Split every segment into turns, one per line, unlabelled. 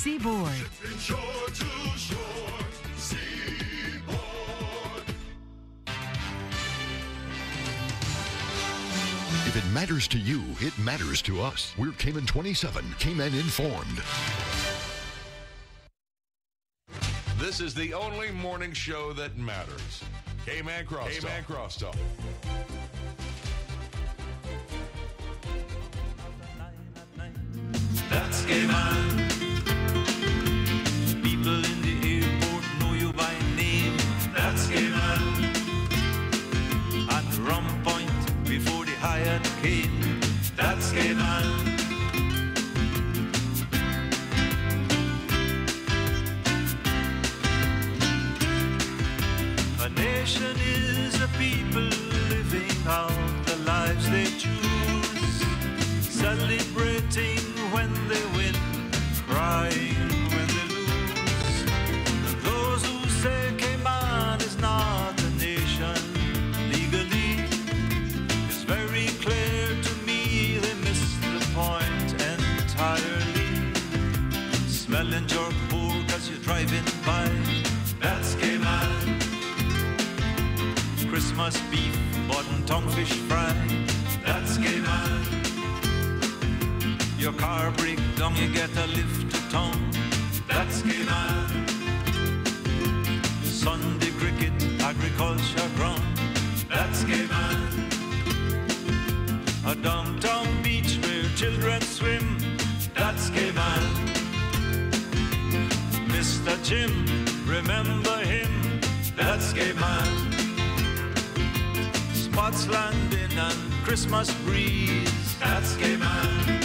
seaboard.
Shore to shore, seaboard.
If it matters to you, it matters to us. We're Cayman 27, Cayman Informed.
This is the only morning show that matters. Cayman Crosstalk. Cayman Crosstalk.
That's Cayman. People in the airport know you by name. That's Cayman. At Rum Point before the Hyatt came. That's Cayman. A nation is a people living out the lives they choose, celebrating when they win, crying when they lose. And those who say Cayman is not a nation legally, it's very clear to me they missed the point entirely. Smelling your pork as you're driving by, that's Cayman. Christmas beef, button tonguefish fry, that's Cayman. Your car break down, you get a lift to town, that's Cayman. Sunday cricket, agriculture ground, that's Cayman. A downtown beach where children swim, that's Cayman. Mr. Jim, remember him, that's Cayman. Spots landing and Christmas breeze, that's Cayman.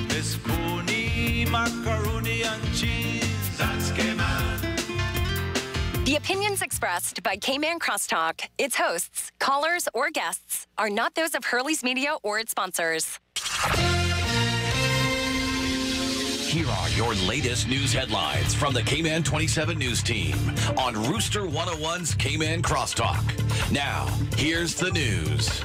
Miss Coney, macaroni and cheese, that's Cayman.
The opinions expressed by Cayman Crosstalk, its hosts, callers, or guests are not those of Hurley's Media or its sponsors.
Here are your latest news headlines from the Cayman 27 News Team on Rooster 101's Cayman Crosstalk. Now, here's the news.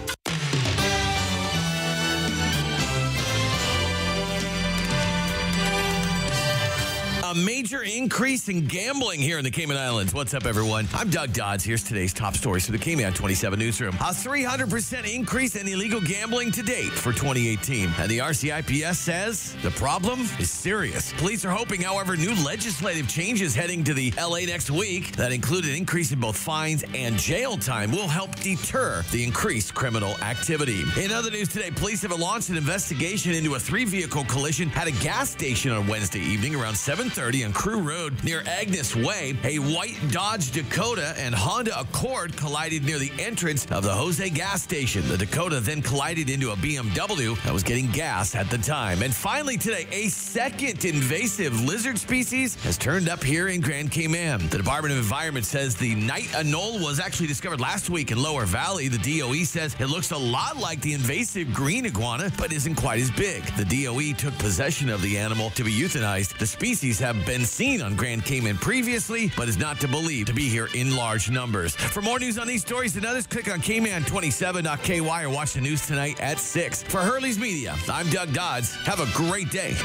A major increase in gambling here in the Cayman Islands. What's up, everyone? I'm Doug Dodds. Here's today's top stories for the Cayman 27 newsroom. A 300% increase in illegal gambling to date for 2018. And the RCIPS says the problem is serious. Police are hoping, however, new legislative changes heading to the LA next week that include an increase in both fines and jail time will help deter the increased criminal activity. In other news today, police have launched an investigation into a 3-vehicle collision at a gas station on Wednesday evening around 7:30 on Crew Road near Agnes Way. A white Dodge Dakota and Honda Accord collided near the entrance of the Jose gas station. The Dakota then collided into a BMW that was getting gas at the time. And finally today, a second invasive lizard species has turned up here in Grand Cayman. The Department of Environment says the night anole was actually discovered last week in Lower Valley. The DOE says it looks a lot like the invasive green iguana, but isn't quite as big. The DOE took possession of the animal to be euthanized. The species have been seen on Grand Cayman previously, but is not to believe to be here in large numbers. For more news on these stories and others, click on Cayman27.ky or watch the news tonight at 6. For Hurley's Media, I'm Doug Dodds. Have a great day.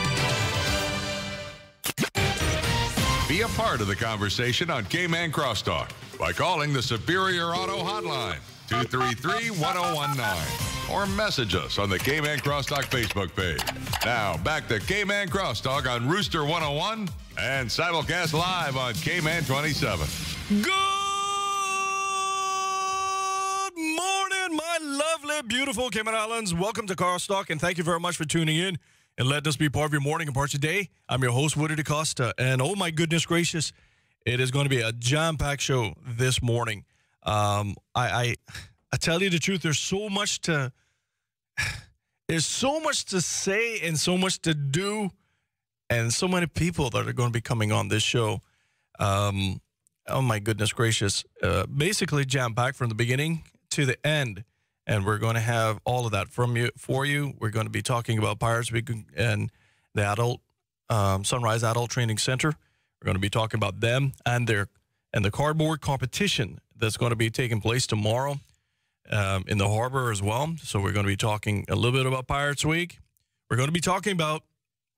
Be a part of the conversation on Cayman Crosstalk by calling the Superior Auto Hotline, 233-1019, or message us on the Cayman Crosstalk Facebook page. Now, back to Cayman Crosstalk on Rooster 101 and simulcast live on Cayman 27.
Good morning, my lovely, beautiful Cayman Islands. Welcome to Crosstalk, and thank you very much for tuning in and letting us be part of your morning and part of your day. I'm your host, Woody DaCosta, and oh my goodness gracious, it is going to be a jam-packed show this morning. I tell you the truth, there's so much to say and so much to do, and so many people that are going to be coming on this show. Oh my goodness gracious. Basically jam-packed from the beginning to the end. And we're going to have all of that for you. We're going to be talking about Pirates Week and the adult Sunrise Adult Training Center. We're going to be talking about them and the cardboard competition that's going to be taking place tomorrow in the harbor as well. So we're going to be talking a little bit about Pirates Week. We're going to be talking about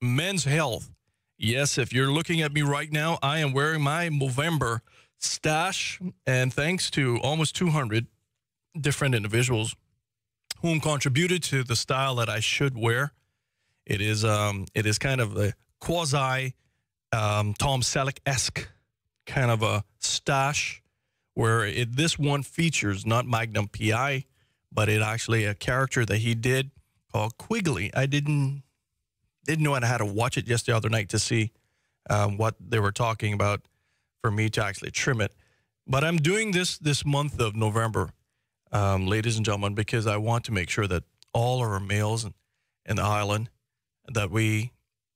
men's health Yes, if you're looking at me right now, I am wearing my Movember stash, and thanks to almost 200 different individuals whom contributed to the style that I should wear. It is kind of a quasi Tom Selleck-esque kind of a stash where this one features not Magnum PI, but it actually a character that he did called Quigley. I didn't know I had to watch it just the other night to see what they were talking about for me to actually trim it. But I'm doing this month of November, ladies and gentlemen, because I want to make sure that all of our males in the island, that we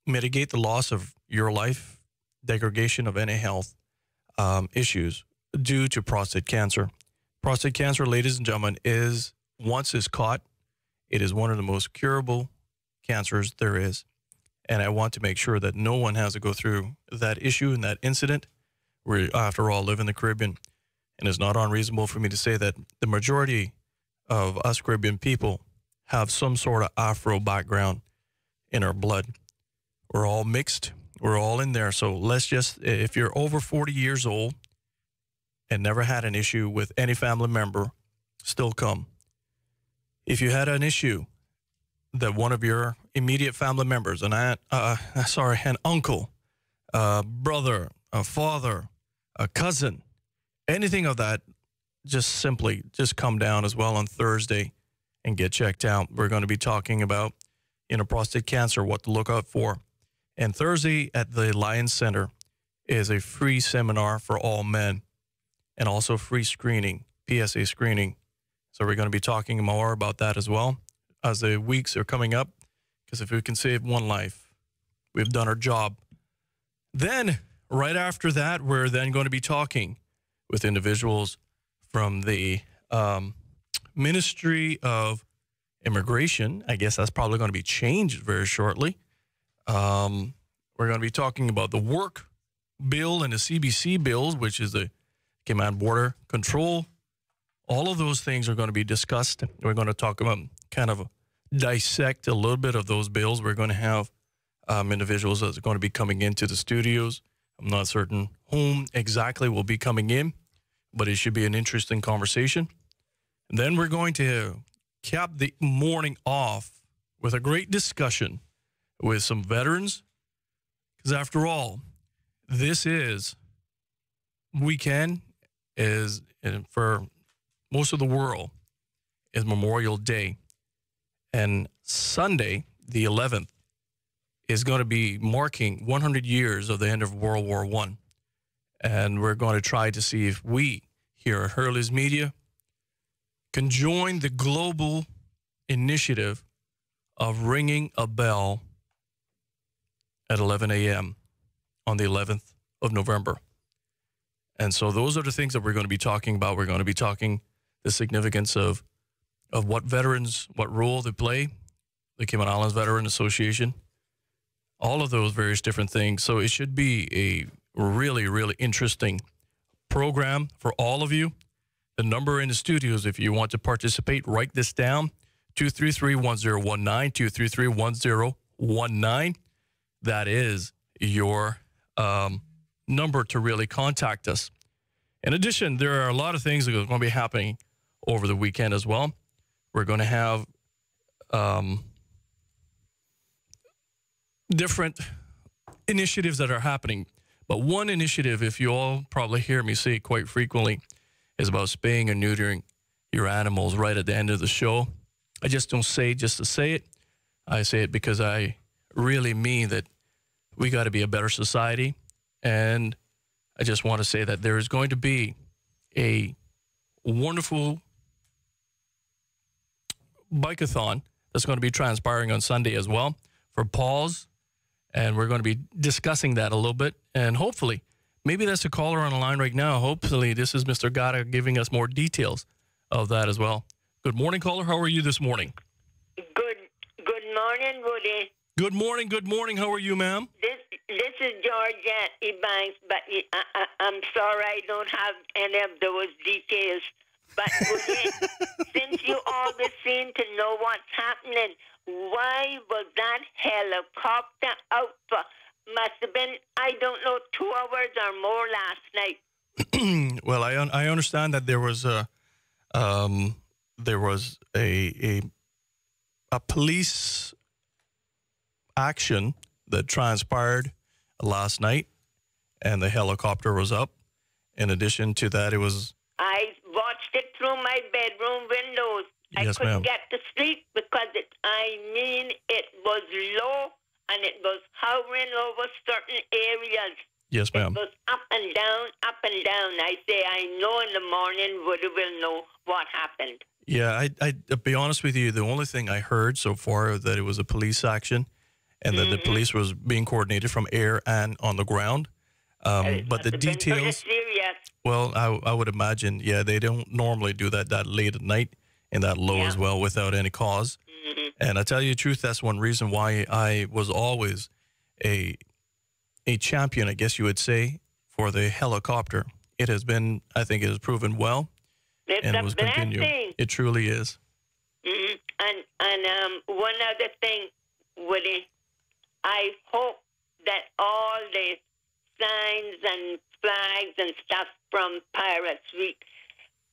mitigate the loss of your life, degradation of any health issues due to prostate cancer. Prostate cancer, ladies and gentlemen, is, once it's caught, it is one of the most curable cancers there is. And I want to make sure that no one has to go through that issue and that incident. We, after all, live in the Caribbean. And it's not unreasonable for me to say that the majority of us Caribbean people have some sort of Afro background in our blood. We're all mixed. We're all in there. So let's just, if you're over 40 years old and never had an issue with any family member, still come. If you had an issue that one of your immediate family members, an uncle, a brother, a father, a cousin, anything of that, just come down as well on Thursday and get checked out. We're going to be talking about, prostate cancer, what to look out for. And Thursday at the Lions Center is a free seminar for all men and also free screening, PSA screening. So we're going to be talking more about that as well as the weeks are coming up, because if we can save one life, we've done our job. Then, right after that, we're then going to be talking with individuals from the Ministry of Immigration. I guess that's probably going to be changed very shortly. We're going to be talking about the work bill and the CBC bills, which is the Cayman Border Control. All of those things are going to be discussed. We're going to talk about, kind of dissect a little bit of those bills. We're going to have individuals that are going to be coming into the studios. I'm not certain whom exactly will be coming in, but it should be an interesting conversation. And then we're going to cap the morning off with a great discussion with some veterans, because after all, this weekend is, for most of the world, is Memorial Day. And Sunday, the 11th, is going to be marking 100 years of the end of World War I. And we're going to try to see if we here at Hurley's Media can join the global initiative of ringing a bell at 11 a.m. on the 11th of November. And so those are the things that we're going to be talking about. We're going to be talking the significance of what veterans, what role they play, the Cayman Islands Veteran Association, all of those various different things. So it should be a really, really interesting program for all of you. The number in the studios, if you want to participate, write this down, 233-1019, 233-1019. That is your number to really contact us. In addition, there are a lot of things that are going to be happening over the weekend as well. We're going to have different initiatives that are happening. But one initiative, if you all probably hear me say it quite frequently, is about spaying and neutering your animals right at the end of the show. I just don't say it just to say it. I say it because I really mean that we got to be a better society. And I just want to say that there is going to be a wonderful bike-a-thon that's going to be transpiring on Sunday as well for Paws. And we're going to be discussing that a little bit. And hopefully, maybe that's a caller on the line right now. Hopefully, this is Mr. Gata giving us more details of that as well. Good morning, caller. How are you this morning?
Good morning, Woody.
Good morning. Good morning. How are you, ma'am?
This is Georgia Ebanks, but I'm sorry I don't have any of those details. But Woody, since you always seem to know what's happening, why was that helicopter out for must have been, I don't know, 2 hours or more last night.
Well, I understand that there was a police action that transpired last night, and the helicopter was up. In addition to that, it was...
I watched it through my bedroom windows.
Yes,
I couldn't
ma'am.
get to sleep because it was low and it was hovering over certain areas.
Yes,
It
ma'am.
was up and down, up and down. I say, I know in the morning Woody will know what happened.
Yeah, I'll be honest with you, the only thing I heard so far that it was a police action and that the police was being coordinated from air and on the ground.
It
But
must
the
have been pretty
details,
serious.
well, I would imagine, yeah, they don't normally do that late at night and that low
Yeah.
as well without any cause. And I tell you the truth, that's one reason why I was always a champion, I guess you would say, for the helicopter. It has been, I think it has proven well
It's
and
a
was continued.
blessing.
It truly is.
And one other thing, Woody, I hope that all the signs and flags and stuff from Pirates Week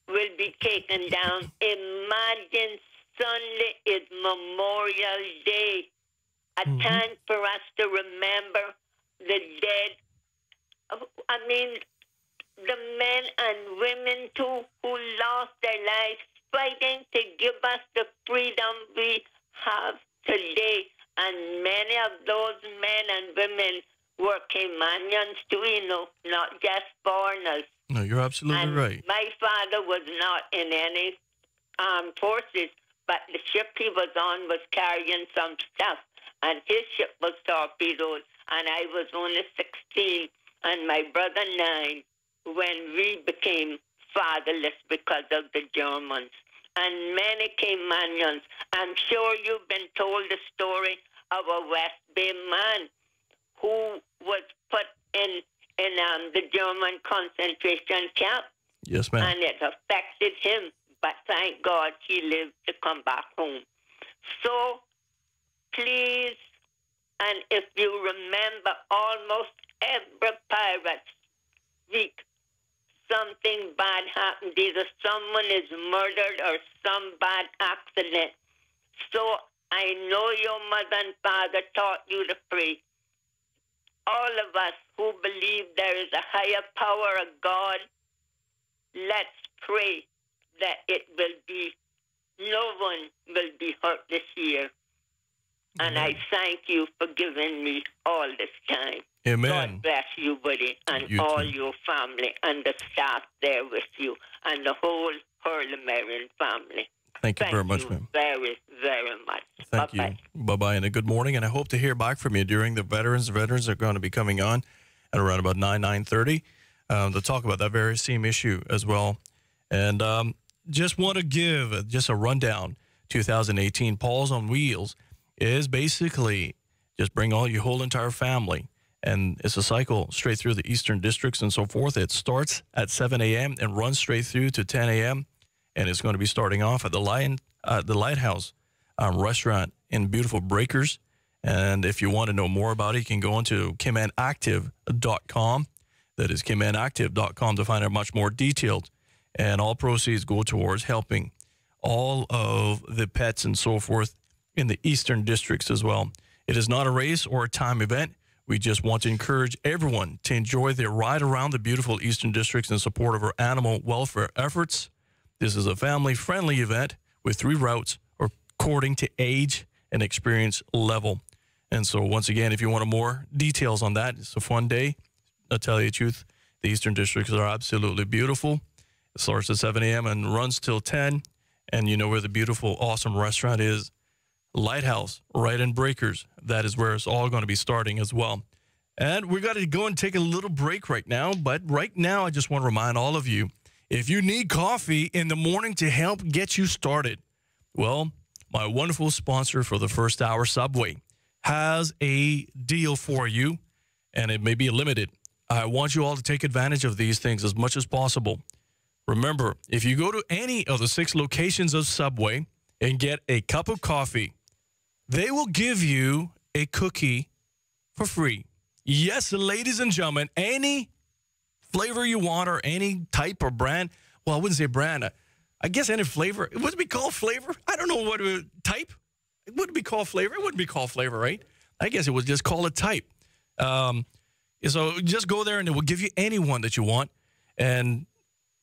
will be taken down. Imagine Sunday is Memorial Day, a time for us to remember the dead. I mean, the men and women too who lost their lives fighting to give us the freedom we have today. And many of those men and women were Caymanians too, not just foreigners.
No, you're absolutely
And
right.
my father was not in any armed forces, but the ship he was on was carrying some stuff, and his ship was torpedoed, and I was only 16, and my brother 9, when we became fatherless because of the Germans. And many Caymanians, I'm sure you've been told the story of a West Bay man who was put in the German concentration camp,
Yes, ma'am.
and it affected him. But thank God he lived to come back home. So please, and if you remember, almost every Pirates Week, something bad happened. Either someone is murdered or some bad accident. So I know your mother and father taught you to pray. All of us who believe there is a higher power of God, let's pray that no one will be hurt this year. And I thank you for giving me all this time.
Amen.
God bless you, buddy, and
You
all
too.
your family and the staff there with you and the whole Hurlemarian family.
Thank you very much,
you
ma'am.
very, very much.
Thank
Bye-bye.
you. Bye-bye and a good morning. And I hope to hear back from you during the veterans. The veterans are going to be coming on at around about 9:30 to talk about that very same issue as well. And just want to give just a rundown. 2018 Paws on Wheels is basically just bring all your whole entire family. And it's a cycle straight through the eastern districts and so forth. It starts at 7 a.m. and runs straight through to 10 a.m. And it's going to be starting off at the Lighthouse restaurant in beautiful Breakers. And if you want to know more about it, you can go into caymanactive.com. That is caymanactive.com to find out much more detailed. And all proceeds go towards helping all of the pets and so forth in the eastern districts as well. It is not a race or a time event. We just want to encourage everyone to enjoy their ride around the beautiful eastern districts in support of our animal welfare efforts. This is a family-friendly event with 3 routes according to age and experience level. And so once again, if you want more details on that, it's a fun day. I'll tell you the truth, the eastern districts are absolutely beautiful. It starts at 7 a.m. and runs till 10. And you know where the beautiful, awesome restaurant is? Lighthouse, right in Breakers. That is where it's all going to be starting as well. And we got to go and take a little break right now. But right now, I just want to remind all of you, if you need coffee in the morning to help get you started, well, my wonderful sponsor for the first hour, Subway, has a deal for you, and it may be limited. I want you all to take advantage of these things as much as possible. Remember, if you go to any of the 6 locations of Subway and get a cup of coffee, they will give you a cookie for free. Yes, ladies and gentlemen, any flavor you want or any type or brand. Well, I wouldn't say brand. I guess any flavor. It wouldn't be called flavor. I don't know what type. It wouldn't be called flavor. It wouldn't be called flavor, right? I guess it would just call it type. So just go there and it will give you any one that you want. And,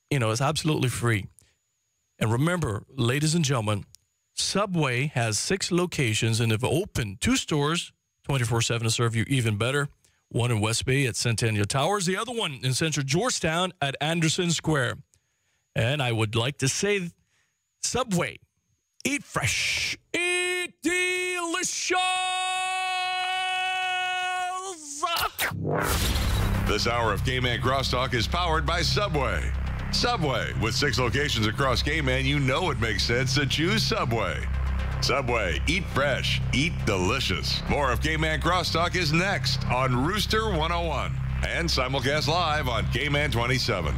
it's absolutely free. And remember, ladies and gentlemen, Subway has 6 locations and they've opened 2 stores 24/7 to serve you even better. One in West Bay at Centennial Towers, the other one in Central Georgetown at Anderson Square. And I would like to say, Subway, eat fresh, eat delicious.
This hour of Cayman Crosstalk is powered by Subway. Subway, with 6 locations across Cayman, you know it makes sense to choose Subway. Subway, eat fresh, eat delicious. More of Cayman Crosstalk is next on Rooster 101 and simulcast live on Cayman 27.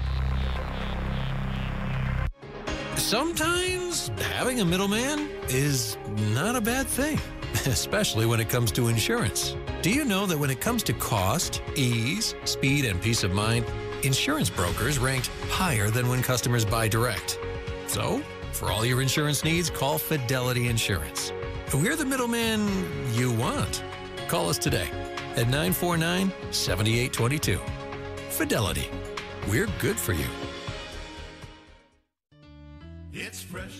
Sometimes having a middleman is not a bad thing, especially when it comes to insurance. Do you know that when it comes to cost, ease, speed, and peace of mind, insurance brokers ranked higher than when customers buy direct? So, for all your insurance needs, call Fidelity Insurance. We're the middleman you want. Call us today at 949-7822. Fidelity. We're good for you.
It's fresh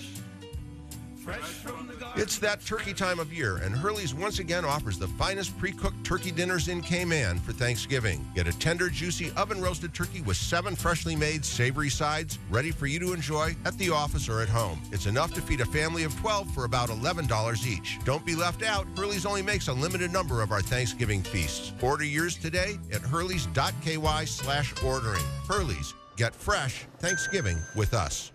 from the garden.
It's that turkey time of year, and Hurley's once again offers the finest pre-cooked turkey dinners in Cayman for Thanksgiving. Get a tender, juicy, oven-roasted turkey with 7 freshly made, savory sides, ready for you to enjoy at the office or at home. It's enough to feed a family of 12 for about $11 each. Don't be left out. Hurley's only makes a limited number of our Thanksgiving feasts. Order yours today at hurleys.ky/ordering. Hurley's, get fresh Thanksgiving with us.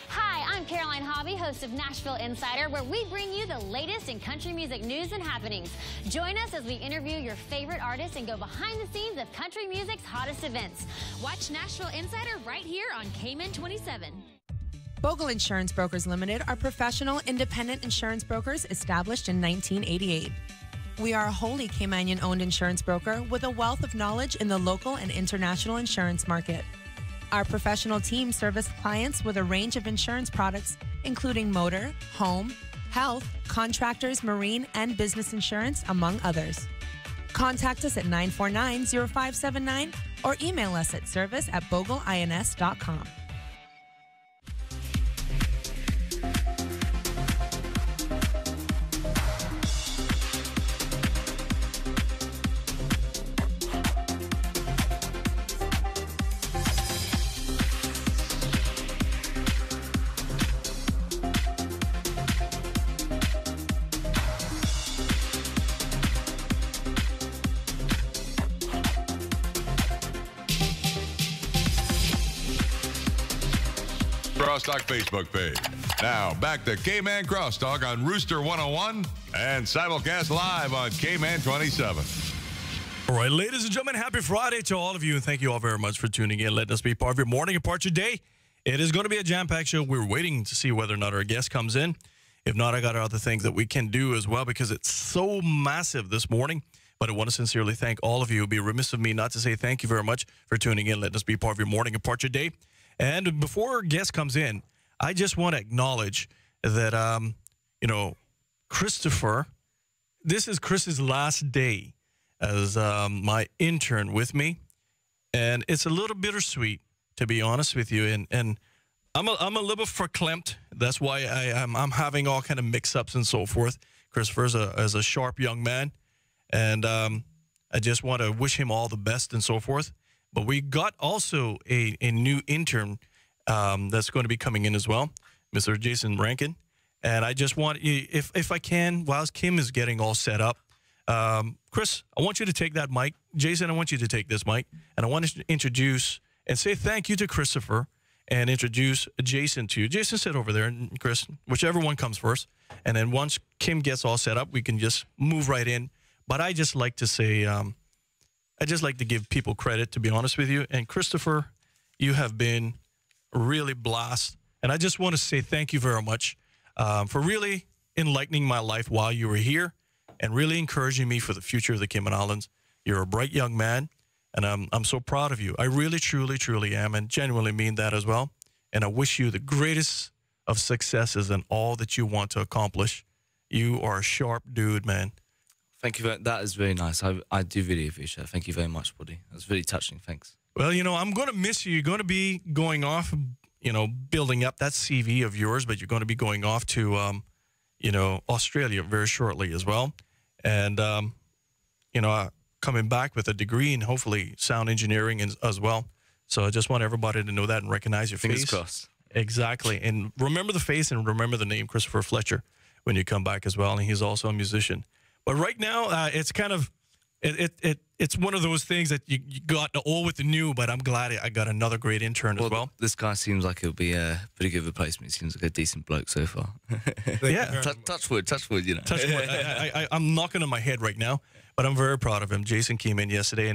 Hi, I'm Caroline Hobby, host of Nashville Insider, where we bring you the latest in country music news and happenings. Join us as we interview your favorite artists and go behind the scenes of country music's hottest events.
Watch Nashville Insider right here on Cayman 27.
Bogle Insurance Brokers Limited are professional, independent insurance brokers established in 1988. We are a wholly Caymanian-owned insurance broker with a wealth of knowledge in the local and international insurance market. Our professional team service clients with a range of insurance products, including motor, home, health, contractors, marine, and business insurance, among others. Contact us at 949-0579 or email us at service@bogleins.com.
Crosstalk Facebook page. Now, back to Cayman Crosstalk on Rooster 101 and simulcast live on Cayman 27.
All right, ladies and gentlemen, happy Friday to all of you, and thank you all very much for tuning in. Let us be part of your morning and part of your day. It is going to be a jam-packed show. We're waiting to see whether or not our guest comes in. If not, I got other things that we can do as well because it's so massive this morning. But I want to sincerely thank all of you. It would be remiss of me not to say thank you very much for tuning in. Let us be part of your morning and part of your day. And before our guest comes in, I just want to acknowledge that, Christopher, this is Chris's last day as my intern with me. And it's a little bittersweet, to be honest with you. And I'm a little bit verklempt. That's why I'm having all kind of mix-ups and so forth. Christopher is a sharp young man. And I just want to wish him all the best and so forth. But we got also a new intern that's going to be coming in as well, Mr. Jason Rankin. And I just want you, if I can, whilst Kim is getting all set up, Chris, I want you to take that mic. Jason, I want you to take this mic. And I want to introduce and say thank you to Christopher and introduce Jason to you. Jason, sit over there, and Chris, whichever one comes first. And then once Kim gets all set up, we can just move right in. But I just like to say, I just like to give people credit, to be honest with you. And Christopher, you have been really blessed. And I just want to say thank you very much for really enlightening my life while you were here and really encouraging me for the future of the Cayman Islands. You're a bright young man, and I'm so proud of you. I really, truly, truly am, and genuinely mean that as well. And I wish you the greatest of successes in all that you want to accomplish. You are a sharp dude, man.
Thank you. That is very nice. I do really appreciate it. Thank you very much, buddy. That's really touching. Thanks.
Well, I'm going to miss you. You're going to be going off, building up that CV of yours, but you're going to be going off to, Australia very shortly as well. And, coming back with a degree in hopefully sound engineering as well. So I just want everybody to know that and recognize your face.
Fingers crossed.
Exactly. And remember the face and remember the name, Christopher Fletcher, when you come back as well. And he's also a musician. But right now, it's kind of, it's one of those things that you got the old with the new, but I'm glad I got another great intern as well.
This guy seems like he'll be a pretty good replacement. He seems like a decent bloke so far.
Yeah.
Touch wood, Touch wood.
I'm knocking on my head right now, but I'm very proud of him. Jason came in yesterday,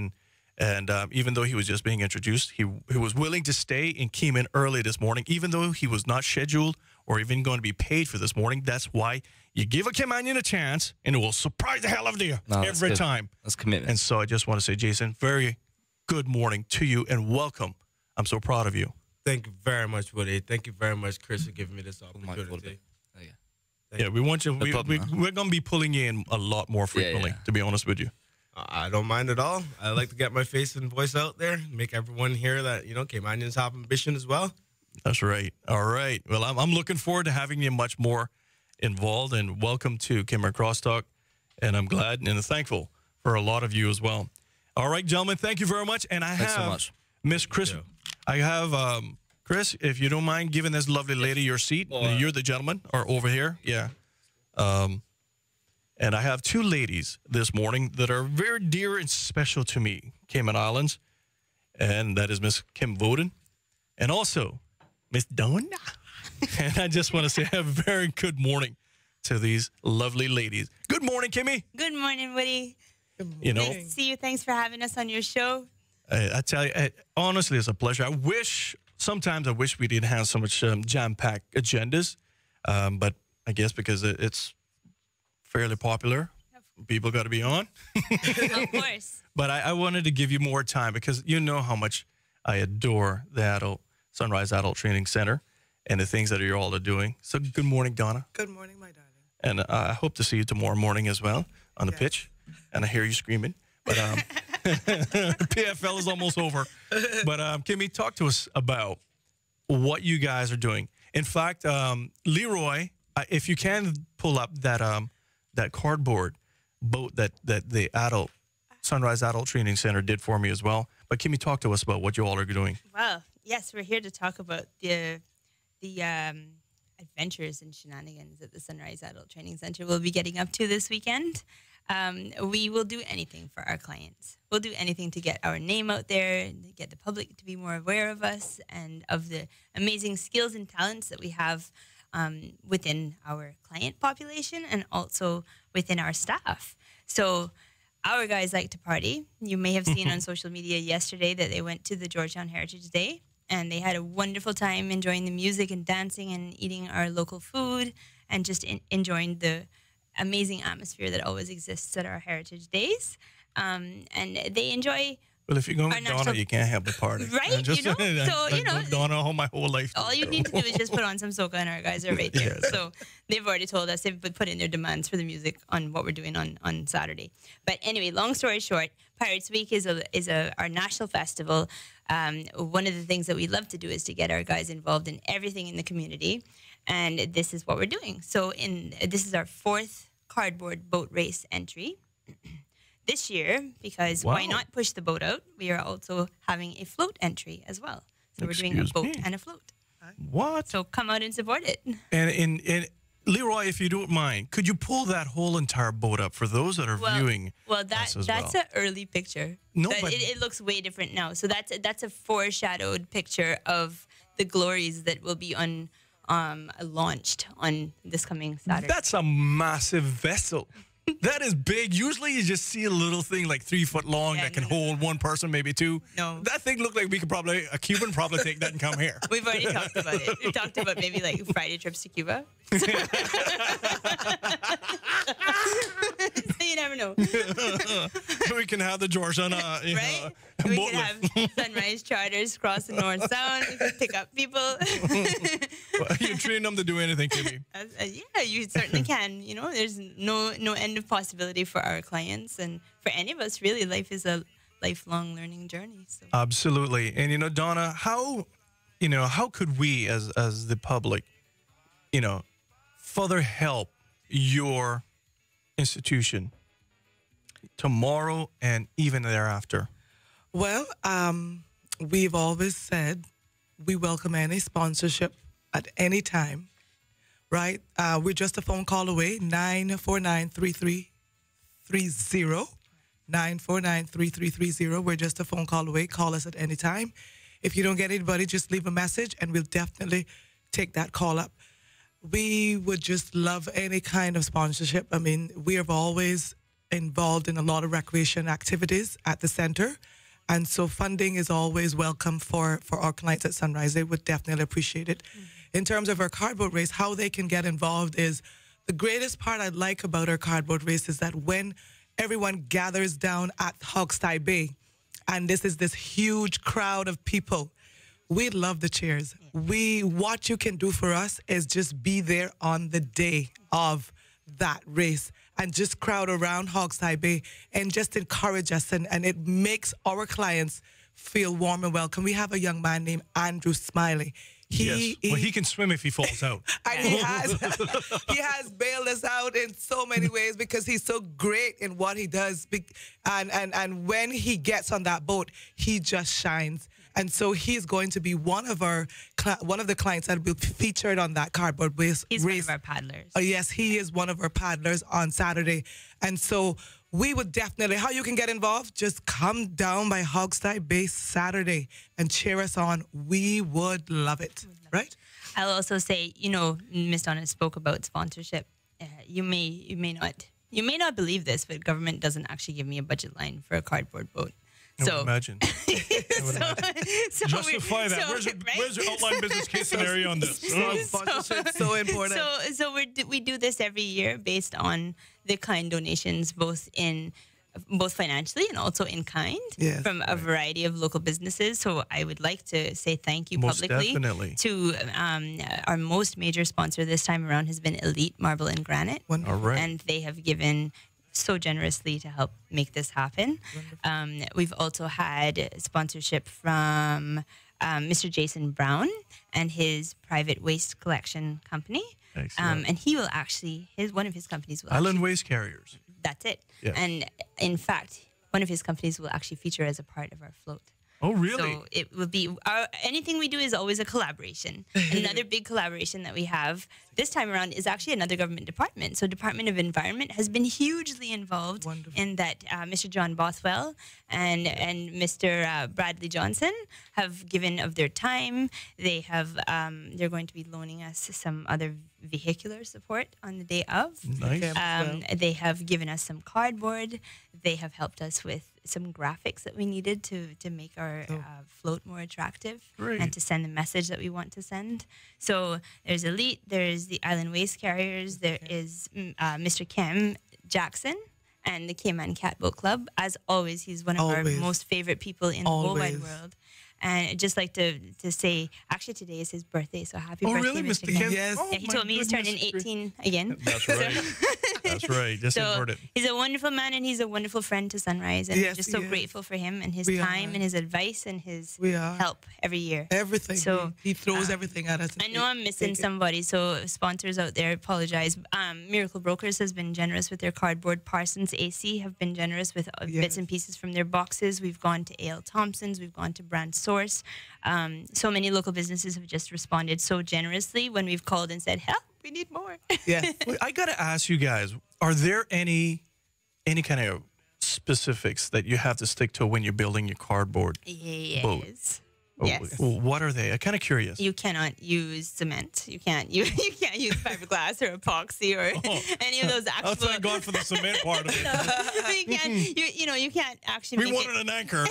and even though he was just being introduced, he was willing to stay and came in early this morning, even though he was not scheduled or even going to be paid for this morning. That's why you give a Caymanian a chance, and it will surprise the hell out of you every time.
That's commitment.
And so I just want to say, Jason, very good morning to you, and welcome. I'm so proud of you.
Thank you very much, Woody. Thank you very much, Chris, for giving me this opportunity.
Yeah, we want you. We're going to be pulling you in a lot more frequently, to be honest with you.
I don't mind at all. I like to get my face and voice out there, make everyone hear that, Caymanians have ambition as well.
That's right. All right. Well, I'm looking forward to having you much more involved, and welcome to Cayman Crosstalk. And I'm glad and thankful for a lot of you as well. All right, gentlemen, thank you very much. And Thanks so much. Miss Chris. I have Chris, if you don't mind giving this lovely lady your seat. You're the gentleman, or over here. Yeah. And I have two ladies this morning that are very dear and special to me, Cayman Islands. And that is Miss Kim Voden and also Miss Donna. And I just want to say a very good morning to these lovely ladies. Good morning, Kimmy.
Good morning, Woody.
Nice
to see you. Thanks for having us on your show.
I tell you, honestly, it's a pleasure. Sometimes I wish we didn't have so much jam-packed agendas, but I guess because it's fairly popular, people got to be on.
Of course.
But I wanted to give you more time because you know how much I adore the Sunrise Adult Training Center and the things that you're all doing. So good morning, Donna.
Good morning, my darling.
And I hope to see you tomorrow morning as well on the pitch. And I hear you screaming. But PFL is almost over. But Kimmy, talk to us about what you guys are doing. In fact, Leroy, if you can pull up that cardboard boat that the Sunrise Adult Training Center did for me as well. But Kimmy, talk to us about what you all are doing.
Well, yes, we're here to talk about the adventures and shenanigans that the Sunrise Adult Training Center will be getting up to this weekend. We will do anything for our clients. We'll do anything to get our name out there and get the public to be more aware of us and of the amazing skills and talents that we have within our client population and also within our staff. So our guys like to party. You may have seen on social media yesterday that they went to the Georgetown Heritage Day and they had a wonderful time enjoying the music and dancing and eating our local food and just enjoying the amazing atmosphere that always exists at our Heritage Days. And they enjoy...
Well, if you're going with Donna, you can't have the party.
Right?
Donna all my whole life.
All you need to do is just put on some soca and our guys are right there.
Yes.
So they've already told us, they've put in their demands for the music on what we're doing on Saturday. But anyway, long story short, Pirates Week is our national festival. One of the things that we love to do is to get our guys involved in everything in the community. And this is what we're doing. So this is our 4th cardboard boat race entry. This year, because why not push the boat out, we are also having a float entry as well. So we're doing a boat and a float.
What?
So come out and support it.
And Leroy, if you don't mind, could you pull that whole entire boat up for those that are viewing?
Well, that's an early picture.
No,
but it looks way different now. So that's a foreshadowed picture of the glories that will be launched on this coming Saturday.
That's a massive vessel. That is big. Usually you just see a little thing like 3 foot long that can hold one person, maybe two.
No.
That thing looked like a Cuban probably take that and come here.
We've already talked about it. We've talked about maybe like Friday trips to Cuba. So you never know.
We can have the Georgiana,
Right? We could have sunrise charters cross the North Sound. We could pick up people.
You train them to do anything, Kimmy.
Yeah, you certainly can. You know, there's no end of possibility for our clients and for any of us. Really, life is a lifelong learning journey. So.
Absolutely. And Donna, how could we as the public, further help your institution tomorrow and even thereafter?
Well, we've always said we welcome any sponsorship at any time, right? We're just a phone call away, 949-3330. 949-3330. We're just a phone call away. Call us at any time. If you don't get anybody, just leave a message and we'll definitely take that call up. We would just love any kind of sponsorship. I mean, we are always involved in a lot of recreation activities at the center. And so funding is always welcome for our clients at Sunrise. They would definitely appreciate it. In terms of our cardboard race, how they can get involved is the greatest part I like about our cardboard race is that when everyone gathers down at Hogstye Bay, and this huge crowd of people, we love the cheers. What you can do for us is just be there on the day of that race and just crowd around Hogstye Bay and just encourage us. And it makes our clients feel warm and welcome. We have a young man named Andrew Smiley.
He can swim if he falls out.
And he has bailed us out in so many ways because he's so great in what he does. And when he gets on that boat, he just shines. And so he's going to be one of the clients that will be featured on that cardboard race.
He's one of our paddlers.
Oh, yes, he is one of our paddlers on Saturday. And so we would definitely, how you can get involved, just come down by Hogstye Bay Saturday and cheer us on. We would love it, right?
I'll also say, Ms. Donna spoke about sponsorship. You may not believe this, but government doesn't actually give me a budget line for a cardboard boat.
I would imagine. Justify that. Where's your outline business case scenario on this?
So important.
So we do this every year based on the kind donations, both financially and also in kind from a variety of local businesses. So I would like to say thank you publicly to our most major sponsor this time around has been Elite Marble and Granite.
All right.
And they have given so generously to help make this happen. We've also had sponsorship from Mr. Jason Brown and his private waste collection company. And he will one of his companies will
Island Waste Carriers.
That's it.
Yes.
And in fact, one of his companies will actually feature as a part of our float.
Oh, really?
So it will be anything we do is always a collaboration. Another big collaboration that we have this time around is actually another government department. So Department of Environment has been hugely involved in that. Mr. John Bothwell and Mr. Bradley Johnson have given of their time. They have they're going to be loaning us some other vehicular support on the day of.
Nice.
They have given us some cardboard. They have helped us with some graphics that we needed to make our float more attractive and to send the message that we want to send. So there's Elite, there's the Island Waste Carriers, there is Mr. Kim Jackson and the Cayman Catboat Club. As always, he's one of our most favorite people in the whole wide world. And I'd just like to say, actually today is his birthday, so happy birthday,
really,
Mr.
Kim?
Kim.
Yes.
Yeah, he told me he's turning 18 again.
That's right. That's right. Just important.
He's a wonderful man and he's a wonderful friend to Sunrise. And we're just so grateful for him and his time and his advice and his help every year.
Everything.
So
he throws everything at us.
I know I'm missing somebody, so sponsors out there, apologize. Miracle Brokers has been generous with their cardboard. Parsons AC have been generous with bits and pieces from their boxes. We've gone to A.L. Thompson's. We've gone to Brand Source. So many local businesses have just responded so generously when we've called and said, help, we need more.
Yeah.
I got to ask you guys, are there any kind of specifics that you have to stick to when you're building your cardboard boat?
Yes.
Well, what are they? I'm kind of curious.
You cannot use cement. You can't use fiberglass or epoxy or any of those actual.
Oh, thank God for the cement part of it.
You can't actually.
We wanted an anchor.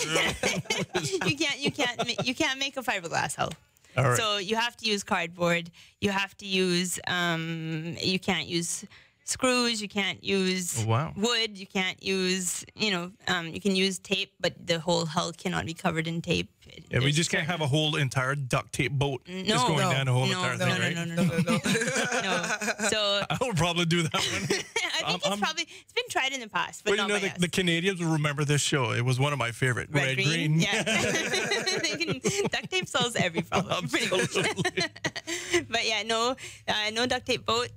You can't make a fiberglass hull.
All right.
So you have to use cardboard. You have to use. You can't use screws, you can't use
Wow.
wood, you can't use, you can use tape, but the whole hull cannot be covered in tape.
Yeah, we just can't have a whole entire duct tape boat just going down the whole entire thing, right?
No. So
I would probably do that one.
I think it's been tried in the past, but
Well,
not
you know,
by us.
the Canadians will remember this show. It was one of my favorite.
Red, green. Yeah. Duct tape solves every problem. Pretty much. But yeah, no duct tape boat.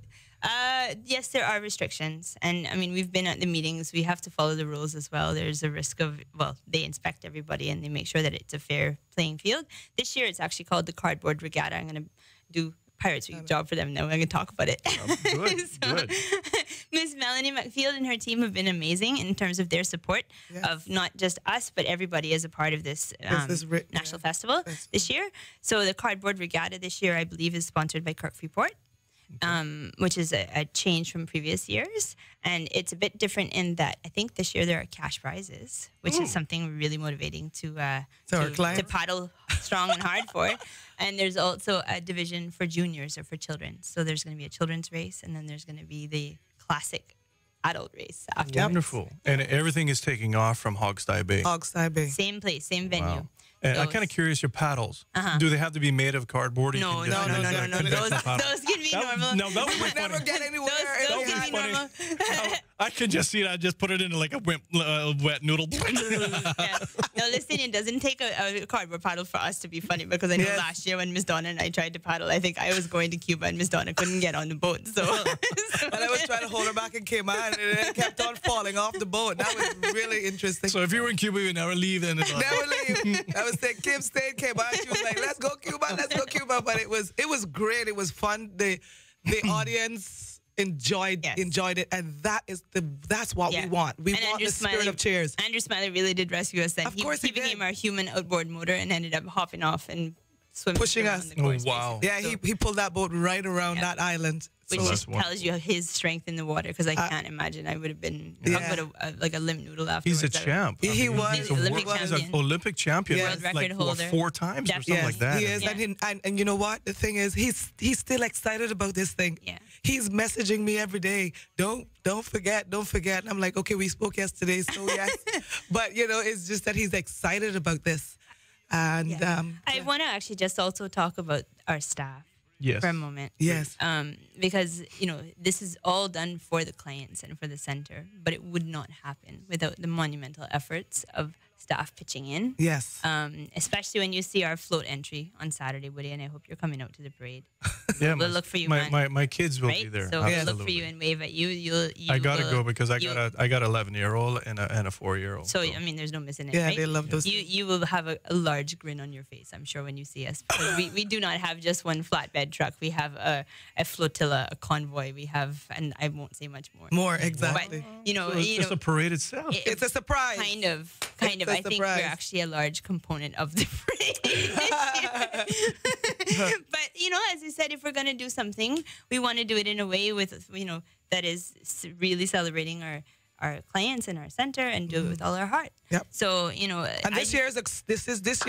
Yes, there are restrictions. And I mean, we've been at the meetings. We have to follow the rules as well. There's a risk of, they inspect everybody and they make sure that it's a fair playing field. This year, it's actually called the Cardboard Regatta. I'm going to do Pirates Week job for them now. I'm going to talk about it.
Good.
Miss Melanie McField and her team have been amazing in terms of their support of not just us, but everybody as a part of this national festival this year. So the Cardboard Regatta this year, I believe, is sponsored by Kirk Freeport. Which is a change from previous years. And it's a bit different in that I think this year there are cash prizes, which is something really motivating to paddle strong and hard for. And there's also a division for juniors or for children. So there's going to be a children's race, and then there's going to be the classic adult race after.
Wonderful. And everything is taking off from Hogstye Bay.
Hogstye Bay.
Same place, same venue.
Wow. And I'm kind of curious, your paddles, do they have to be made of cardboard?
No. Those can be normal.
No, that would be
never get anywhere.
Those can be normal.
I could just see that. Just put it into like a wet noodle.
No, listen, it doesn't take a cardboard paddle for us to be funny, because I know last year when Miss Donna and I tried to paddle, I think I was going to Cuba and Miss Donna couldn't get on the boat. So
and I was trying to hold her back in Cayman, and it kept on falling off the boat. That was really interesting.
So if you were in Cuba, you would never leave then?
Never leave. I was saying, Kim, stay in Cayman. She was like, let's go Cuba, let's go Cuba. But it was great. It was fun. The audience enjoyed it, and that's what we want. We want the spirit of cheers.
Andrew Smiley really did rescue us then.
Of course
he became our human outboard motor and ended up hopping off and swimming,
pushing us.
The course,
wow!
Yeah, he pulled that boat right around that island.
Which just tells you his strength in the water, because I can't imagine I would have been like a limp noodle afterwards.
He's a champ.
He was.
He's an
Olympic champion.
World record
like,
holder.
4 times or something like that.
He is. And you know what? The thing is, he's still excited about this thing.
Yeah.
He's messaging me every day. Don't forget. And I'm like, okay, we spoke yesterday, so yes. But, it's just that he's excited about this. And
I want to actually just also talk about our staff.
Yes.
For a moment.
Yes.
Because, this is all done for the clients and for the center, but it would not happen without the monumental efforts of staff pitching in.
Yes.
Especially when you see our float entry on Saturday, Woody, and I hope you're coming out to the parade.
Yeah,
we'll look for you,
my kids will be there.
So we'll look for you and wave at you.
I gotta go because I got 11-year-old and a 4-year-old.
So I mean, there's no missing it.
Yeah,
right?
they love those.
You will have a large grin on your face, I'm sure, when you see us. Because we do not have just one flatbed truck. We have a flotilla, a convoy. We have, and I won't say much more.
More, exactly.
But
So it's just a parade itself.
It's a surprise.
Kind of. I think we're actually a large component of the parade this year. But as I said, if we're going to do something, we want to do it in a way with that is really celebrating our clients and our center, and do it with all our heart.
Yep.
So
and this year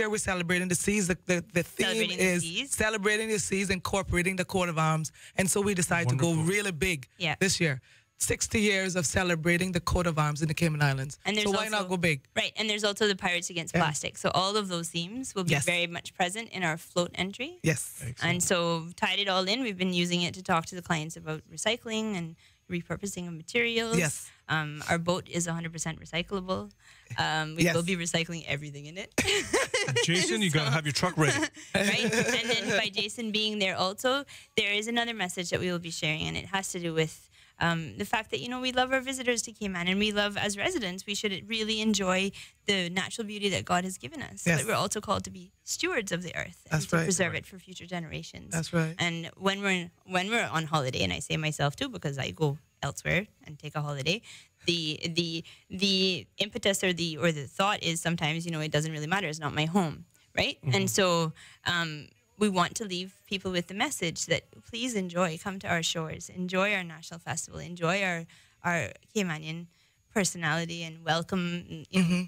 we're celebrating the seas. The theme is celebrating the seas, incorporating the coat of arms, and so we decided to go really big this year. 60 years of celebrating the coat of arms in the Cayman Islands. And so why not go big?
Right, and there's also the Pirates Against Plastic. So all of those themes will be very much present in our float entry.
Yes.
Excellent. And so tied it all in. We've been using it to talk to the clients about recycling and repurposing of materials.
Yes.
Our boat is 100% recyclable. We will be recycling everything in it.
Jason, you got to have your truck ready.
Right? And then by Jason being there also, there is another message that we will be sharing, and it has to do with the fact that, we love our visitors to Cayman, and we love, as residents, we should really enjoy the natural beauty that God has given us.
Yes.
But we're also called to be stewards of the earth and to preserve it for future generations.
That's right.
And when we're on holiday, and I say myself too, because I go elsewhere and take a holiday, the impetus or the thought is sometimes, it doesn't really matter. It's not my home, right? Mm-hmm. And so we want to leave people with the message that please come to our shores, enjoy our national festival, enjoy our Caymanian personality and welcome,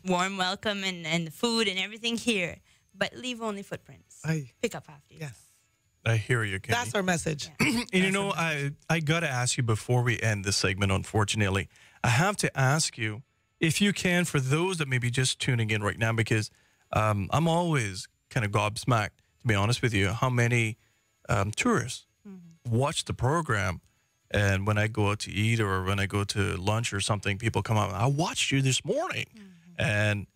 warm welcome and the food and everything here, but leave only footprints. Pick up after you.
Yes.
I hear you, Kenny.
That's our message.
And you know, I got to ask you before we end this segment, unfortunately, I have to ask you, if you can, for those that may be just tuning in right now, because I'm always kind of gobsmacked, to be honest with you, how many tourists watch the program. And when I go out to eat or when I go to lunch or something, people come up, I watched you this morning. And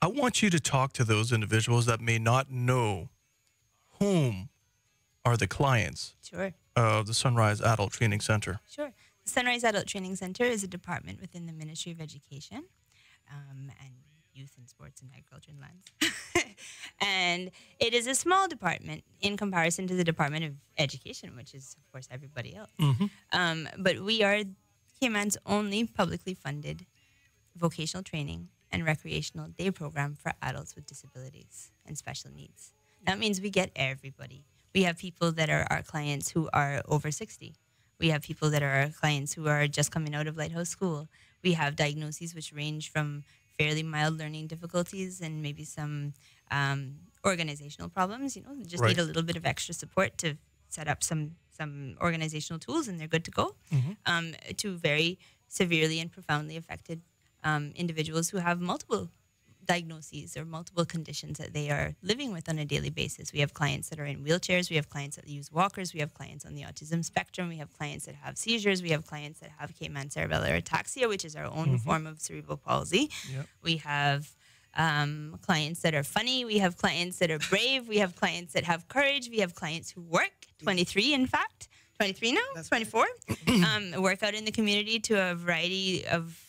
I want you to talk to those individuals that may not know whom are the clients of the Sunrise Adult Training Center.
Sure. The Sunrise Adult Training Center is a department within the Ministry of Education and Youth and Sports and Agriculture and Lands. And it is a small department in comparison to the Department of Education, which is, of course, everybody else. But we are Cayman's only publicly funded vocational training and recreational day program for adults with disabilities and special needs. That means we get everybody. We have people that are our clients who are over 60. We have people that are our clients who are just coming out of Lighthouse School. We have diagnoses which range from fairly mild learning difficulties and maybe some organizational problems. You know, they just need a little bit of extra support to set up some organizational tools and they're good to go. To very severely and profoundly affected individuals who have multiple diagnoses or multiple conditions that they are living with on a daily basis. We have clients that are in wheelchairs. We have clients that use walkers. We have clients on the autism spectrum. We have clients that have seizures. We have clients that have Cayman cerebellar ataxia, which is our own form of cerebral palsy. We have clients that are funny. We have clients that are brave. We have clients that have courage. We have clients who work, 23 in fact, 23 now, that's 24, work out in the community to a variety of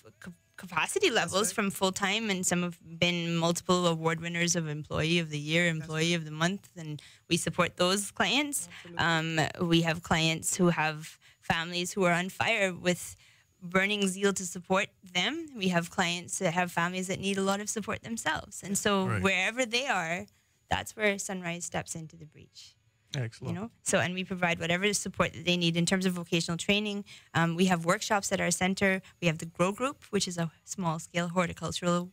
capacity levels from full-time, and some have been multiple award winners of Employee of the Year, Employee of the Month, and we support those clients. We have clients who have families who are on fire with burning zeal to support them. We have clients that have families that need a lot of support themselves. And so wherever they are, that's where Sunrise steps into the breach.
Excellent.
You know, so and we provide whatever support that they need in terms of vocational training. We have workshops at our center. We have the Grow Group, which is a small-scale horticultural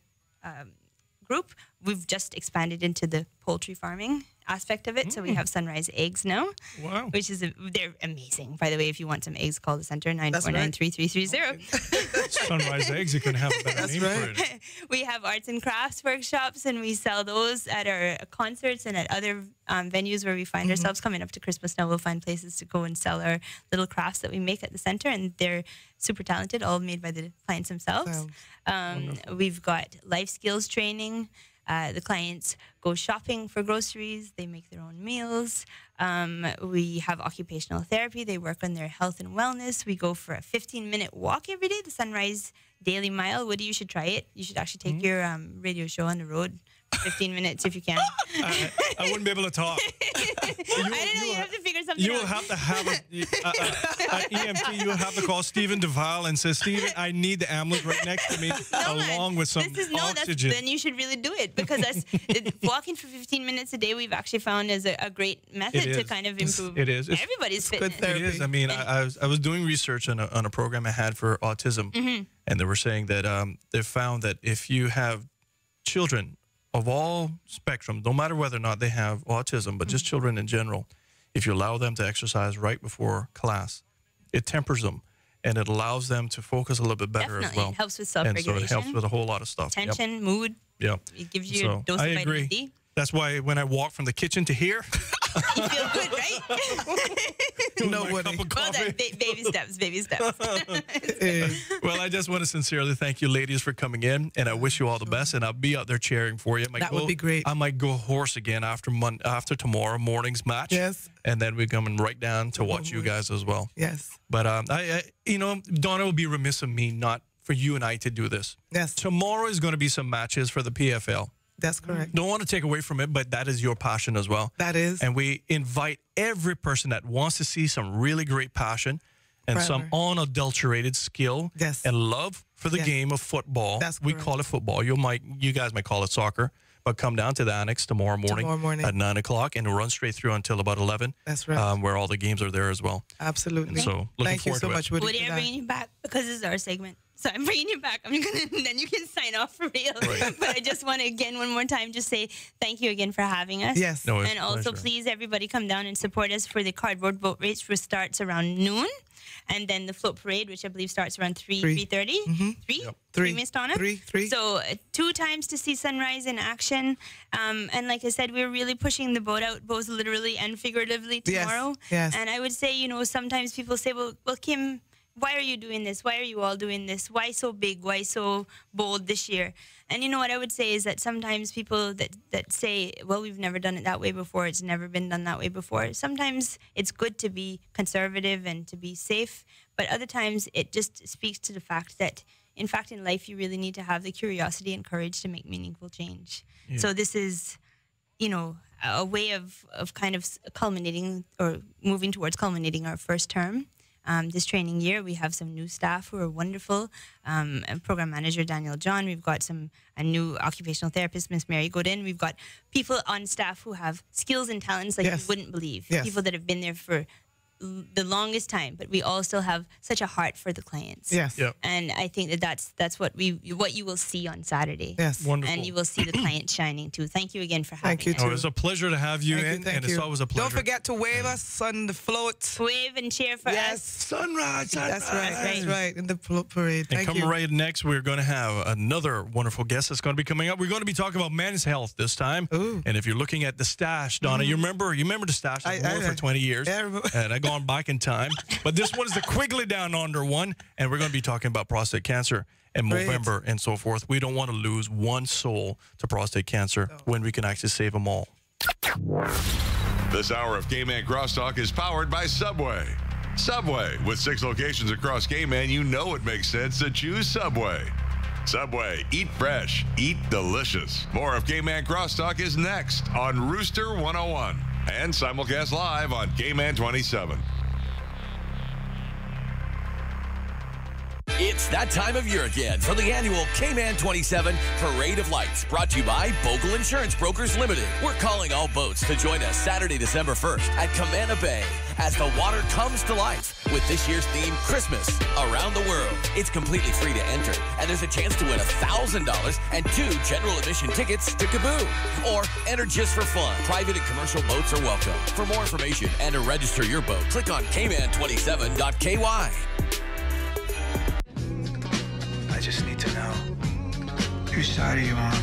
group. We've just expanded into the poultry farming aspect of it, so we have Sunrise Eggs now.
Wow.
Which is they're amazing. By the way, if you want some eggs, call the center 949-3330.
Sunrise Eggs, you can have a better name for it.
We have arts and crafts workshops, and we sell those at our concerts and at other venues where we find ourselves. Coming up to Christmas now, we'll find places to go and sell our little crafts that we make at the center, and they're super talented, all made by the clients themselves. We've got life skills training. The clients go shopping for groceries. They make their own meals. We have occupational therapy. They work on their health and wellness. We go for a 15-minute walk every day, the Sunrise Daily Mile. Woody, you should try it. You should actually take your radio show on the road for 15 minutes if you can.
I wouldn't be able to talk.
I don't know. You have to figure something out.
You will have to have an EMT. You will have to call Stephen Duval and say, Stephen, I need the ambulance right next to me along with some oxygen.
Then you should really do it, because walking for 15 minutes a day, we've actually found is a great method to kind of improve everybody's fitness.
It is. I mean, I was doing research on a program I had for autism, and they were saying that they found that if you have children of all spectrum, no matter whether or not they have autism, but just children in general, if you allow them to exercise right before class, it tempers them and it allows them to focus a little bit better as well.
It helps with self-regulation.
And so it helps with a whole lot of stuff.
Attention, mood.
Yep.
It gives you a dose of vitamin D.
That's why when I walk from the kitchen to here,
you feel good, right?
Well done.
Baby steps, baby steps.
Well, I just want to sincerely thank you, ladies, for coming in, and I wish you all the best. And I'll be out there cheering for you.
That would be great.
I might go horse again after tomorrow morning's match.
Yes.
And then we're coming right down to watch you guys as well.
Yes.
But I Donna will be remiss of me not for you and I to do this.
Yes.
Tomorrow is going to be some matches for the PFL.
That's correct.
Don't want to take away from it, but that is your passion as well.
That is.
And we invite every person that wants to see some really great passion and some unadulterated skill and love for the game of football.
That's
we call it football. You guys might call it soccer, but come down to the annex tomorrow morning at 9 o'clock and run straight through until about 11.
That's right.
Where all the games are there as well.
Absolutely.
And so looking
Thank you
forward
so
to
much,
it.
Woody, I'm bringing you back because this is our segment. So I'm bringing you back. Then you can sign off for real.
Right.
But I just want to, again, one more time, just say thank you again for having us.
Yes.
No, it's
and
a
also,
pleasure.
please, everybody come down and support us for the cardboard boat race, which starts around noon. And then the float parade, which I believe starts around 3:30.
Mm-hmm.
Three, Miss Donna?
Three.
So 2 times to see sunrise in action. And like I said, we're really pushing the boat out, both literally and figuratively tomorrow.
Yes.
And I would say, sometimes people say, well, Kim, why are you doing this? Why are you all doing this? Why so big? Why so bold this year? And you know what I would say is that sometimes people that say, well, we've never done it that way before, it's never been done that way before. Sometimes it's good to be conservative and to be safe, but other times it just speaks to the fact that, in fact, in life, you really need to have the curiosity and courage to make meaningful change.
Yeah.
So this is, a way of kind of culminating or moving towards culminating our first term. This training year, we have some new staff who are wonderful. Program manager Daniel John. We've got a new occupational therapist, Miss Mary Godin. We've got people on staff who have skills and talents like you wouldn't believe.
Yes.
People that have been there for the longest time, but we also have such a heart for the clients.
Yes.
Yep.
And I think that's what you will see on Saturday.
Yes.
Wonderful.
And you will see the clients shining too. Thank you again for having
Thank you,
us.
Oh, it's a pleasure to have you in,
Thank
and
you.
it's always a pleasure.
Don't forget to wave us on the float.
Wave and cheer for
Yes.
us.
Sunrise.
That's right. That's right. In the float parade.
And
Thank
coming
you.
right next, we're going to have another wonderful guest that's going to be coming up. We're going to be talking about men's health this time.
Ooh.
And if you're looking at the stash, Donna, you remember the stash? I've worn for 20 years.
Yeah, I remember.
And I've gone back in time. But this one is the Quigley Down Under one. And we're going to be talking about prostate cancer in
Great.
November and so forth. We don't want to lose one soul to prostate cancer when we can actually save them all.
This hour of Cayman Crosstalk is powered by Subway. Subway, with 6 locations across Cayman, you know it makes sense to choose Subway. Subway, eat fresh, eat delicious. More of Cayman Crosstalk is next on Rooster 101 and simulcast live on Cayman 27.
It's that time of year again for the annual Cayman 27 Parade of Lights, brought to you by Bogle Insurance Brokers Limited. We're calling all boats to join us Saturday, December 1st at Camana Bay as the water comes to life with this year's theme, Christmas Around the World. It's completely free to enter, and there's a chance to win $1,000 and 2 general admission tickets to Kaboo. Or enter just for fun. Private and commercial boats are welcome. For more information and to register your boat, click on cayman27.ky.
I just need to know, whose side are you on?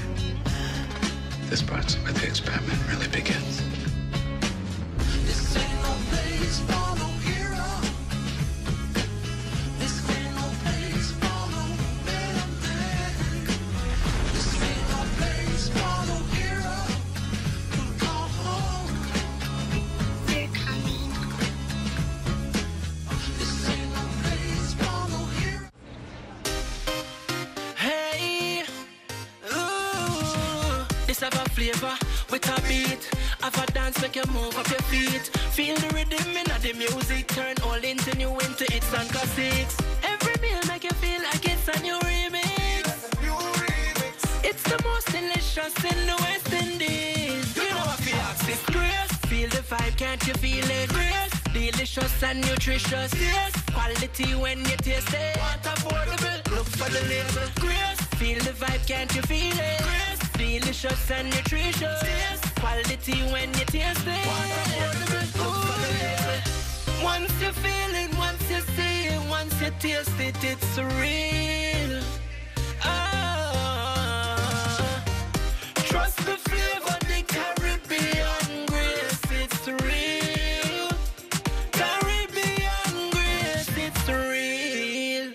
This part's where the experiment really begins. This ain't no place for no hero. This ain't no place for no better man. This ain't no place for no hero. Go home. We're coming. This ain't no place for no hero. Hey, ooh, this have a flavor with a beat. Have a dance, make you move up your feet. Feel the rhythm in the music. Turn old into new, into hits and classics. Every meal make you feel like it's a new remix. It's the most delicious in the West Indies. You know what feel ask this grace. Feel the vibe, can't you feel it? Grace, delicious and nutritious. Yes, quality when you taste it. Want affordable, look for the label. Grace, feel the vibe, can't you feel it? Grace, delicious and nutritious. Yes, quality when you taste it. Want affordable, look for the label. Once you feel it, once you see it, once you taste it, it's real. Trust the flavor, the Caribbean grace, it's real. Caribbean grace, it's real.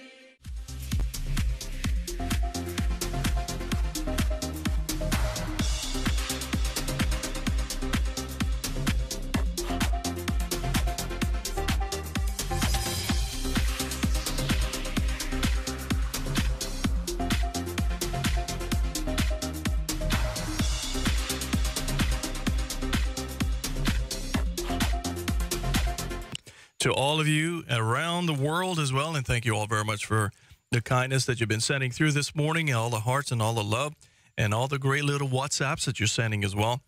To all of you around the world as well, and thank you all very much for the kindness that you've been sending through this morning, and all the hearts and all the love, and all the great little WhatsApps that you're sending as well.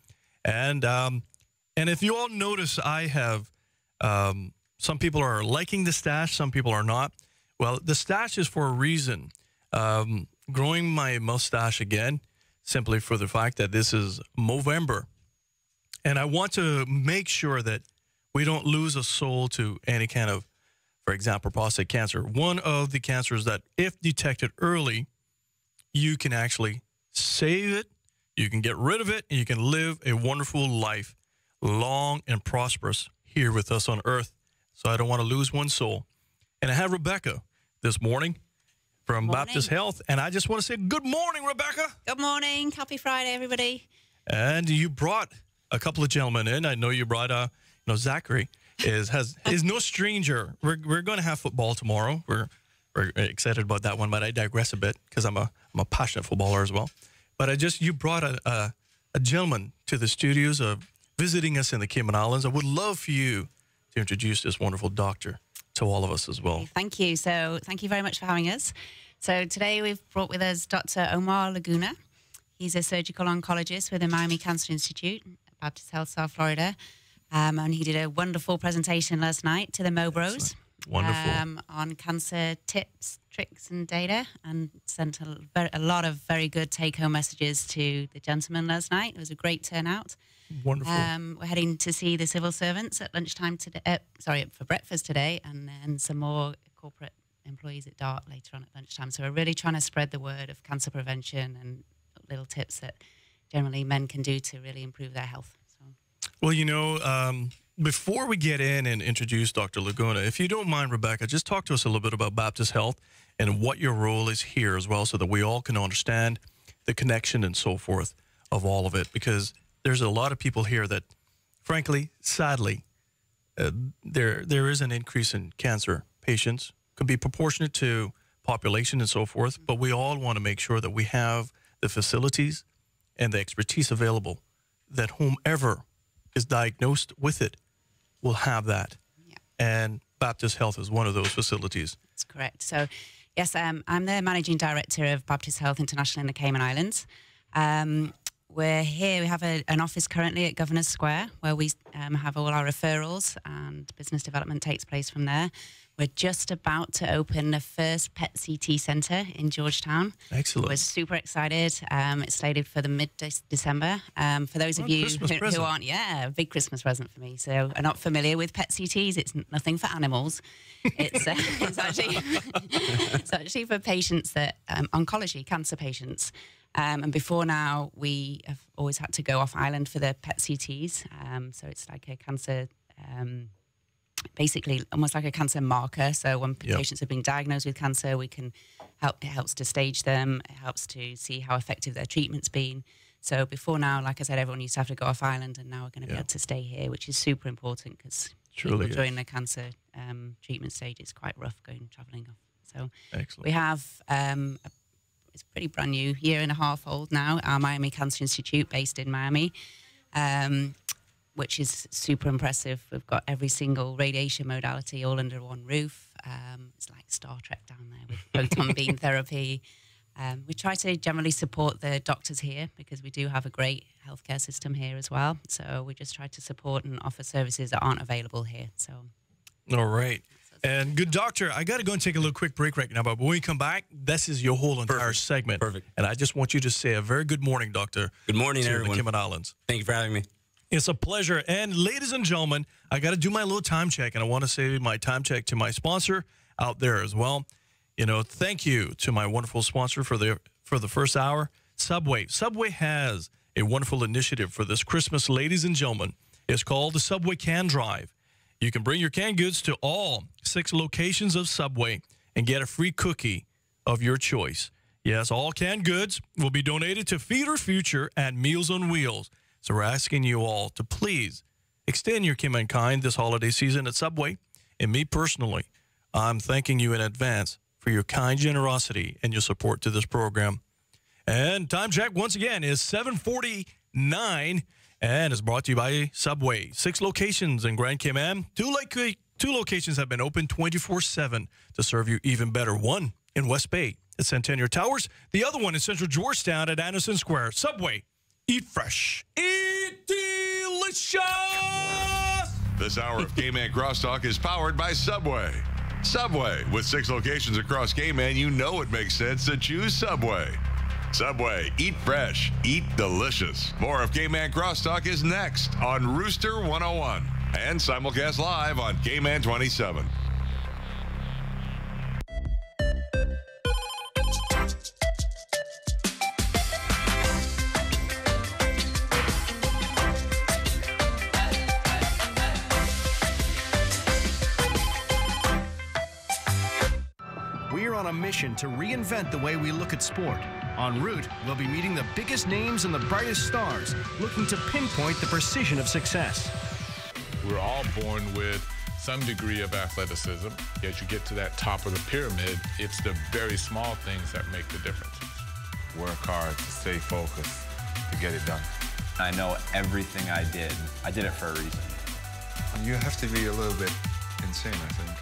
And if you all notice, I have some people are liking the stash, some people are not. Well, the stash is for a reason. growing my mustache again, simply for the fact that this is Movember. And I want to make sure that we don't lose a soul to any kind of, for example, prostate cancer. One of the cancers that, if detected early, you can actually save it, you can get rid of it, and you can live a wonderful life, long and prosperous, here with us on earth. So I don't want to lose one soul. And I have Rebecca this morning from Baptist Health. And I just want to say good morning, Rebecca.
Good morning. Happy Friday, everybody.
And you brought a couple of gentlemen in. I know you brought, Zachary is no stranger. We're going to have football tomorrow. We're excited about that one, but I digress a bit because I'm a passionate footballer as well. But you brought a gentleman to the studios of visiting us in the Cayman Islands. I would love for you to introduce this wonderful doctor to all of us as well.
Thank you. So thank you very much for having us. So today we've brought with us Dr. Omar Laguna. He's a surgical oncologist with the Miami Cancer Institute at Baptist Health, South Florida. And he did a wonderful presentation last night to the Mobros.
Wonderful.
On cancer tips, tricks, and data, and sent a lot of very good take-home messages to the gentlemen last night. It was a great turnout.
Wonderful.
We're heading to see the civil servants at lunchtime today. For breakfast today, and then some more corporate employees at DART later on at lunchtime. So we're really trying to spread the word of cancer prevention and little tips that generally men can do to really improve their health.
Well, before we get in and introduce Dr. Laguna, if you don't mind, Rebecca, just talk to us a little bit about Baptist Health and what your role is here as well, so that we all can understand the connection and so forth of all of it. Because there's a lot of people here that, frankly, sadly, there is an increase in cancer patients. Could be proportionate to population and so forth, but we all want to make sure that we have the facilities and the expertise available, that whomever is diagnosed with it will have that.
Yeah.
And Baptist Health is one of those facilities.
That's correct. So, yes, I'm the managing director of Baptist Health International in the Cayman Islands. We're here, we have an office currently at Governor's Square where we have all our referrals and business development takes place from there. We're just about to open the first PET CT centre in Georgetown.
Excellent.
We're super excited. It's slated for the mid-December. For those of you who aren't, a big Christmas present for me. So are not familiar with PET CTs, it's nothing for animals. It's actually for patients that, oncology, cancer patients. And before now, we have always had to go off island for the PET CTs. So it's like a cancer, basically almost like a cancer marker. So when patients have been diagnosed with cancer, we can help. It helps to stage them. It helps to see how effective their treatment's been. So before now, like I said, everyone used to have to go off island, and now we're going to be able to stay here, which is super important because during the cancer treatment stage, it's quite rough traveling off. So
excellent.
We have it's pretty brand new, year and a half old now, our Miami Cancer Institute based in Miami, which is super impressive. We've got every single radiation modality all under one roof. It's like Star Trek down there with proton beam therapy. We try to generally support the doctors here because we do have a great healthcare system here as well. So we just try to support and offer services that aren't available here. So,
all right. And good doctor, I got to go and take a little quick break right now, but when we come back, this is your whole entire segment.
Perfect.
And I just want you to say a very good morning, doctor.
Good morning,
to
everyone.
The Cayman Islands.
Thank you for having me.
It's a pleasure. And ladies and gentlemen, I got to do my little time check, and I want to say my time check to my sponsor out there as well. Thank you to my wonderful sponsor for the first hour, Subway. Subway has a wonderful initiative for this Christmas, ladies and gentlemen. It's called the Subway Can Drive. You can bring your canned goods to all 6 locations of Subway and get a free cookie of your choice. Yes, all canned goods will be donated to Feed Our Future and Meals on Wheels. So we're asking you all to please extend your Cayman kind this holiday season at Subway. And me personally, I'm thanking you in advance for your kind generosity and your support to this program. And time check once again is 7:49. And it's brought to you by Subway. 6 locations in Grand Cayman. 2 locations have been open 24/7 to serve you even better. One in West Bay at Centennial Towers. The other one in Central Georgetown at Anderson Square. Subway. Eat fresh. Eat delicious.
This hour of Cayman Crosstalk is powered by Subway. Subway, with 6 locations across Cayman, you know it makes sense to choose Subway. Subway, eat fresh, eat delicious. More of Cayman Crosstalk is next on Rooster 101 and simulcast live on Cayman 27.
We're on a mission to reinvent the way we look at sport. En route, we'll be meeting the biggest names and the brightest stars, looking to pinpoint the precision of success.
We're all born with some degree of athleticism. As you get to that top of the pyramid, it's the very small things that make the difference.
Work hard to stay focused, to get it done. I know everything I did it for a reason. You have to be a little bit insane, I think.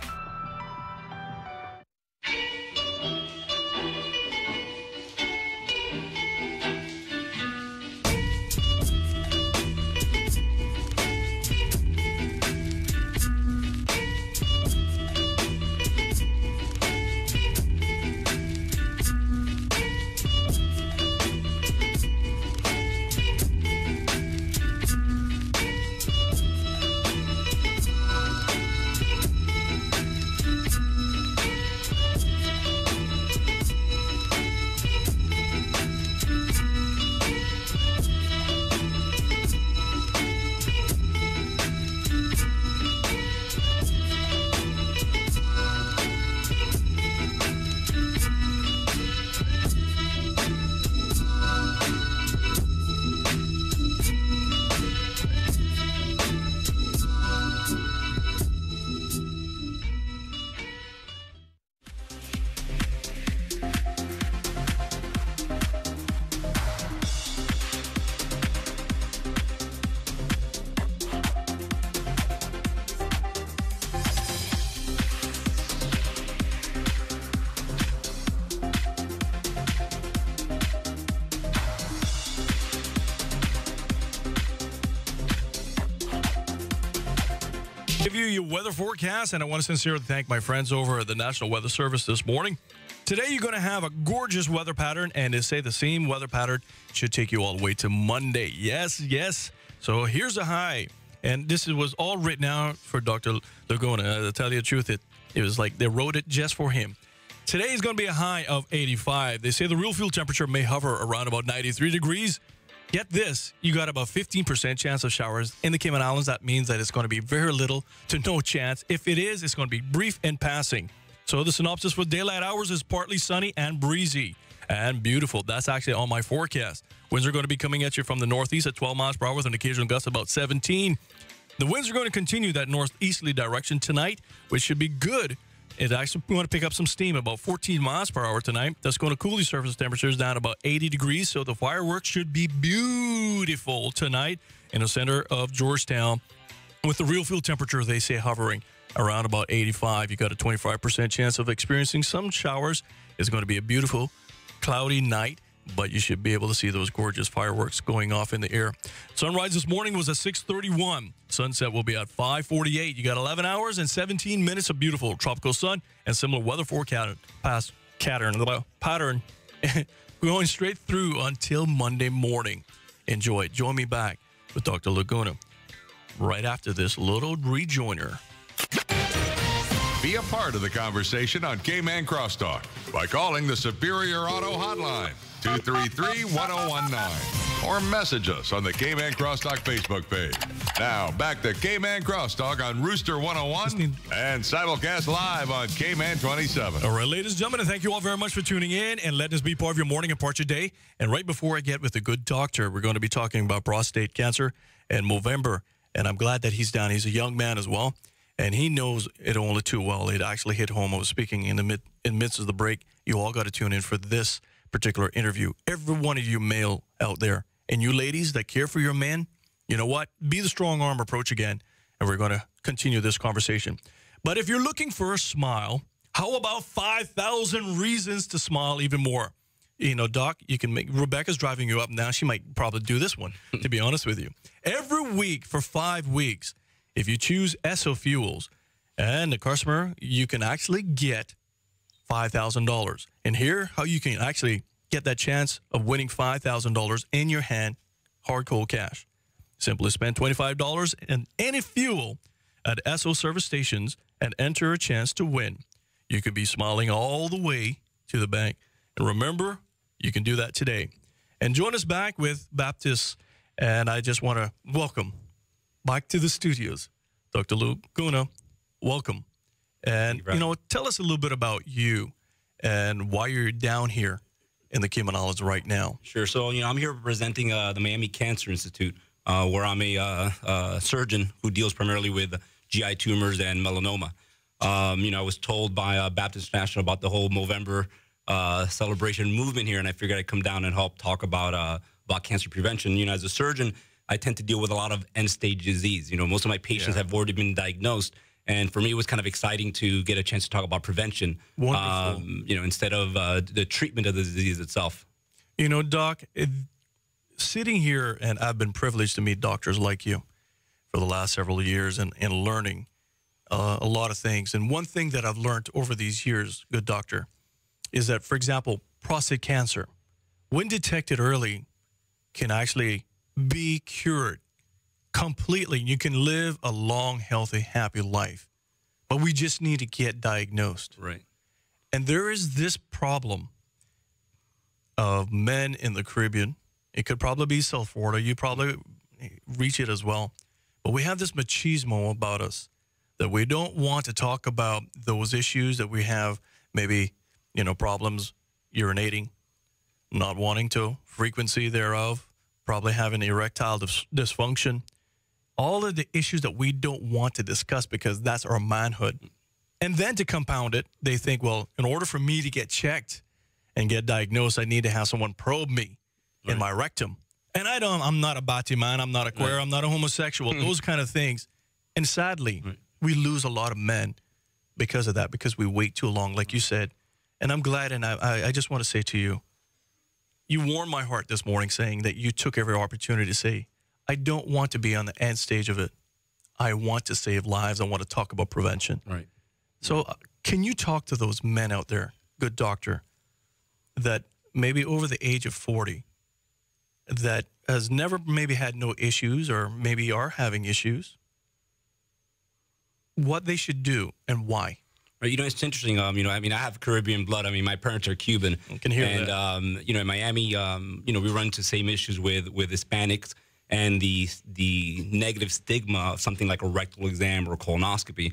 Give you your weather forecast, and I want to sincerely thank my friends over at the National Weather Service this morning. Today, you're going to have a gorgeous weather pattern, and they say the same weather pattern should take you all the way to Monday. Yes, yes. So here's a high, and this was all written out for Dr. Laguna. To tell you the truth, it was like they wrote it just for him. Today is going to be a high of 85. They say the real fuel temperature may hover around about 93 degrees. Get this, you got about 15% chance of showers in the Cayman Islands. That means that it's going to be very little to no chance. If it is, it's going to be brief and passing. So the synopsis for daylight hours is partly sunny and breezy and beautiful. That's actually on my forecast. Winds are going to be coming at you from the northeast at 12 miles per hour with an occasional gust about 17. The winds are going to continue that northeasterly direction tonight, which should be good. It actually going to pick up some steam about 14 miles per hour tonight. That's going to cool the surface temperatures down about 80 degrees. So the fireworks should be beautiful tonight in the center of Georgetown. With the real fuel temperature, they say hovering around about 85. You got a 25% chance of experiencing some showers. It's going to be a beautiful, cloudy night, but you should be able to see those gorgeous fireworks going off in the air. Sunrise this morning was at 6:31. Sunset will be at 5:48. You got 11 hours and 17 minutes of beautiful tropical sun and similar weather forecast pattern going straight through until Monday morning. Enjoy it. Join me back with Dr. Laguna right after this little rejoiner.
Be a part of the conversation on Cayman Crosstalk by calling the Superior Auto Hotline, 233-1019, or message us on the Cayman Crosstalk Facebook page. Now, back to Cayman Crosstalk on Rooster 101 and simulcast live on Cayman 27.
All right, ladies and gentlemen, thank you all very much for tuning in and letting us be part of your morning and part of your day. And right before I get with the good doctor, we're going to be talking about prostate cancer in November. And I'm glad that he's down. He's a young man as well. And he knows it only too well. It actually hit home. I was speaking in the midst of the break. You all got to tune in for this particular interview. Every one of you male out there, and you ladies that care for your men, you know what? Be the strong arm approach again, and we're going to continue this conversation. But if you're looking for a smile, how about 5,000 reasons to smile even more? You know, Doc, you can make, Rebecca's driving you up now. She might probably do this one, to be honest with you. Every week for 5 weeks, if you choose Esso Fuels, And the customer, you can actually get $5,000. And here, how you can actually get that chance of winning $5,000 in your hand, hard cold cash. Simply spend $25 in any fuel at Esso service stations and enter a chance to win. You could be smiling all the way to the bank. And remember, you can do that today. And join us back with Baptist. And I just want to welcome back to the studios, Dr. Luke Guna. Welcome. And, tell us a little bit about you and why you're down here in the Cayman Islands right now.
Sure. So, I'm here representing the Miami Cancer Institute, where I'm a surgeon who deals primarily with GI tumors and melanoma. I was told by Baptist National about the whole Movember celebration movement here, and I figured I'd come down and help talk about cancer prevention. As a surgeon, I tend to deal with a lot of end-stage disease. Most of my patients have already been diagnosed, and for me, it was kind of exciting to get a chance to talk about prevention.
Wonderful.
Instead of the treatment of the disease itself.
Doc, sitting here, and I've been privileged to meet doctors like you for the last several years and learning a lot of things. And one thing that I've learned over these years, good doctor, is that, for example, prostate cancer, when detected early, can actually be cured completely. You can live a long, healthy, happy life. But we just need to get diagnosed.
Right.
And there is this problem of men in the Caribbean. It could probably be South Florida. You probably reach it as well. But we have this machismo about us that we don't want to talk about those issues that we have, maybe, problems urinating, not wanting to, frequency thereof, probably having erectile dysfunction, all of the issues that we don't want to discuss because that's our manhood. And then to compound it, they think, well, in order for me to get checked and get diagnosed, I need to have someone probe me in my rectum. And I'm not a bati man, I'm not a queer, I'm not a homosexual, those kind of things. And sadly, we lose a lot of men because of that, because we wait too long, like you said. And I'm glad, and I just want to say to you, you warmed my heart this morning saying that you took every opportunity to say, I don't want to be on the end stage of it. I want to save lives. I want to talk about prevention.
Right.
So can you talk to those men out there, good doctor, that maybe over the age of 40, that has never maybe had no issues or maybe are having issues, what they should do and why?
Right, it's interesting. I have Caribbean blood. My parents are Cuban.
I can hear
that. And in Miami, we run into the same issues with Hispanics and the negative stigma of something like a rectal exam or a colonoscopy.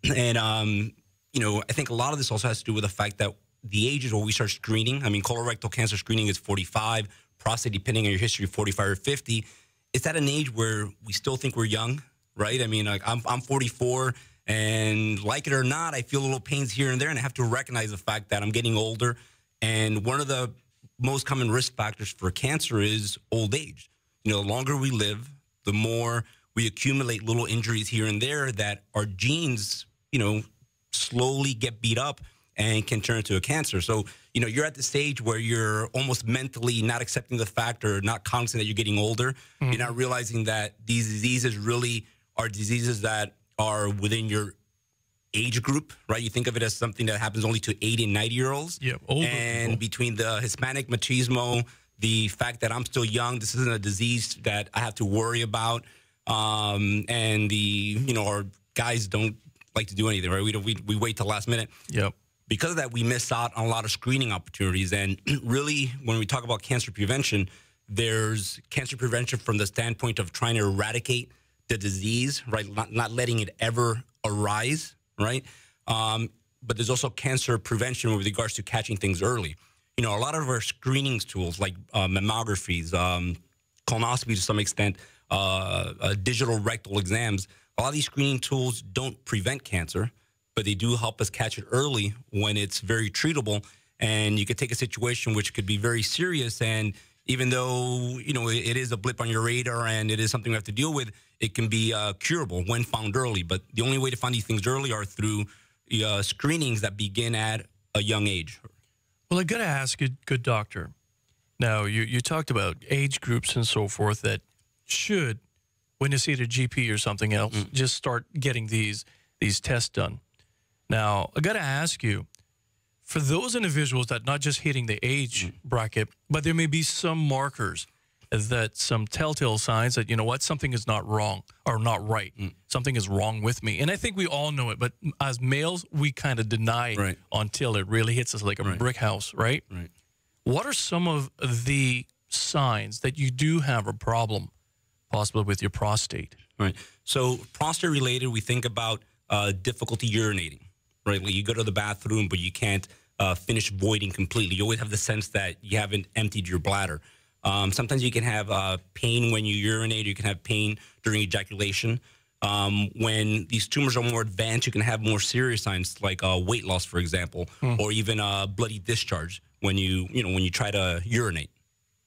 And I think a lot of this also has to do with the fact that the ages where we start screening. Colorectal cancer screening is 45. Prostate, depending on your history, 45 or 50. It's at an age where we still think we're young, right? I'm 44. And like it or not, I feel little pains here and there, and I have to recognize the fact that I'm getting older. And one of the most common risk factors for cancer is old age. The longer we live, the more we accumulate little injuries here and there that our genes, slowly get beat up and can turn into a cancer. So, you're at the stage where you're almost mentally not accepting the fact or not cognizant that you're getting older. Mm-hmm. You're not realizing that these diseases really are diseases that are within your age group, right? You think of it as something that happens only to 80 and 90-year-olds.
Yeah,
older people. Between the Hispanic machismo, the fact that I'm still young, this isn't a disease that I have to worry about, and our guys don't like to do anything, right? We wait till last minute.
Yep.
Because of that, we miss out on a lot of screening opportunities. And really, when we talk about cancer prevention, there's cancer prevention from the standpoint of trying to eradicate the disease, right? Not letting it ever arise, right? But there's also cancer prevention with regards to catching things early. A lot of our screenings tools like mammographies, colonoscopy to some extent, digital rectal exams, a lot of these screening tools don't prevent cancer, but they do help us catch it early when it's very treatable. And you could take a situation which could be very serious, and even though, it is a blip on your radar and it is something we have to deal with, it can be curable when found early. But the only way to find these things early are through screenings that begin at a young age.
Well, I got to ask you, good doctor. Now, you talked about age groups and so forth that should, when you see the GP or something else, just start getting these tests done. Now, I got to ask you, for those individuals that not just hitting the age bracket, but there may be some markers, that some telltale signs that, you know what, something is not wrong or not right. Something is wrong with me. And I think we all know it, but as males, we kind of deny until it really hits us like a brick house, right? What are some of the signs that you do have a problem, possibly with your prostate?
Right. So prostate related, we think about difficulty urinating, right? Like you go to the bathroom, but you can't finish voiding completely. You always have the sense that you haven't emptied your bladder. Sometimes you can have pain when you urinate. You can have pain during ejaculation. When these tumors are more advanced, you can have more serious signs like weight loss, for example, or even bloody discharge when you try to urinate.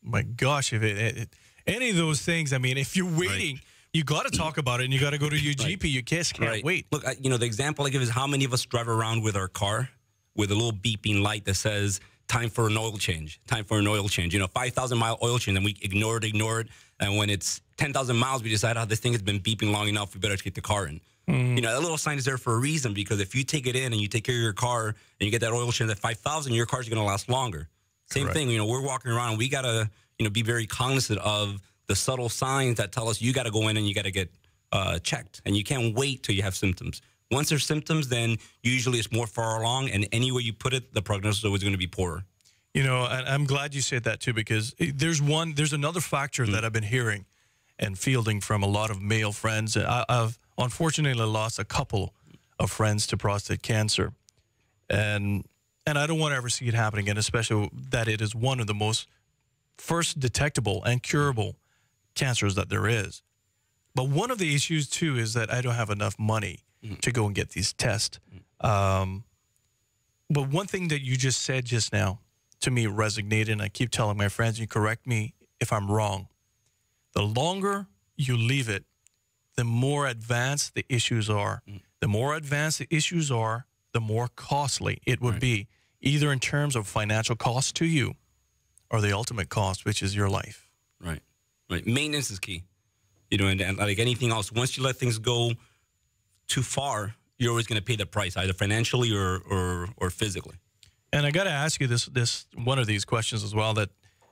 My gosh, if any of those things, I mean, if you're waiting, you got to talk about it, and you got to go to your GP. You can't wait.
Look, the example I give is how many of us drive around with our car with a little beeping light that says, time for an oil change, 5,000-mile oil change, and we ignore it. And when it's 10,000 miles, we decide, this thing has been beeping long enough, we better get the car in. That little sign is there for a reason, because if you take it in and you take care of your car and you get that oil change at 5,000, your car's going to last longer. Same thing, we're walking around, and we got to, be very cognizant of the subtle signs that tell us you got to go in and you got to get checked. And you can't wait till you have symptoms. Once there's symptoms, then usually it's more far along, and any way you put it, the prognosis is always going to be poorer.
And I'm glad you said that too, because there's another factor that I've been hearing and fielding from a lot of male friends. I've unfortunately lost a couple of friends to prostate cancer, and I don't want to ever see it happen again, especially that it is one of the most first detectable and curable cancers that there is. But one of the issues too is that I don't have enough money to go and get these tests. But one thing that you just said just now to me resonated, and I keep telling my friends, you correct me if I'm wrong. The longer you leave it, the more advanced the issues are. The more advanced the issues are, the more costly it would be, either in terms of financial cost to you or the ultimate cost, which is your life.
Right. Maintenance is key. And like anything else, once you let things go too far, you're always going to pay the price, either financially or physically.
And I got to ask you this one of these questions as well, that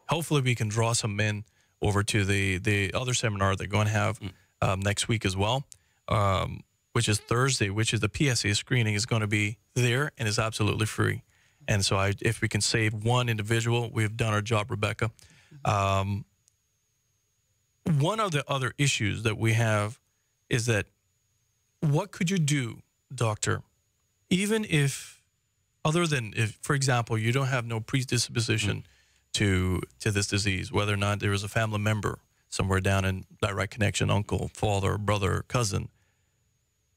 hopefully we can draw some men over to the other seminar they're going to have next week as well, which is Thursday, which is the PSA screening is going to be there and is absolutely free. And so if we can save one individual, we've done our job, Rebecca. One of the other issues that we have is that what could you do, doctor, even if, other than if, for example, you don't have no predisposition to this disease, whether or not there is a family member somewhere down in direct connection, uncle, father, brother, cousin,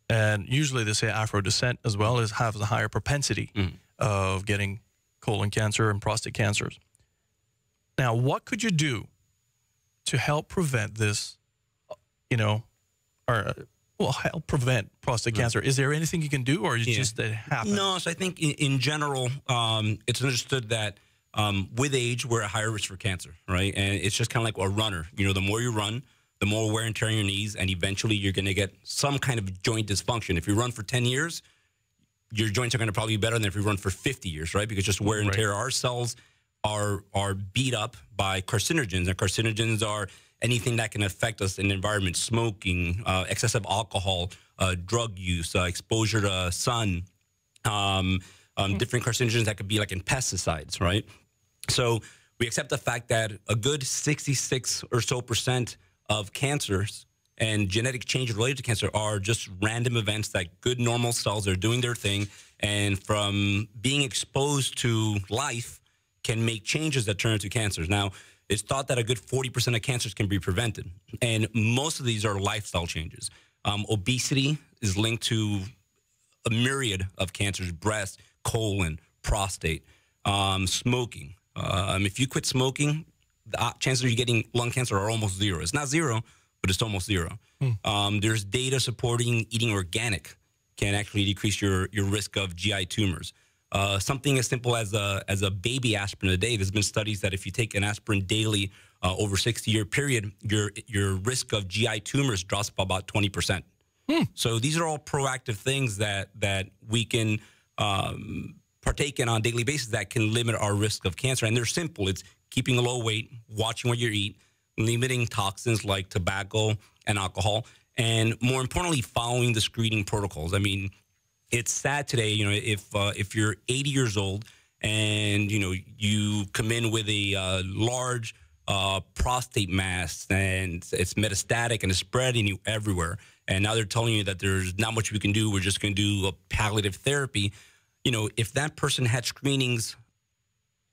and usually they say Afro descent as well as has a higher propensity of getting colon cancer and prostate cancers. Now, what could you do to help prevent this, help prevent prostate cancer? Is there anything you can do, or is it just that it happens?
No, so I think in general, it's understood that with age, we're at higher risk for cancer, right? And it's just kind of like a runner. The more you run, the more wear and tear on your knees, and eventually you're going to get some kind of joint dysfunction. If you run for 10 years, your joints are going to probably be better than if you run for 50 years, right? Because just wear and tear. Our cells are beat up by carcinogens, and carcinogens are anything that can affect us in the environment: smoking, excessive alcohol, drug use, exposure to sun, different carcinogens that could be like in pesticides, right? So we accept the fact that a good 66% or so of cancers and genetic changes related to cancer are just random events that good normal cells are doing their thing, and from being exposed to life can make changes that turn into cancers. Now, it's thought that a good 40% of cancers can be prevented, and most of these are lifestyle changes. Obesity is linked to a myriad of cancers: breast, colon, prostate, smoking. If you quit smoking, the chances of you getting lung cancer are almost zero. It's not zero, but it's almost zero. There's data supporting eating organic can actually decrease your risk of GI tumors. Something as simple as a baby aspirin a day. There's been studies that if you take an aspirin daily over a 60-year period, your risk of GI tumors drops by about 20%. So these are all proactive things that we can partake in on a daily basis that can limit our risk of cancer. And they're simple. It's keeping a low weight, watching what you eat, limiting toxins like tobacco and alcohol, and more importantly, following the screening protocols. I mean, it's sad today, if you're 80 years old and, you come in with a large prostate mass and it's metastatic and it's spreading you everywhere, and now they're telling you that there's not much we can do, we're just going to do a palliative therapy. If that person had screenings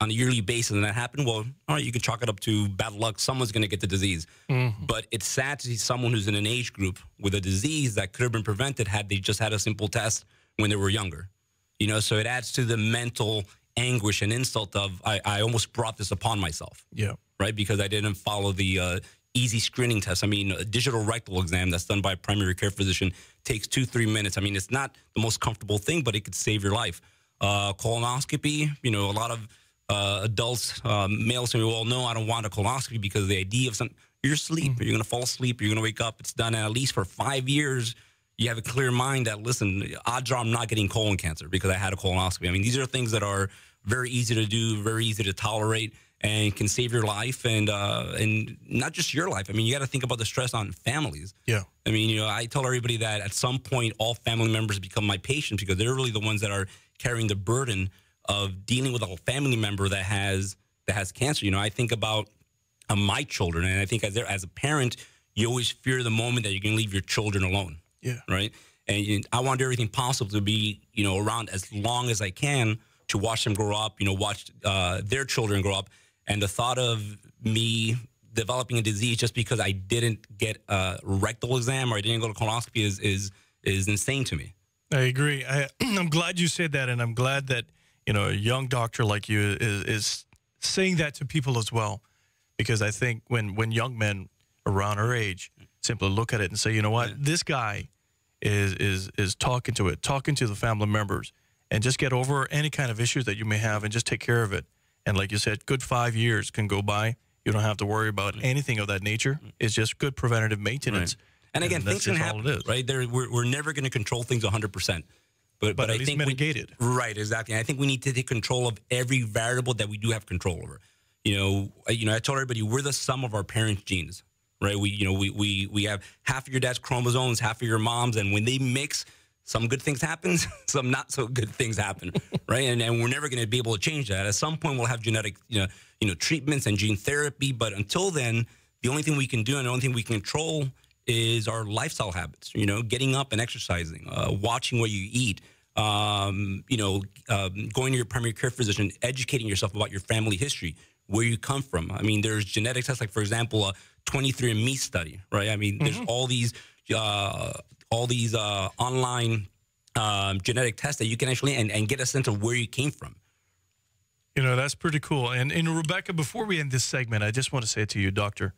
on a yearly basis and that happened, well, all right, you can chalk it up to bad luck. Someone's going to get the disease. But it's sad to see someone who's in an age group with a disease that could have been prevented had they just had a simple test when they were younger. So it adds to the mental anguish and insult of, I almost brought this upon myself.
Yeah.
Right? Because I didn't follow the easy screening test. I mean, a digital rectal exam that's done by a primary care physician takes 2-3 minutes. I mean, it's not the most comfortable thing, but it could save your life. Colonoscopy, a lot of adults, males, say, well, no, I don't want a colonoscopy because the idea of you're asleep, you're going to fall asleep, you're going to wake up. It's done at least for 5 years. You have a clear mind that, listen, odds are I'm not getting colon cancer because I had a colonoscopy. I mean, these are things that are very easy to do, very easy to tolerate, and can save your life and not just your life. I mean, you got to think about the stress on families.
Yeah.
I mean, I tell everybody that at some point all family members become my patients because they're really the ones that are carrying the burden of dealing with a family member that has cancer. I think about my children, and I think as a parent, you always fear the moment that you're going to leave your children alone.
Yeah.
Right. And I want to do everything possible to be, around as long as I can to watch them grow up, watch their children grow up. And the thought of me developing a disease just because I didn't get a rectal exam or I didn't go to colonoscopy is insane to me.
I agree. I'm glad you said that, and I'm glad that a young doctor like you is saying that to people as well, because I think when young men around our age simply look at it and say, you know what, this guy is talking to the family members, and just get over any kind of issues that you may have and just take care of it. And like you said, good 5 years can go by. You don't have to worry about anything of that nature. It's just good preventative maintenance.
Right. And again, things can happen, right? We're never going to control things 100%. But
at
I
least
think
mitigated.
Right, exactly. And I think we need to take control of every variable that we do have control over. I told everybody we're the sum of our parents' genes, right? We have half of your dad's chromosomes, half of your mom's, and when they mix, some good things happen, some not so good things happen, right? And we're never going to be able to change that. At some point, we'll have genetic, treatments and gene therapy. But until then, the only thing we can do and the only thing we can control is our lifestyle habits. Getting up and exercising, watching what you eat, going to your primary care physician, educating yourself about your family history, where you come from. I mean, there's genetic tests, like for example, a 23andMe study, right? I mean, there's all these online genetic tests that you can actually and get a sense of where you came from.
That's pretty cool. And Rebecca, before we end this segment, I just want to say to you, Doctor,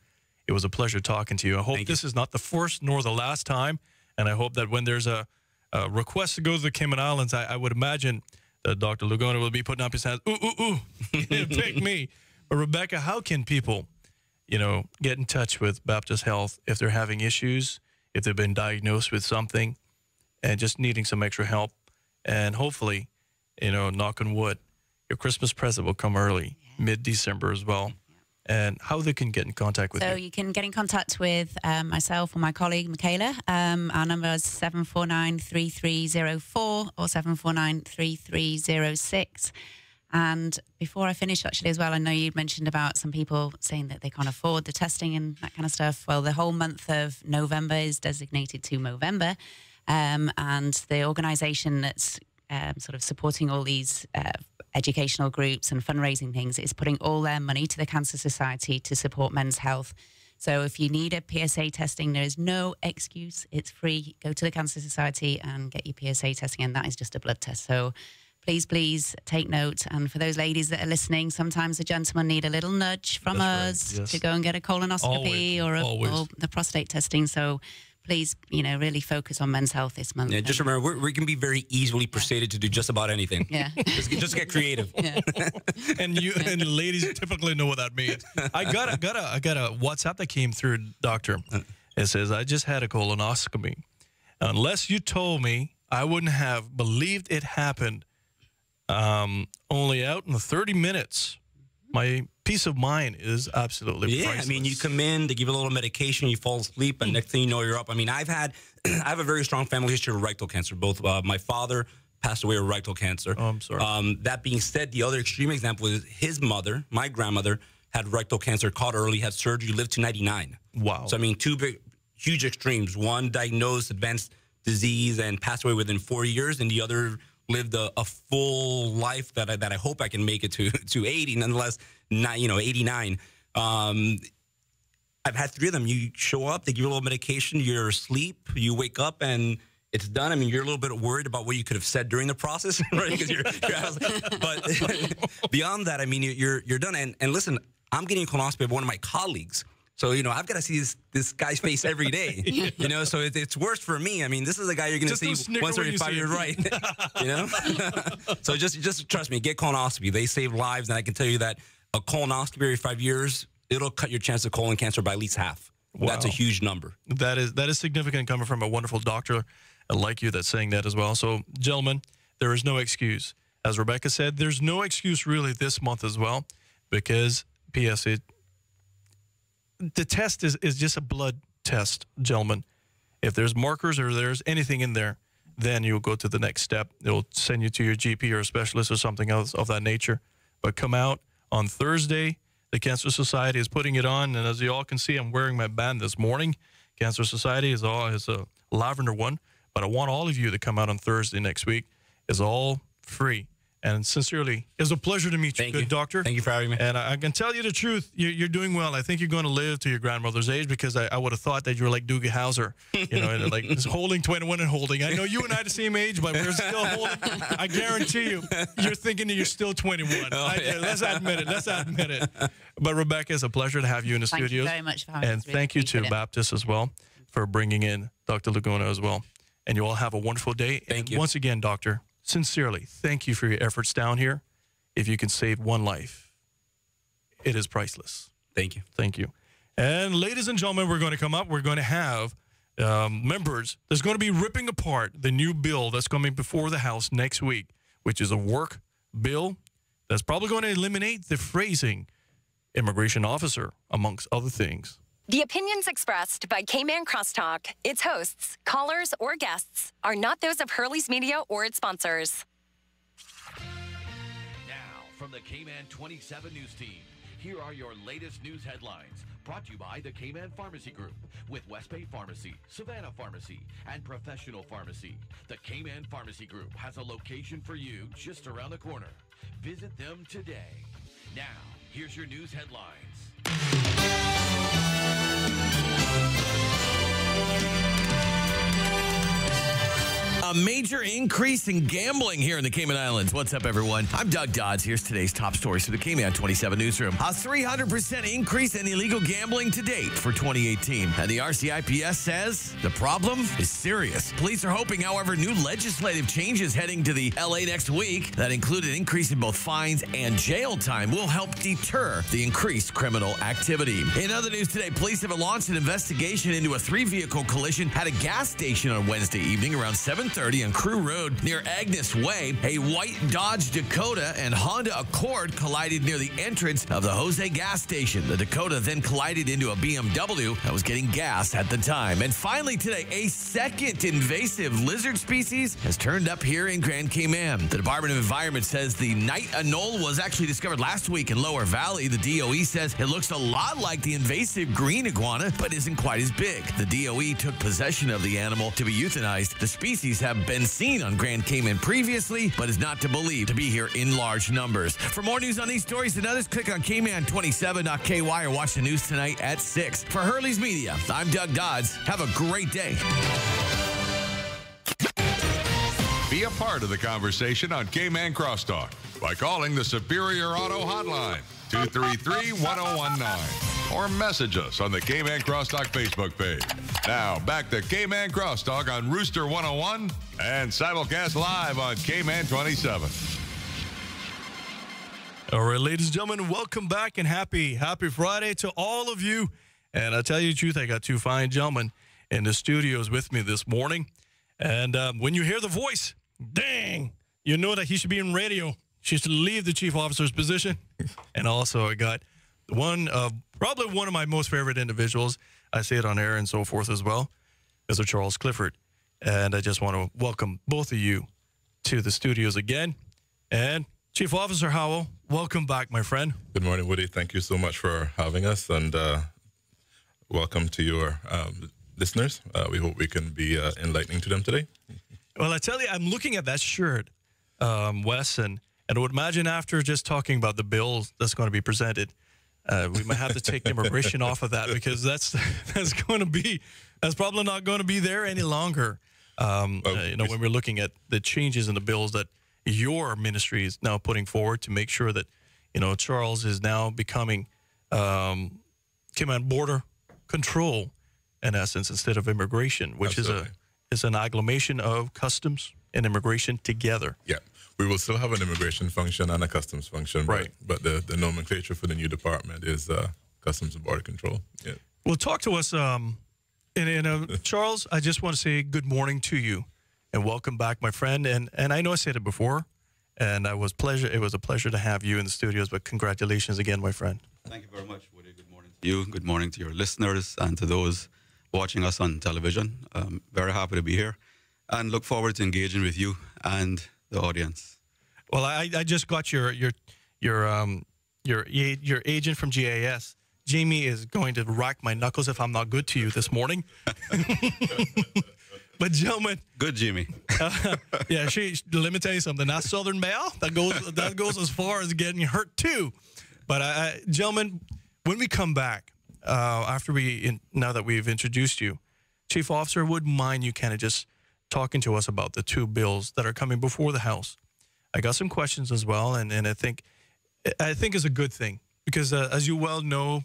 it was a pleasure talking to you. I hope this is not the first nor the last time. And I hope that when there's a request to go to the Cayman Islands, I would imagine that Dr. Lugona will be putting up his hands. Ooh, pick me. But Rebecca, how can people, get in touch with Baptist Health if they're having issues, if they've been diagnosed with something and just needing some extra help? And hopefully, knock on wood, your Christmas present will come early, mid-December as well. And how they can get in contact with you.
So you can get in contact with myself or my colleague, Michaela. Our number is 749-3304 or 749-3306. And before I finish, actually, as well, I know you'd mentioned about some people saying that they can't afford the testing and that kind of stuff. Well, the whole month of November is designated to Movember. And the organisation that's sort of supporting all these educational groups and fundraising things is putting all their money to the Cancer Society to support men's health. So if you need a PSA testing, there is no excuse. It's free. Go to the Cancer Society and get your PSA testing, and that is just a blood test. So please take note. And for those ladies that are listening, sometimes the gentlemen need a little nudge from us to go and get a colonoscopy or the prostate testing. So please, really focus on men's health this month.
Yeah, just remember, we can be very easily persuaded to do just about anything.
Yeah.
just get creative.
Yeah.
and ladies typically know what that means. I got a WhatsApp that came through, Doctor. It says, I just had a colonoscopy. Unless you told me, I wouldn't have believed it happened. Only out in the 30 minutes. My peace of mind is absolutely priceless.
I mean, you come in, they give you a little medication, you fall asleep, and next thing you know, you're up. I mean, I have a very strong family history of rectal cancer. Both my father passed away of rectal cancer.
Oh, I'm sorry.
That being said, the other extreme example is his mother, my grandmother, had rectal cancer, caught early, had surgery, lived to 99.
Wow.
So, I mean, two big, huge extremes. One diagnosed advanced disease and passed away within 4 years, and the other lived a full life that I hope I can make it to 80, nonetheless, not 89. I've had 3 of them. You show up, they give you a little medication, you're asleep, you wake up, and it's done. I mean, you're a little bit worried about what you could have said during the process, right? Because but beyond that, I mean, you're done. And listen, I'm getting a colonoscopy of one of my colleagues. So, I've got to see this guy's face every day, so it's worse for me. I mean, this is a guy you're going to see once every 5 years, right? So just trust me, get colonoscopy. They save lives, and I can tell you that a colonoscopy every 5 years, it'll cut your chance of colon cancer by at least half. Wow. That's a huge number.
That is significant coming from a wonderful doctor like you that's saying that as well. So, gentlemen, there is no excuse. As Rebecca said, there's no excuse really this month as well, because, P.S., the test is just a blood test, gentlemen. If there's markers or there's anything in there, then you'll go to the next step. It'll send you to your GP or a specialist or something else of that nature. But come out on Thursday. The Cancer Society is putting it on, and as you all can see, I'm wearing my band this morning. Cancer Society is a lavender one, but I want all of you to come out on Thursday next week. It's all free. And sincerely, it's a pleasure to meet you, good doctor.
Thank you for having me.
And I can tell you the truth, you're doing well. I think you're going to live to your grandmother's age, because I would have thought that you were like Doogie Howser, like just holding 21 and holding. I know you and I are the same age, but we're still holding. I guarantee you're thinking that you're still 21. Let's admit it. But Rebecca, it's a pleasure to have you in the studio.
Thank you very much for having us.
And thank you to Baptist as well for bringing in Dr. Laguna as well. And you all have a wonderful day.
Thank you.
Once again, doctor, sincerely, thank you for your efforts down here. If you can save one life, it is priceless.
Thank you.
Thank you. And ladies and gentlemen, we're going to come up. We're going to have members that's going to be ripping apart the new bill that's coming before the House next week, which is a work bill that's probably going to eliminate the phrasing immigration officer, amongst other things.
The opinions expressed by Cayman Crosstalk, its hosts, callers, or guests are not those of Hurley's Media or its sponsors.
Now, from the Cayman 27 News Team, here are your latest news headlines, brought to you by the Cayman Pharmacy Group, with West Bay Pharmacy, Savannah Pharmacy, and Professional Pharmacy. The Cayman Pharmacy Group has a location for you just around the corner. Visit them today. Now, here's your news headlines.
A major increase in gambling here in the Cayman Islands. What's up, everyone? I'm Doug Dodds. Here's today's top stories for the Cayman 27 newsroom. A 300% increase in illegal gambling to date for 2018. And the RCIPS says the problem is serious. Police are hoping, however, new legislative changes heading to the LA next week that include an increase in both fines and jail time will help deter the increased criminal activity. In other news today, police have launched an investigation into a 3-vehicle collision at a gas station on Wednesday evening around 7:30 on Crew Road near Agnes Way. A white Dodge Dakota and Honda Accord collided near the entrance of the Jose gas station. The Dakota then collided into a BMW that was getting gas at the time. And finally today, a second invasive lizard species has turned up here in Grand Cayman. The Department of Environment says the night anole was actually discovered last week in Lower Valley. The DOE says it looks a lot like the invasive green iguana, but isn't quite as big. The DOE took possession of the animal to be euthanized. The species have been seen on Grand Cayman previously, but is not to believe to be here in large numbers. For more news on these stories and others, click on Cayman27.ky or watch the news tonight at 6. For Hurley's Media, I'm Doug Dodds. Have a great day.
Be a part of the conversation on Cayman Crosstalk by calling the Superior Auto Hotline, 233-1019. Or message us on the Cayman Crosstalk Facebook page. Now, back to Cayman Crosstalk on Rooster 101 and simulcast live on Cayman 27.
All right, ladies and gentlemen, welcome back and happy Friday to all of you. And I'll tell you the truth, I got 2 fine gentlemen in the studios with me this morning. And when you hear the voice, dang, you know that he should be in radio. She should leave the chief officer's position. And also I got probably one of my most favorite individuals. I say it on air and so forth as well, Mr. Charles Clifford. And I just want to welcome both of you to the studios again. And Chief Officer Howell, welcome back, my friend.
Good morning, Woody. Thank you so much for having us, and welcome to your listeners. We hope we can be enlightening to them today.
Well, I tell you, I'm looking at that shirt, Wes, and I would imagine after just talking about the bills that's going to be presented, we might have to take immigration off of that, because that's probably not going to be there any longer. When we're looking at the changes in the bills that your ministry is now putting forward to make sure that, Charles is now becoming Cayman border control, in essence, instead of immigration, which is an agglomeration of customs and immigration together.
Yeah, we will still have an immigration function and a customs function,
right?
But the nomenclature for the new department is customs and border control. Yeah.
Well, talk to us, Charles. I just want to say good morning to you. And welcome back, my friend. And I know I said it before, and it was a pleasure to have you in the studios, but congratulations again, my friend.
Thank you very much, Woody. Good morning to you. Good morning to your listeners and to those watching us on television. Very happy to be here and look forward to engaging with you and the audience.
Well, I just got your agent from GAS. Jamie is going to rack my knuckles if I'm not good to you this morning. But gentlemen,
good Jimmy.
Yeah, let me tell you something. That Southern Belle, that goes as far as getting hurt too. But gentlemen, when we come back after now that we've introduced you, Chief Officer, would mind you kind of just talking to us about the two bills that are coming before the House. I got some questions as well, and I think it's a good thing, because as you well know,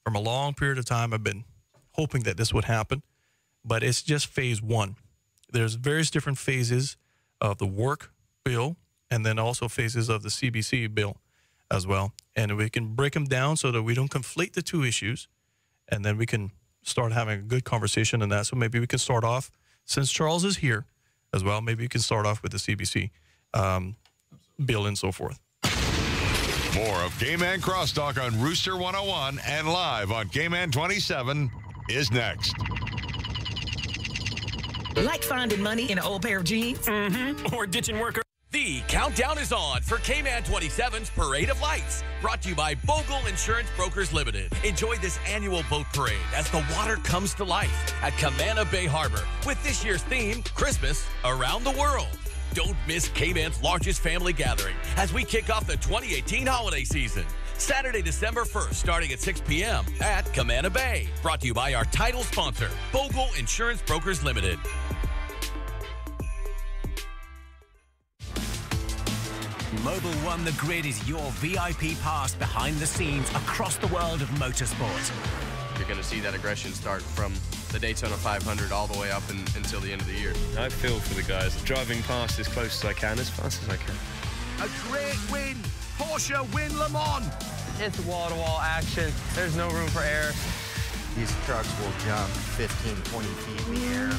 from a long period of time, I've been hoping that this would happen. But it's just phase one. There's various different phases of the work bill, and then also phases of the CBC bill as well. And we can break them down so that we don't conflate the two issues, and then we can start having a good conversation on that. So maybe we can start off, since Charles is here as well, maybe we can start off with the CBC bill and so forth.
More of Cayman Crosstalk on Rooster 101 and live on Cayman 27 is next.
Like finding money in an old pair of jeans? Mm-hmm. Or ditching work.
The countdown is on for Cayman 27's Parade of Lights, brought to you by Bogle Insurance Brokers Limited. Enjoy this annual boat parade as the water comes to life at Camana Bay Harbor with this year's theme, Christmas Around the World. Don't miss Cayman's largest family gathering as we kick off the 2018 holiday season. Saturday, December 1st, starting at 6 p.m. at Camana Bay. Brought to you by our title sponsor, Bogle Insurance Brokers Limited.
Mobil One The Grid is your VIP pass behind the scenes across the world of motorsport.
You're going to see that aggression start from the Daytona 500 all the way up until the end of the year.
I feel for the guys, driving past as close as I can, as fast as I can.
A great win! Porsche win Le Mans!
It's wall-to-wall action. There's no room for error.
These trucks will jump 15, 20 feet in the air.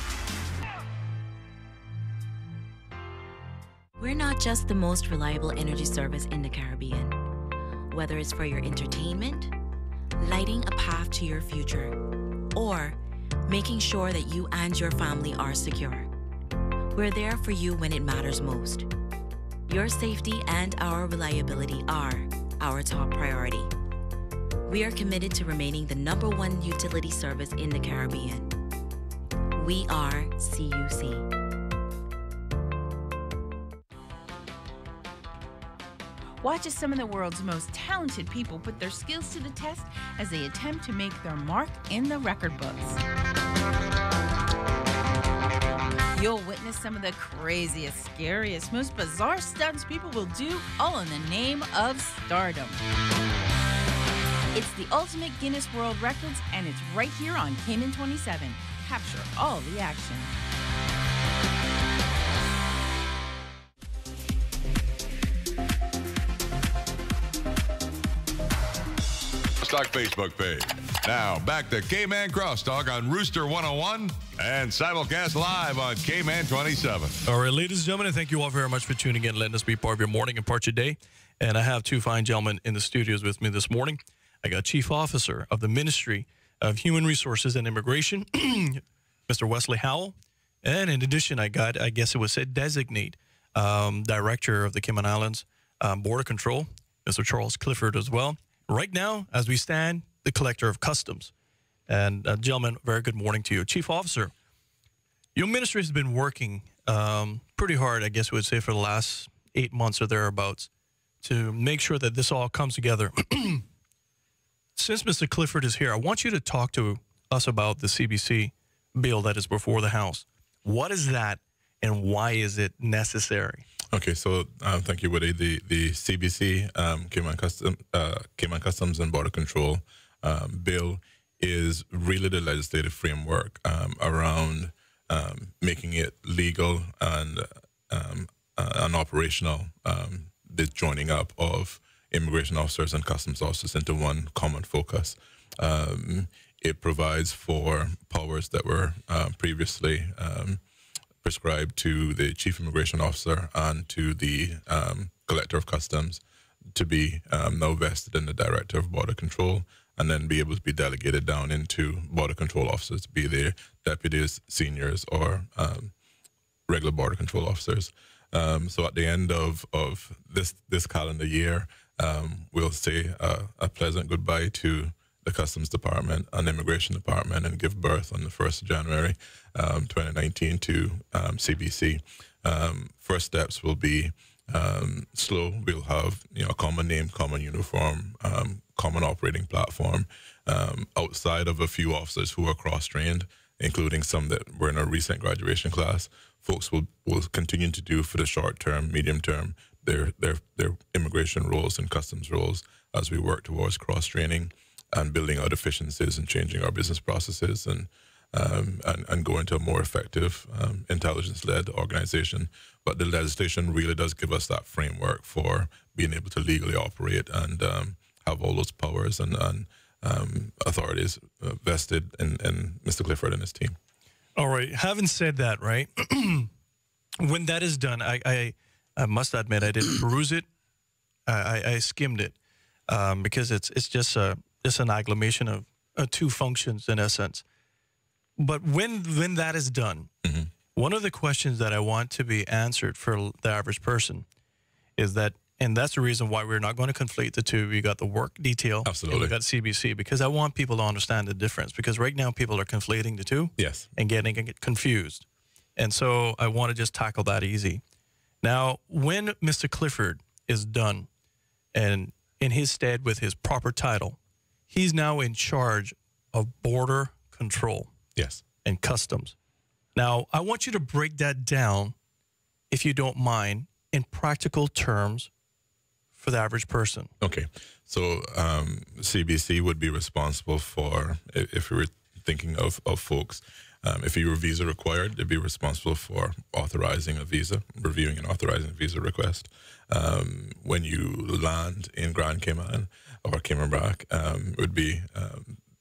We're not just the most reliable energy service in the Caribbean. Whether it's for your entertainment, lighting a path to your future, or making sure that you and your family are secure. We're there for you when it matters most. Your safety and our reliability are our top priority. We are committed to remaining the #1 utility service in the Caribbean. We are CUC.
Watch as some of the world's most talented people put their skills to the test as they attempt to make their mark in the record books. You'll witness some of the craziest, scariest, most bizarre stunts people will do, all in the name of stardom. It's the ultimate Guinness World Records, and it's right here on Cayman 27. Capture all the action.
Crosstalk Facebook page. Now, back to Cayman Crosstalk on Rooster 101 and simulcast live on Cayman 27.
All right, ladies and gentlemen, thank you all very much for tuning in, letting us be part of your morning and part of your day. And I have two fine gentlemen in the studios with me this morning. I got Chief Officer of the Ministry of Human Resources and Immigration, Mr. Wesley Howell. And in addition, I got, I guess it was said, designate Director of the Cayman Islands Border Control, Mr. Charles Clifford as well. Right now, as we stand, the Collector of Customs. And gentlemen, very good morning to you. Chief Officer, your ministry has been working pretty hard, I guess we would say, for the last 8 months or thereabouts to make sure that this all comes together. Since Mr. Clifford is here, I want you to talk to us about the CBC bill that is before the House. What is that, and why is it necessary?
Okay, so thank you, Woody. The CBC, Cayman Customs and Border Control bill is really the legislative framework around making it legal and operational, the joining up of immigration officers and customs officers into one common focus. It provides for powers that were previously prescribed to the Chief Immigration Officer and to the Collector of Customs to be now vested in the Director of Border Control, and then be able to be delegated down into Border Control officers, be they deputies, seniors, or regular Border Control officers. So at the end of this calendar year, we'll say a pleasant goodbye to the Customs Department and Immigration Department and give birth on the 1st of January 2019 to CBC. First steps will be slow. We'll have a common name, common uniform, common operating platform. Outside of a few officers who are cross-trained, including some that were in a recent graduation class, folks will continue to do for the short term, medium term, their immigration roles and customs roles as we work towards cross-training and building out efficiencies and changing our business processes and go into a more effective intelligence-led organization. But the legislation really does give us that framework for being able to legally operate and have all those powers and authorities vested in Mr. Clifford and his team.
All right. Having said that, right, when that is done, I must admit I didn't peruse it. I skimmed it because it's just an agglomeration of two functions in essence. But when that is done, one of the questions that I want to be answered for the average person is that, and that's the reason why we're not going to conflate the two. We got the work detail.
Absolutely.
And we got CBC, because I want people to understand the difference, because right now people are conflating the two.
Yes.
And getting confused. And so I want to just tackle that easy. Now, when Mr. Clifford is done and in his stead with his proper title, he's now in charge of border control.
Yes.
And customs. Now, I want you to break that down, if you don't mind, in practical terms for the average person.
Okay. So CBC would be responsible for, if we were thinking of folks, if you were visa required, they'd be responsible for authorizing a visa, reviewing and authorizing a visa request. When you land in Grand Cayman or Cayman Brac, it would be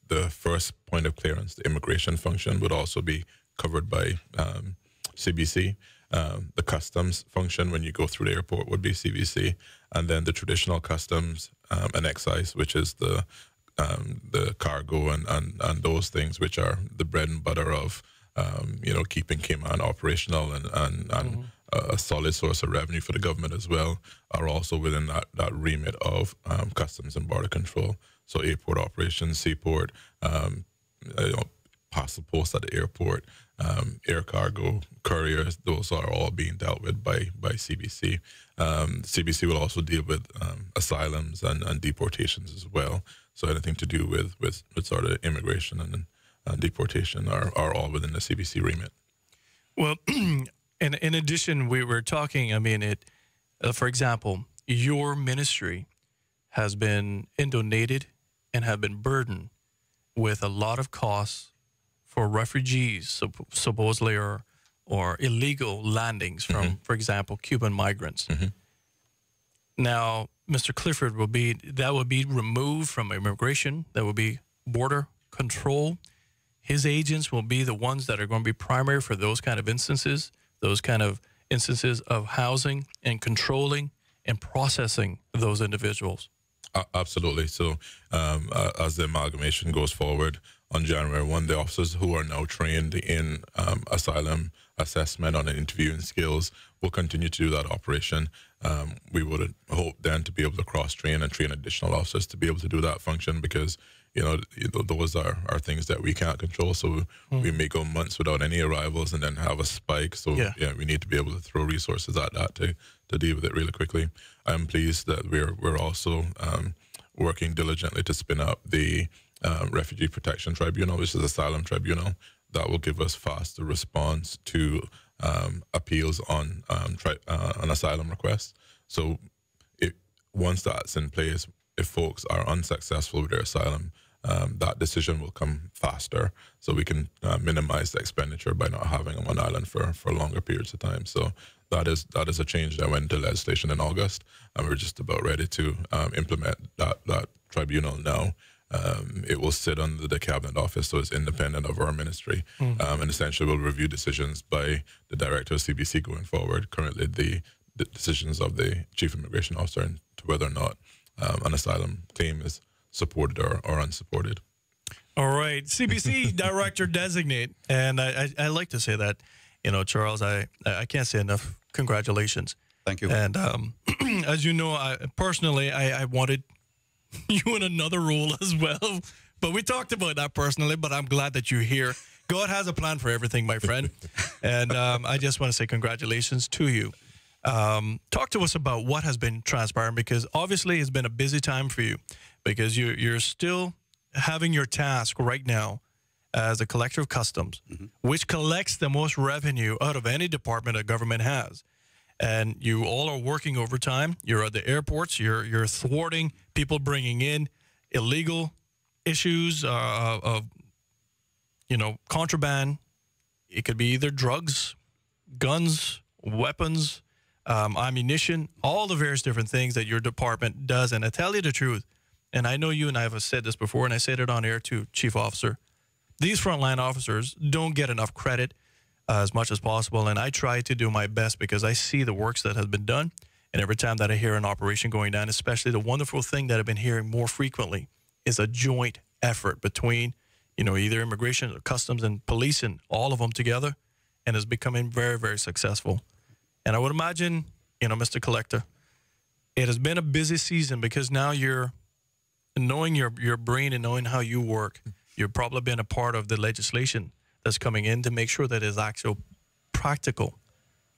the first point of clearance. The immigration function would also be covered by CBC. The customs function when you go through the airport would be CBC, and then the traditional customs and excise, which is the cargo and those things, which are the bread and butter of keeping Cayman operational and a solid source of revenue for the government as well, are also within that remit of customs and border control. So airport operations, seaport, parcel posts at the airport, air cargo, couriers, those are all being dealt with by CBC. CBC will also deal with asylums and deportations as well. So anything to do with sort of immigration and deportation are all within the CBC remit.
Well, in addition, we were talking, I mean, for example, your ministry has been inundated and have been burdened with a lot of costs for refugees, supposedly, or illegal landings from, for example, Cuban migrants. Now, Mr. Clifford will be removed from immigration. That will be border control. His agents will be the ones that are going to be primary for those kind of instances of housing and controlling and processing those individuals.
Absolutely. So as the amalgamation goes forward on January 1, the officers who are now trained in asylum assessment on interviewing skills will continue to do that operation. We would hope then to be able to cross-train and train additional officers to be able to do that function because, those are things that we can't control. So we may go months without any arrivals and then have a spike. So, we need to be able to throw resources at that to deal with it really quickly. I'm pleased that we're also working diligently to spin up the Refugee Protection Tribunal, which is Asylum Tribunal. That will give us faster response to appeals on an asylum request. So once that's in place, if folks are unsuccessful with their asylum, that decision will come faster, so we can minimize the expenditure by not having them on island for longer periods of time. So that is a change that went into legislation in August, and we're just about ready to implement that tribunal now. It will sit under the Cabinet Office, so it's independent of our ministry, and essentially will review decisions by the Director of CBC going forward. Currently, the decisions of the Chief Immigration Officer into whether or not an asylum claim is supported or unsupported.
All right, CBC Director Designate, and I like to say that, Charles, I can't say enough congratulations.
Thank you.
And as you know, I wanted you in another role as well, but we talked about that personally, but I'm glad that you're here. God has a plan for everything, my friend. And I just want to say congratulations to you. Talk to us about what has been transpiring, because obviously it's been a busy time for you, because you're still having your task right now as a collector of customs, which collects the most revenue out of any department a government has. And you all are working overtime. You're at the airports. You're thwarting people bringing in illegal issues of contraband. It could be either drugs, guns, weapons, ammunition, all the various different things that your department does. And I tell you the truth, and I know you and I have said this before, and I said it on air too, Chief Officer, these frontline officers don't get enough credit as much as possible, and I try to do my best because I see the works that has been done, and every time that I hear an operation going down, especially the wonderful thing that I've been hearing more frequently is a joint effort between, either immigration or customs and police and all of them together, and is becoming very, very successful. And I would imagine, Mr. Collector, it has been a busy season because now you're knowing your brain and knowing how you work. You've probably been a part of the legislation that's coming in to make sure that it's actual practical.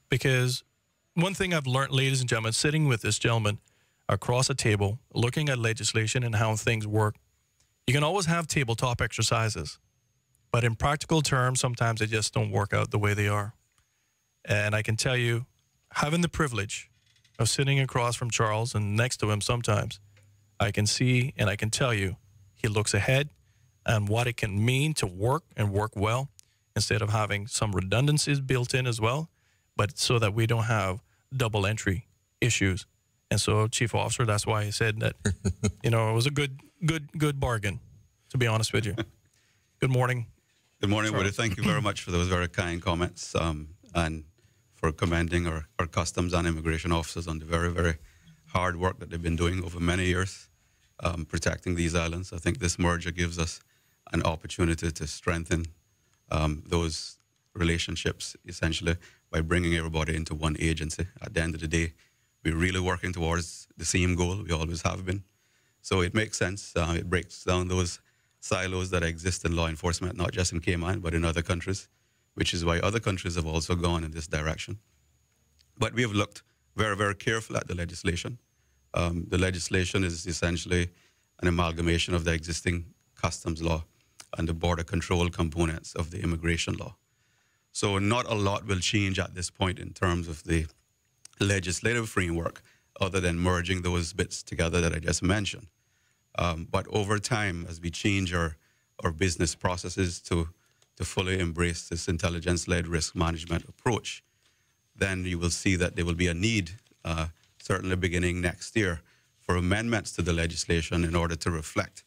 Because one thing I've learned, ladies and gentlemen, sitting with this gentleman across a table, looking at legislation and how things work, you can always have tabletop exercises. But in practical terms, sometimes they just don't work out the way they are. And I can tell you, having the privilege of sitting across from Charles and next to him sometimes, I can see and I can tell you he looks ahead and what it can mean to work and work well instead of having some redundancies built in as well, but so that we don't have double entry issues. And so, Chief Officer, that's why I said that, it was a good bargain, to be honest with you. Good morning.
Good morning, Woody. Thank you very much for those very kind comments and for commending our customs and immigration officers on the very, very hard work that they've been doing over many years, protecting these islands. I think this merger gives us an opportunity to strengthen those relationships, essentially, by bringing everybody into one agency. At the end of the day, we're really working towards the same goal. We always have been. So it makes sense. It breaks down those silos that exist in law enforcement, not just in Cayman, but in other countries, which is why other countries have also gone in this direction. But we have looked very, very carefully at the legislation. The legislation is essentially an amalgamation of the existing customs law and the border control components of the immigration law. So not a lot will change at this point in terms of the legislative framework, other than merging those bits together that I just mentioned. But over time, as we change our business processes to fully embrace this intelligence-led risk management approach, then you will see that there will be a need, certainly beginning next year, for amendments to the legislation in order to reflect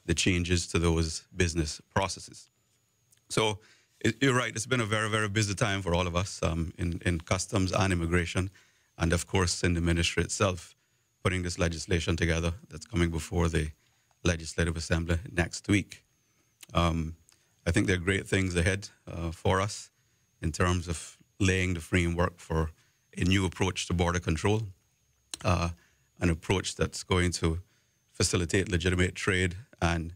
the changes to those business processes. So you're right, it's been a very, very busy time for all of us in customs and immigration, and of course in the ministry itself, putting this legislation together that's coming before the Legislative Assembly next week. I think there are great things ahead for us in terms of laying the framework for a new approach to border control, an approach that's going to facilitate legitimate trade and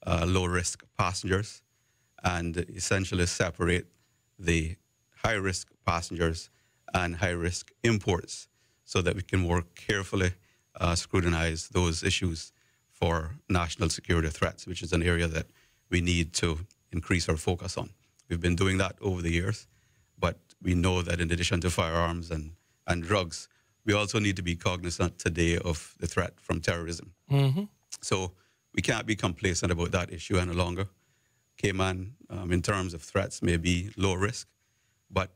low-risk passengers, and essentially separate the high-risk passengers and high-risk imports so that we can more carefully scrutinize those issues for national security threats, which is an area that we need to increase our focus on. We've been doing that over the years, but we know that in addition to firearms and drugs, we also need to be cognizant today of the threat from terrorism.
Mm-hmm.
So we can't be complacent about that issue any longer. Cayman, in terms of threats, may be low risk, but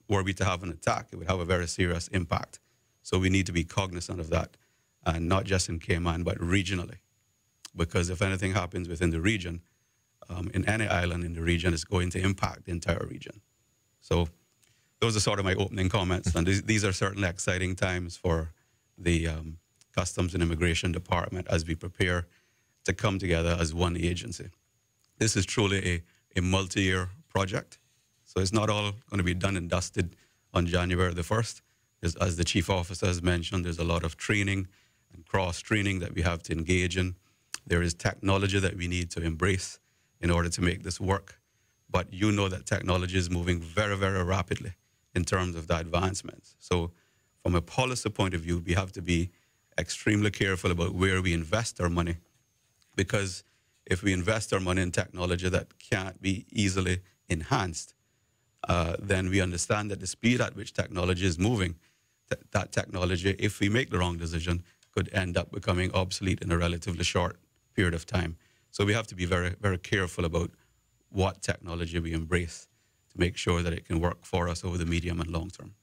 were we to have an attack, it would have a very serious impact. So we need to be cognizant of that, and not just in Cayman, but regionally. Because if anything happens within the region, in any island in the region, it's going to impact the entire region. So those are sort of my opening comments, and these are certainly exciting times for the Customs and Immigration Department as we prepare to come together as one agency. This is truly a multi-year project, so it's not all going to be done and dusted on January the 1st. As the Chief Officer has mentioned, there's a lot of training and cross-training that we have to engage in. There is technology that we need to embrace in order to make this work. But you know that technology is moving very, very rapidly in terms of the advancements. So from a policy point of view, we have to be extremely careful about where we invest our money, because if we invest our money in technology that can't be easily enhanced, then we understand that the speed at which technology is moving, that technology, if we make the wrong decision, could end up becoming obsolete in a relatively short period of time. So we have to be very, very careful about what technology we embrace to make sure that it can work for us over the medium and long term.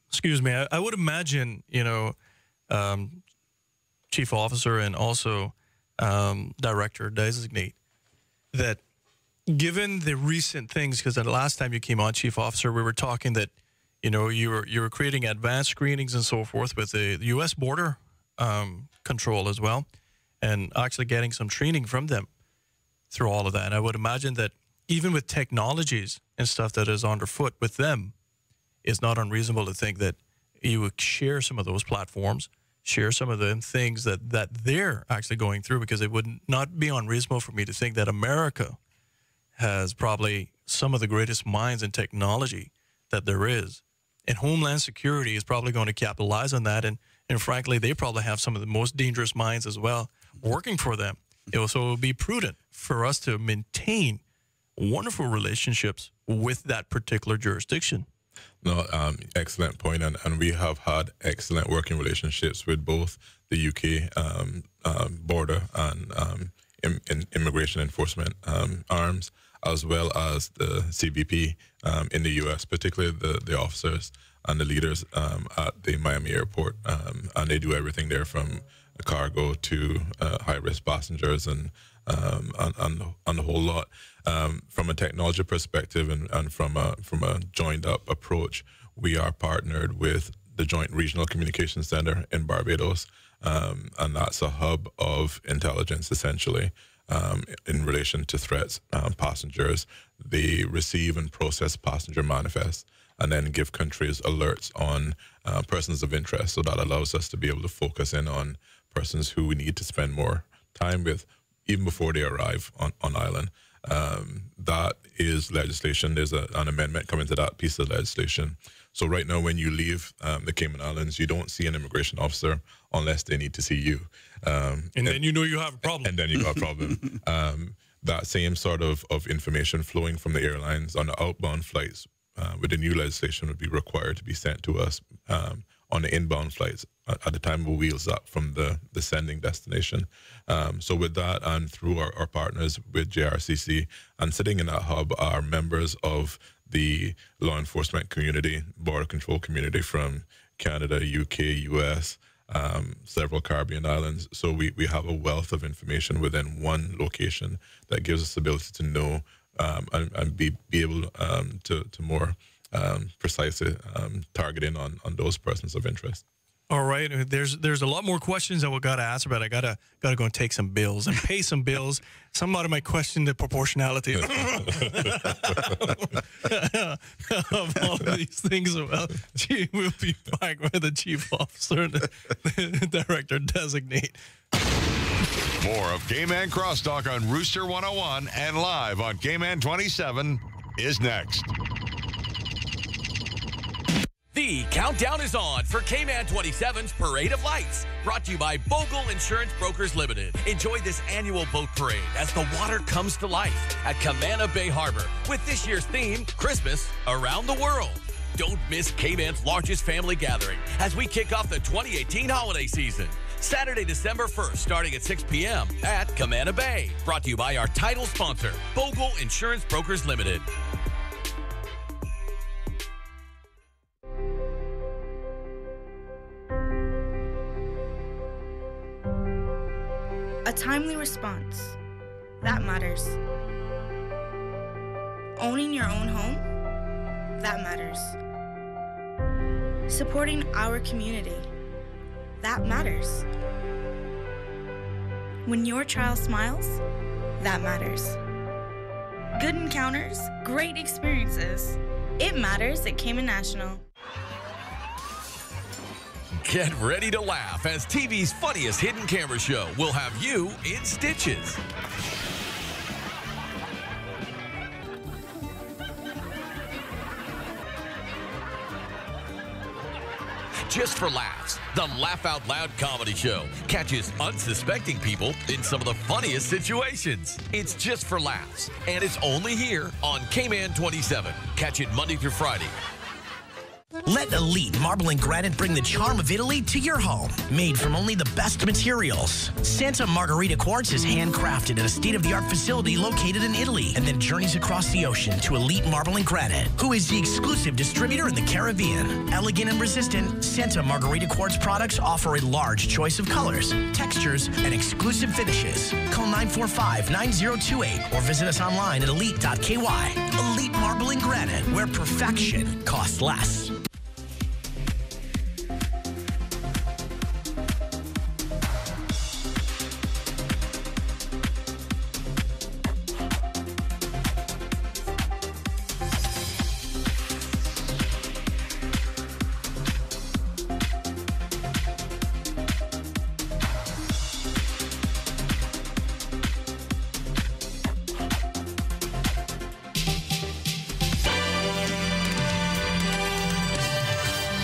Excuse me. I would imagine, Chief Officer and also Director Designate, that given the recent things, because the last time you came on, Chief Officer, we were talking that, you were creating advanced screenings and so forth with the U.S. border control as well, and actually getting some training from them through all of that. And I would imagine that even with technologies and stuff that is underfoot with them, it's not unreasonable to think that you would share some of those platforms, share some of the things that they're actually going through, because it would not be unreasonable for me to think that America has probably some of the greatest minds in technology that there is. And Homeland Security is probably going to capitalize on that. And frankly, they probably have some of the most dangerous minds as well working for them. So it would be prudent for us to maintain wonderful relationships with that particular jurisdiction.
No, excellent point. And we have had excellent working relationships with both the UK border and immigration enforcement arms, as well as the CBP in the U.S., particularly the officers and the leaders at the Miami airport. And they do everything there from cargo to high-risk passengers and the whole lot. From a technology perspective and from a joined-up approach, we are partnered with the Joint Regional Communications Center in Barbados, and that's a hub of intelligence, essentially, in relation to threats. Passengers, they receive and process passenger manifests and then give countries alerts on persons of interest. So that allows us to be able to focus in on persons who we need to spend more time with even before they arrive on island. That is legislation. There's an amendment coming to that piece of legislation. So right now, when you leave the Cayman Islands, you don't see an immigration officer unless they need to see you.
And then you know you have a problem.
And then you got a problem. That same sort of information flowing from the airlines on the outbound flights with the new legislation would be required to be sent to us on the inbound flights at the time of wheels up from the sending destination. So with that, and through our partners with JRCC, and sitting in that hub are members of the law enforcement community, border control community from Canada, UK, US, several Caribbean islands. So we have a wealth of information within one location that gives us the ability to know and be able to more precisely targeting on those persons of interest.
All right, there's a lot more questions that we got to answer, but I gotta go and take some bills and pay some bills. Somebody might question the proportionality of all of these things. Well, we'll be back with the chief officer and the director designate.
More of Cayman Crosstalk on Rooster 101 and live on Cayman 27 is next.
The countdown is on for Cayman 27's Parade of Lights, brought to you by Bogle Insurance Brokers Limited. Enjoy this annual boat parade as the water comes to life at Camana Bay Harbor with this year's theme, Christmas Around the World. Don't miss Cayman's largest family gathering as we kick off the 2018 holiday season. Saturday, December 1st, starting at 6 p.m. at Camana Bay. Brought to you by our title sponsor, Bogle Insurance Brokers Limited.
A timely response. That matters. Owning your own home. That matters. Supporting our community. That matters. When your child smiles, that matters. Good encounters, great experiences. It matters at Cayman National.
Get ready to laugh as TV's funniest hidden camera show will have you in stitches. Just for Laughs, the Laugh Out Loud comedy show catches unsuspecting people in some of the funniest situations. It's Just for Laughs, and it's only here on Cayman 27. Catch it Monday through Friday.
Let Elite Marble and Granite bring the charm of Italy to your home. Made from only the best materials. Santa Margherita Quartz is handcrafted in a state-of-the-art facility located in Italy and then journeys across the ocean to Elite Marble and Granite, who is the exclusive distributor in the Caribbean. Elegant and resistant, Santa Margherita Quartz products offer a large choice of colors, textures, and exclusive finishes. Call 945-9028 or visit us online at elite.ky. Elite Marble and Granite, where perfection costs less.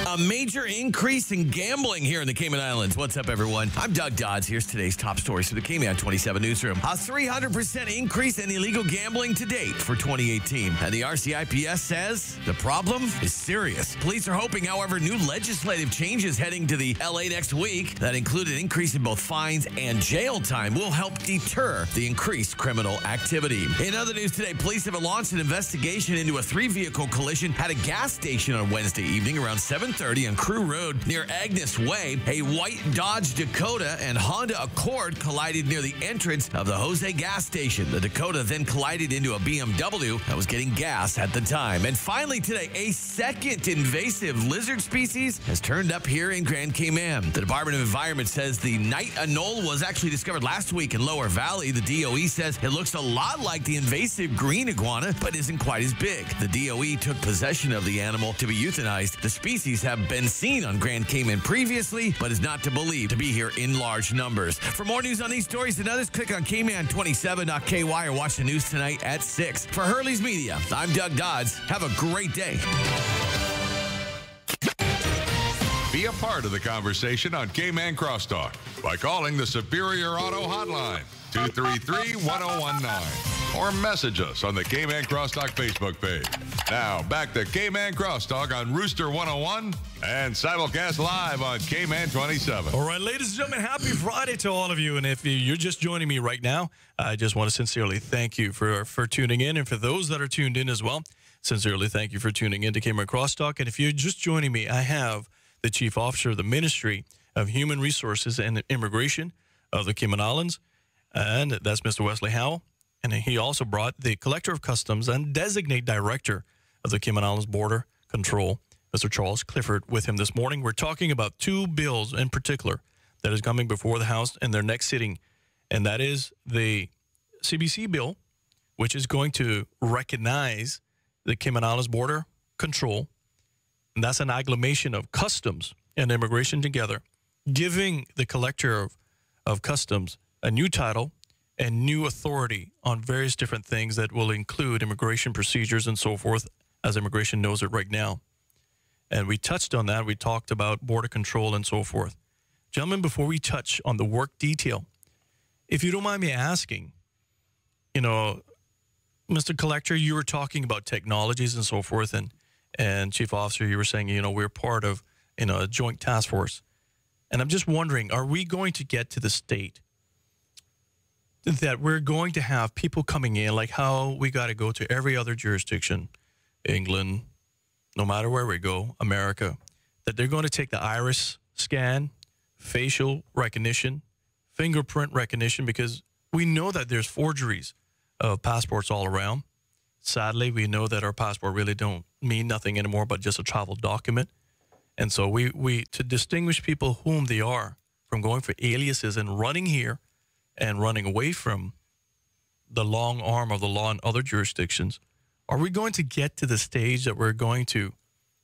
A major increase in gambling here in the Cayman Islands. What's up, everyone? I'm Doug Dodds. Here's today's top stories for the Cayman 27 newsroom. A 300% increase in illegal gambling to date for 2018. And the RCIPS says the problem is serious. Police are hoping, however, new legislative changes heading to the LA next week that include an increase in both fines and jail time will help deter the increased criminal activity. In other news today, police have launched an investigation into a 3-vehicle collision at a gas station on Wednesday evening around 7:30 on Crew Road near Agnes Way. A white Dodge Dakota and Honda Accord collided near the entrance of the Jose gas station. The Dakota then collided into a BMW that was getting gas at the time. And finally today, a second invasive lizard species has turned up here in Grand Cayman. The Department of Environment says the night anole was actually discovered last week in Lower Valley. The DOE says it looks a lot like the invasive green iguana, but isn't quite as big. The DOE took possession of the animal to be euthanized. The species have been seen on Grand Cayman previously, but is not to believe to be here in large numbers. For more news on these stories and others, click on Cayman27.ky or watch the news tonight at 6. For Hurley's Media, I'm Doug Dodds. Have a great day.
Be a part of the conversation on Cayman Crosstalk by calling the Superior Auto Hotline, 233-1019. Or message us on the Cayman Crosstalk Facebook page. Now, back to Cayman Crosstalk on Rooster 101 and simulcast live on Cayman 27.
All right, ladies and gentlemen, happy Friday to all of you. And if you're just joining me right now, I just want to sincerely thank you for tuning in. And for those that are tuned in as well, sincerely thank you for tuning in to Cayman Crosstalk. And if you're just joining me, I have the Chief Officer of the Ministry of Human Resources and Immigration of the Cayman Islands, and that's Mr. Wesley Howell. And he also brought the Collector of Customs and Designate Director of the Cayman Islands Border Control, Mr. Charles Clifford, with him this morning. We're talking about two bills in particular that is coming before the House in their next sitting, and that is the CBC bill, which is going to recognize the Cayman Islands Border Control, and that's an agglomeration of customs and immigration together, giving the Collector of Customs a new title and new authority on various different things that will include immigration procedures and so forth, as immigration knows it right now. And we touched on that. We talked about border control and so forth. Gentlemen, before we touch on the work detail, if you don't mind me asking, you know, Mr. Collector, you were talking about technologies and so forth, and Chief Officer, you were saying, you know, we're part of, you know, a joint task force. And I'm just wondering, are we going to get to the state that we're going to have people coming in, like how we got to go to every other jurisdiction, England, no matter where we go, America, that they're going to take the iris scan, facial recognition, fingerprint recognition, because we know that there's forgeries of passports all around. Sadly, we know that our passport really don't mean nothing anymore but just a travel document. And so we to distinguish people whom they are from going for aliases and running here and running away from the long arm of the law in other jurisdictions, are we going to get to the stage that we're going to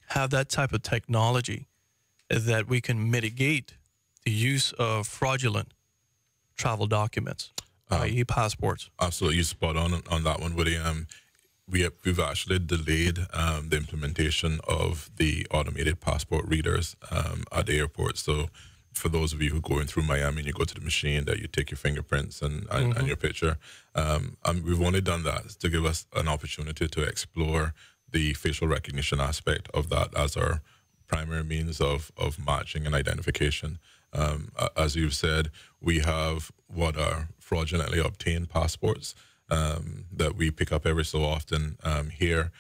have that type of technology that we can mitigate the use of fraudulent travel documents, i.e. passports?
Absolutely, you spot on that one, Woody. We've actually delayed the implementation of the automated passport readers at the airport. So for those of you who are going through Miami and you go to the machine, that you take your fingerprints and your picture. We've only done that to give us an opportunity to explore the facial recognition aspect of that as our primary means of matching and identification. As you've said, we have what are fraudulently obtained passports that we pick up every so often here.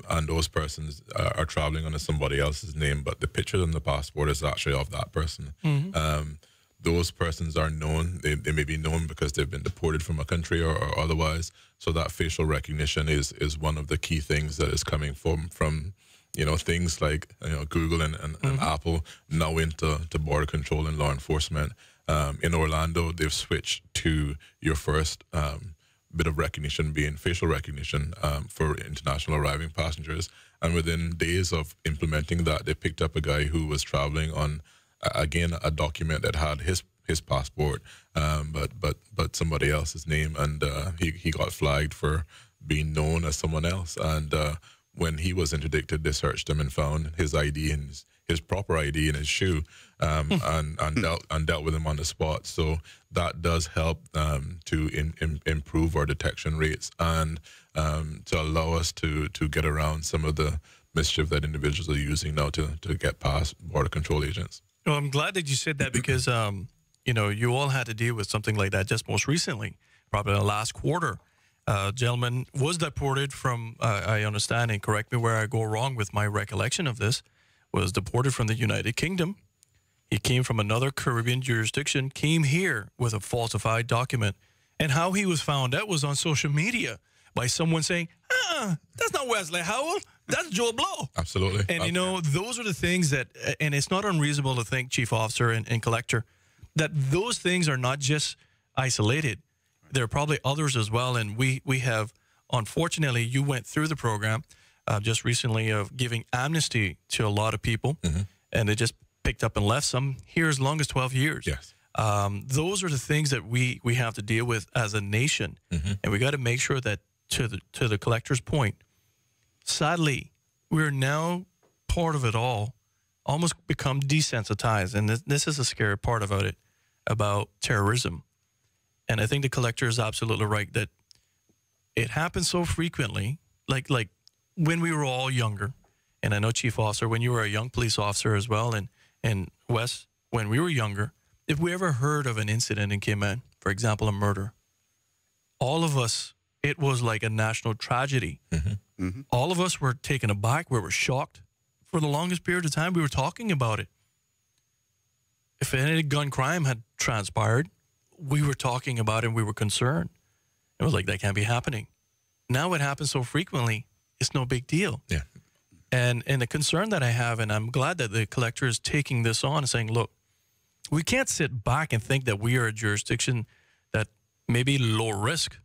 And those persons are traveling under somebody else's name, but the picture on the passport is actually of that person. Those persons are known. They may be known because they've been deported from a country or otherwise. So that facial recognition is one of the key things that is coming from you know, things like, you know, Google and Apple now into border control and law enforcement. In Orlando, they've switched to your first bit of recognition being facial recognition for international arriving passengers. And within days of implementing that, they picked up a guy who was traveling on, again, a document that had his passport, but somebody else's name, and he got flagged for being known as someone else. And when he was interdicted, they searched him and found his ID and his proper ID in his shoe, and dealt with him on the spot. So that does help to improve our detection rates and to allow us to get around some of the mischief that individuals are using now to get past border control agents.
Well, I'm glad that you said that because, you know, you all had to deal with something like that just most recently, probably in the last quarter. Gentleman was deported from, I understand, and correct me where I go wrong with my recollection of this, was deported from the United Kingdom. He came from another Caribbean jurisdiction, came here with a falsified document. And how he was found out was on social media by someone saying, that's not Wesley Howell, that's Joe Blow.
Absolutely.
And, you know, those are the things that, and it's not unreasonable to think, Chief Officer and Collector, that those things are not just isolated. There are probably others as well. And we have, unfortunately, you went through the program just recently of giving amnesty to a lot of people, and they just picked up and left some here as long as 12 years.
Yes.
Those are the things that we have to deal with as a nation, and we got to make sure that, to the Collector's point, sadly, we're now part of it all, almost become desensitized, and this is a scary part about it, about terrorism. And I think the Collector is absolutely right that it happens so frequently, like when we were all younger, and I know, Chief Officer, when you were a young police officer as well, and Wes, when we were younger, if we ever heard of an incident in Cayman, for example, a murder, all of us, it was like a national tragedy. All of us were taken aback. We were shocked. For the longest period of time, we were talking about it. if any gun crime had transpired, we were talking about it and we were concerned. It was like, that can't be happening. Now it happens so frequently, it's no big deal.
Yeah.
And the concern that I have, and I'm glad that the collector is taking this on and saying, look, we can't sit back and think that we are a jurisdiction that may be low risk,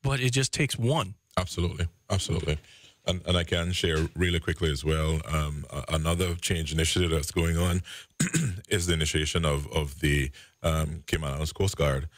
but it just takes one.
Absolutely. Absolutely. And I can share really quickly as well, another change initiative that's going on is the initiation of the Cayman Islands Coast Guard.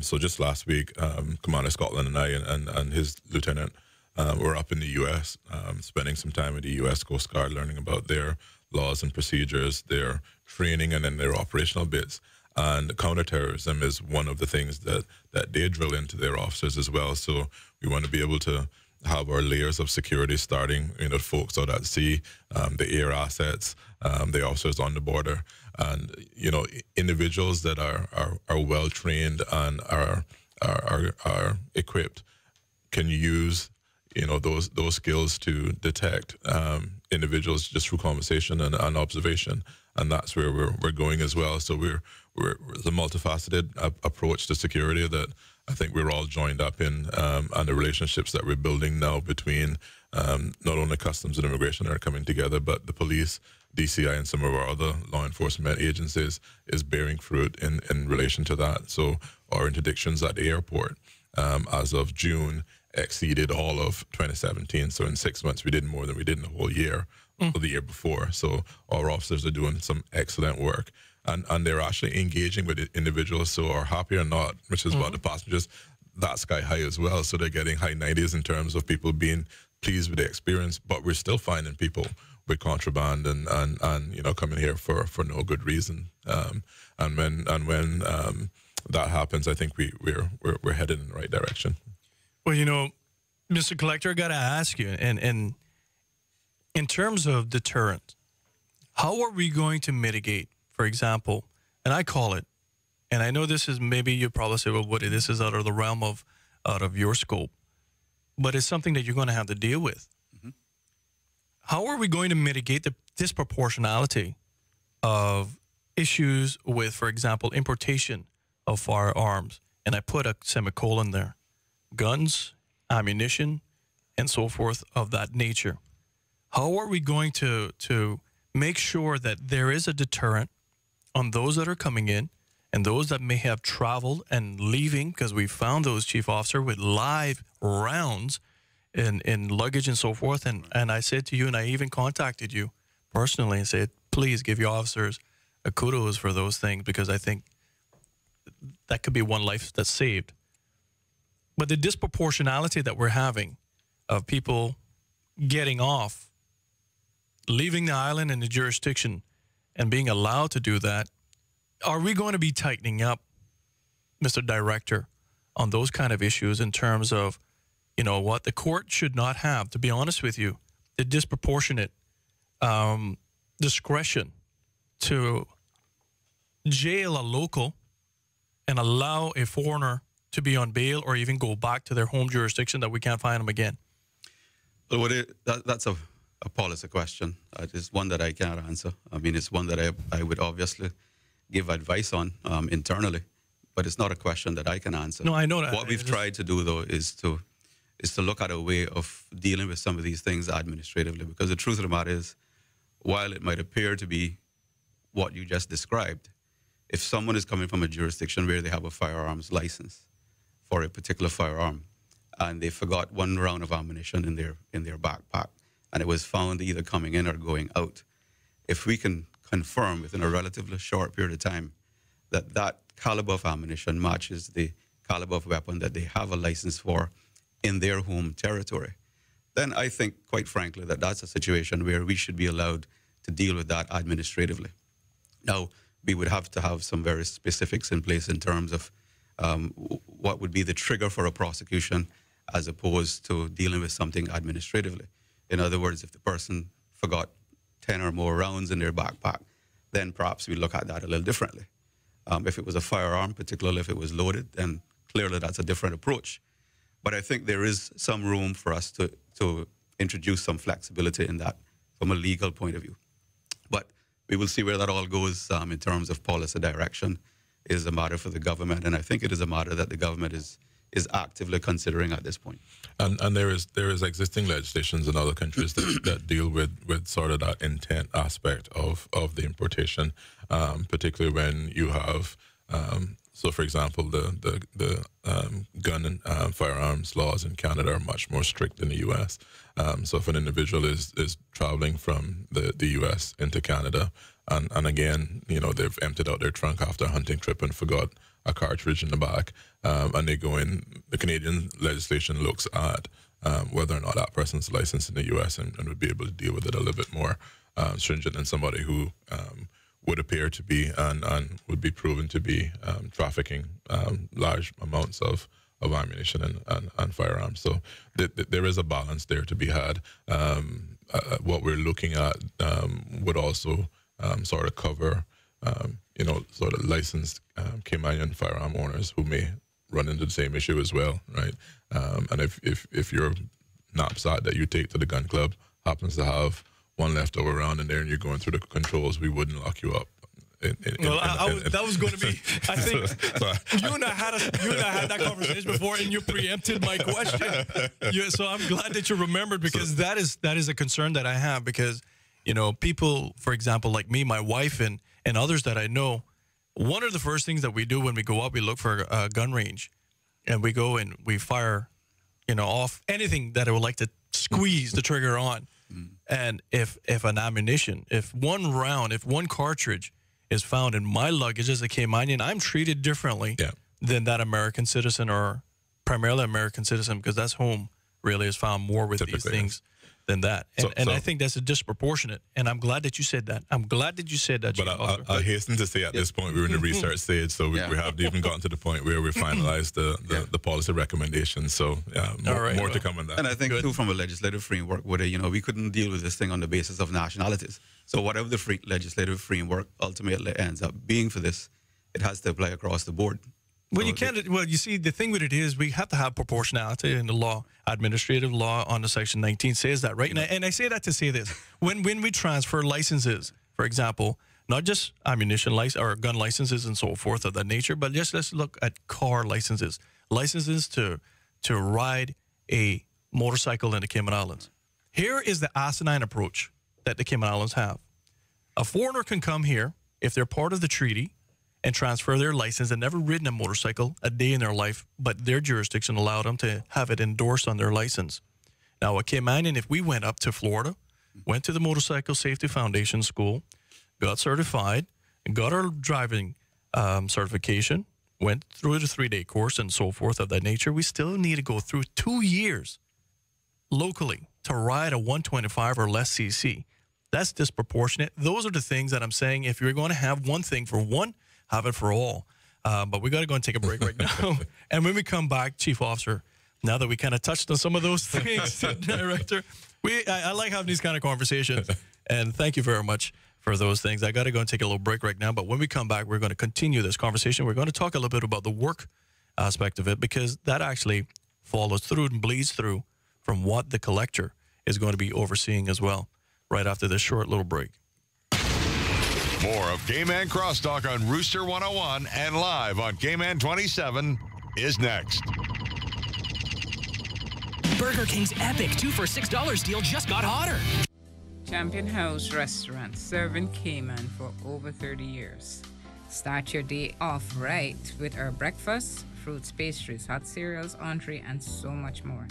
So just last week, Commander Scotland and I and his lieutenant were up in the U.S., spending some time with the U.S. Coast Guard, learning about their laws and procedures, their training, and then their operational bits. And counterterrorism is one of the things that they drill into their officers as well. So we want to be able to have our layers of security starting, folks out at sea, the air assets, the officers on the border, and, individuals that are well trained and are equipped can use, those skills to detect individuals just through conversation and observation. And that's where we're going as well. So we're the multifaceted approach to security that I think we're all joined up in, and the relationships that we're building now between not only customs and immigration are coming together, but the police, DCI, and some of our other law enforcement agencies is bearing fruit in relation to that. So our interdictions at the airport as of June exceeded all of 2017. So in 6 months, we did more than we did in the whole year of the year before. So our officers are doing some excellent work. And they're actually engaging with individuals, so are happy or not, which is about the passengers, that's sky high as well. So they're getting high 90s in terms of people being pleased with the experience, but we're still finding people with contraband and coming here for no good reason. And when that happens, I think we're headed in the right direction.
Well, Mr. Collector, I got to ask you, and in terms of deterrent, how are we going to mitigate? For example, and I call it, and I know this is, maybe you probably say, well, Woody, this is out of the realm out of your scope, but it's something that you're going to have to deal with. Mm-hmm. How are we going to mitigate the disproportionality of issues with, for example, importation of firearms? And I put a semicolon there. Guns, ammunition, and so forth of that nature. How are we going to make sure that there is a deterrent on those that are coming in and those that may have traveled and leaving, because we found those, Chief Officer, with live rounds in luggage and so forth. And I said to you, and I even contacted you personally and said, please give your officers a kudos for those things, because I think that could be one life that's saved. But the disproportionality that we're having of people getting off, leaving the island and the jurisdiction, and being allowed to do that, are we going to be tightening up, Mr. Director, on those kind of issues in terms of, what the court should not have, to be honest with you, the disproportionate discretion to jail a local and allow a foreigner to be on bail or even go back to their home jurisdiction that we can't find them again?
Well, that's a policy question. It's one that I can't answer. I mean, it's one that I would obviously give advice on internally, but it's not a question that I can answer.
No, I know that.
What we've tried to do, though, is to look at a way of dealing with some of these things administratively, because the truth of the matter is, while it might appear to be what you just described, if someone is coming from a jurisdiction where they have a firearms license for a particular firearm, and they forgot one round of ammunition in their backpack, and it was found either coming in or going out, if we can confirm within a relatively short period of time that that caliber of ammunition matches the caliber of weapon that they have a license for in their home territory, then I think, quite frankly, that that's a situation where we should be allowed to deal with that administratively. Now, we would have to have some very specifics in place in terms of what would be the trigger for a prosecution as opposed to dealing with something administratively. In other words, if the person forgot 10 or more rounds in their backpack, then perhaps we look at that a little differently. If it was a firearm, particularly if it was loaded, then clearly that's a different approach. But I think there is some room for us to introduce some flexibility in that from a legal point of view. But we will see where that all goes in terms of policy direction. It is a matter for the government, and I think it is a matter that the government is actively considering at this point.
And there is existing legislations in other countries that deal with sort of that intent aspect of the importation, particularly when you have so, for example, the gun and firearms laws in Canada are much more strict than the U.S. So if an individual is traveling from the U.S. into Canada, and again, they've emptied out their trunk after a hunting trip and forgot a cartridge in the back, and they go in, the Canadian legislation looks at whether or not that person's licensed in the U.S. and would be able to deal with it a little bit more stringent than somebody who would appear to be and would be proven to be trafficking large amounts of ammunition and firearms. So there is a balance there to be had. What we're looking at would also sort of cover, sort of licensed Caymanian firearm owners who may run into the same issue as well, right? And if your knapsack that you take to the gun club happens to have one leftover round in there and you're going through the controls, we wouldn't lock you up.
That was going to be, I think, you and I had that conversation before, and you preempted my question. So I'm glad that you remembered, because that is a concern that I have, because, people, for example, like me, my wife, and others that I know, one of the first things that we do when we go out, we look for a gun range, and we go and we fire, off anything that I would like to squeeze the trigger on. And if an ammunition, if one cartridge is found in my luggage as a Caymanian, I'm treated differently than that American citizen, or primarily American citizen, because that's home really is found more with these things than that. And I think that's a disproportionate. And I'm glad that you said that. I'm glad that you said that.
But I hasten to say at this point, we're in the research stage, so we haven't even gotten to the point where we finalized the policy recommendations. So more to come on that.
And I think, too, from a legislative framework, where we couldn't deal with this thing on the basis of nationalities. So whatever the legislative framework ultimately ends up being for this, it has to apply across the board.
Well, you can't. Well, you see, the thing with it is we have to have proportionality in the law. Administrative law under Section 19 says that, right? And I say that to say this: when we transfer licenses, for example, not just ammunition license or gun licenses and so forth of that nature, but let's look at car licenses to ride a motorcycle in the Cayman Islands. Here is the asinine approach that the Cayman Islands have. A foreigner can come here if they're part of the treaty and transfer their license and never ridden a motorcycle a day in their life, but their jurisdiction allowed them to have it endorsed on their license. Now, a Caymanian, if we went up to Florida, went to the Motorcycle Safety Foundation School, got certified, and got our driving certification, went through the 3-day course and so forth of that nature, we still need to go through 2 years locally to ride a 125 or less cc. That's disproportionate. Those are the things that I'm saying. If you're going to have one thing for one, have it for all. But we got to go and take a break right now. And when we come back, Chief Officer, now that we kind of touched on some of those things, Director, I like having these kind of conversations. And thank you very much for those things. I got to go and take a little break right now. But when we come back, we're going to continue this conversation. We're going to talk a little bit about the work aspect of it, because that actually follows through and bleeds through from what the collector is going to be overseeing as well, right after this short little break.
More of Cayman Crosstalk on Rooster 101 and live on Cayman 27 is next.
Burger King's epic 2 for $6 deal just got hotter.
Champion House Restaurant, serving Cayman for over 30 years. Start your day off right with our breakfast, fruits, pastries, hot cereals, entree, and so much more.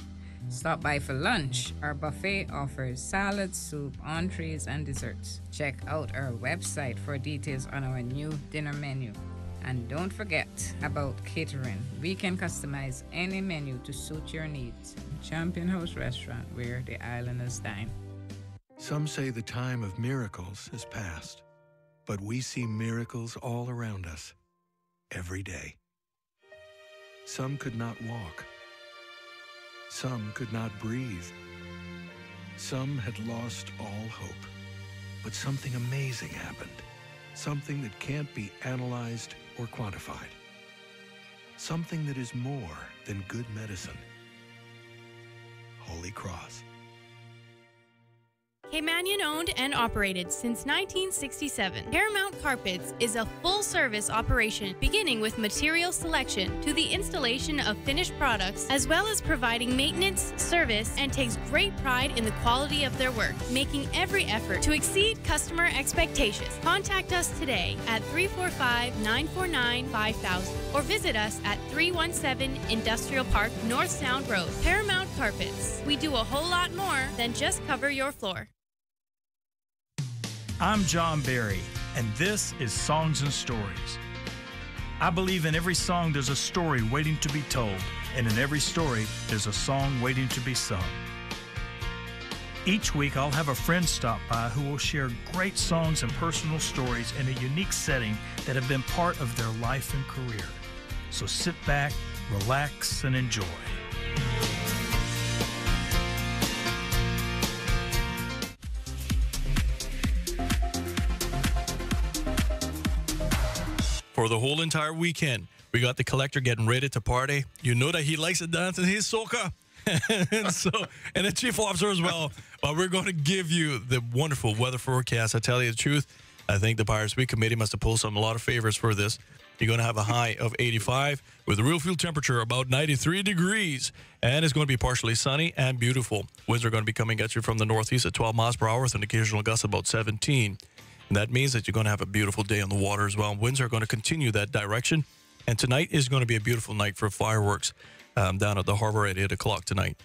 Stop by for lunch. Our buffet offers salads, soup, entrees, and desserts. Check out our website for details on our new dinner menu. And don't forget about catering. We can customize any menu to suit your needs. Champion House Restaurant, where the islanders dine.
Some say the time of miracles is past, but we see miracles all around us, every day. Some could not walk. Some could not breathe. Some had lost all hope. But something amazing happened. Something that can't be analyzed or quantified. Something that is more than good medicine. Holy Cross.
Caymanian owned and operated since 1967, Paramount Carpets is a full-service operation beginning with material selection to the installation of finished products, as well as providing maintenance, service, and takes great pride in the quality of their work, making every effort to exceed customer expectations. Contact us today at 345-949-5000 or visit us at 317 Industrial Park, North Sound Road. Paramount Carpets. We do a whole lot more than just cover your floor.
I'm John Barry, and this is Songs and Stories. I believe in every song there's a story waiting to be told, and in every story there's a song waiting to be sung. Each week I'll have a friend stop by who will share great songs and personal stories in a unique setting that have been part of their life and career. So sit back, relax, and enjoy.
For the whole entire weekend, we got the collector getting ready to party. You know that he likes to dance in his soca. and the chief officer as well. But we're going to give you the wonderful weather forecast. I tell you the truth, I think the Pirates Week Committee must have pulled a lot of favors for this. You're going to have a high of 85 with a real field temperature about 93 degrees. And it's going to be partially sunny and beautiful. Winds are going to be coming at you from the northeast at 12 miles per hour with an occasional gust of about 17. And that means that you're going to have a beautiful day on the water as well. Winds are going to continue that direction. And tonight is going to be a beautiful night for fireworks down at the harbor at 8 o'clock tonight.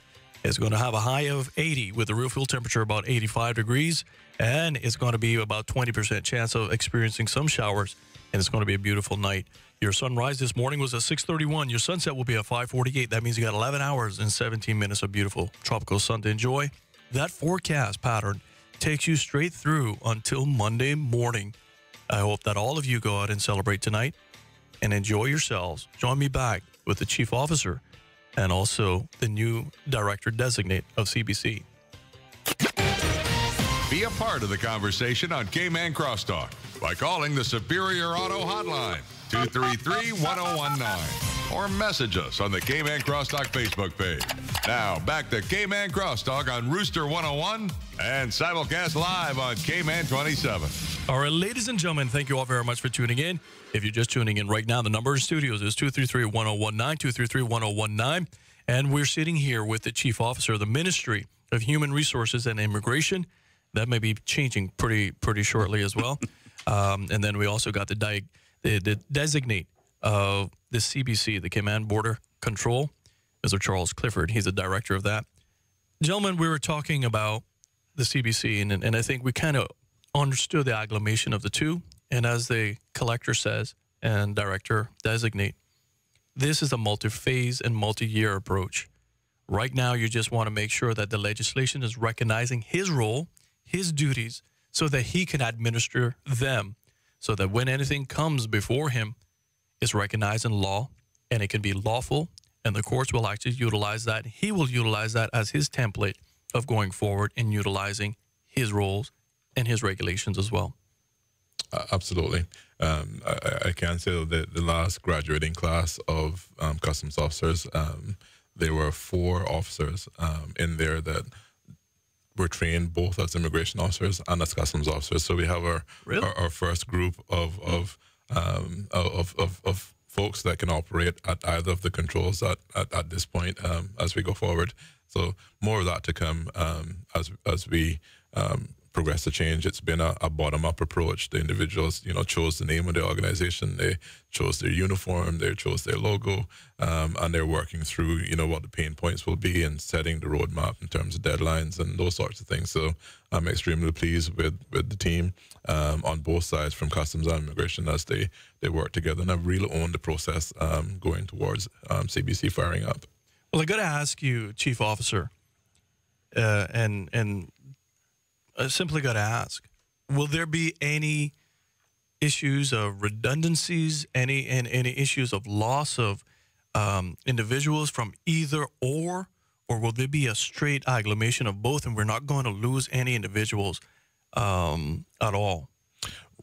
It's going to have a high of 80 with a real fuel temperature about 85 degrees. And it's going to be about 20% chance of experiencing some showers. And it's going to be a beautiful night. Your sunrise this morning was at 6:31. Your sunset will be at 5:48. That means you got 11 hours and 17 minutes of beautiful tropical sun to enjoy. That forecast pattern takes you straight through until Monday morning. I hope that all of you go out and celebrate tonight and enjoy yourselves. Join me back with the chief officer and also the new director designate of CBC.
Be a part of the conversation on Cayman Crosstalk by calling the Superior Auto Hotline, 233-1019, or message us on the Cayman Crosstalk Facebook page. Now, back to Cayman Crosstalk on Rooster 101 and simulcast live on Cayman 27.
All right, ladies and gentlemen, thank you all very much for tuning in. If you're just tuning in right now, the number in studios is 233-1019, 233-1019, and we're sitting here with the chief officer of the Ministry of Human Resources and Immigration. That may be changing pretty shortly as well. And then we also got the designate of the CBC, the Cayman Border Control, Mr. Charles Clifford. He's the director of that. Gentlemen, we were talking about the CBC, and I think we kind of understood the agglomeration of the two. And as the collector says and director designate, this is a multi-phase and multi-year approach. Right now, you just want to make sure that the legislation is recognizing his role, his duties, so that he can administer them, so that when anything comes before him, it's recognized in law, and it can be lawful, and the courts will actually utilize that. He will utilize that as his template of going forward and utilizing his roles and his regulations as well.
Absolutely. I can say that the last graduating class of customs officers, there were 4 officers in there that were trained both as immigration officers and as customs officers. So we have our first group of folks that can operate at either of the controls at this point as we go forward. So more of that to come as we progress the change. It's been a bottom-up approach. The individuals, chose the name of the organization, they chose their uniform, they chose their logo, and they're working through, what the pain points will be and setting the roadmap in terms of deadlines and those sorts of things. So I'm extremely pleased with the team on both sides, from customs and immigration, as they work together and have really owned the process going towards CBC firing up.
Well, I got to ask you, Chief Officer, and I simply got to ask, will there be any issues of redundancies, any issues of loss of individuals from either or will there be a straight agglomeration of both, and we're not going to lose any individuals at all?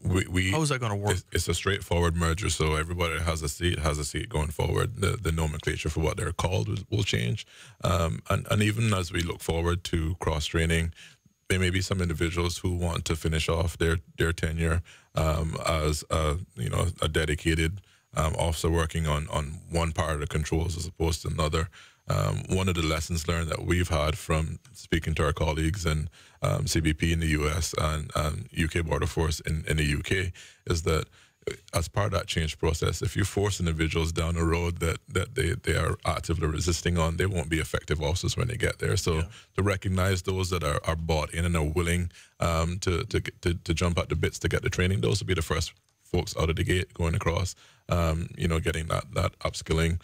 How is that going to work?
It's a straightforward merger, so everybody that has a seat going forward. The nomenclature for what they're called will change. And even as we look forward to cross-training, there may be some individuals who want to finish off their tenure as a dedicated officer working on one part of the controls as opposed to another. One of the lessons learned that we've had from speaking to our colleagues in CBP in the US and UK Border Force in the UK is that as part of that change process, if you force individuals down a road that they are actively resisting on, they won't be effective officers when they get there. So to recognize those that are bought in and are willing to jump at the bits to get the training, those will be the first folks out of the gate going across, getting that upskilling,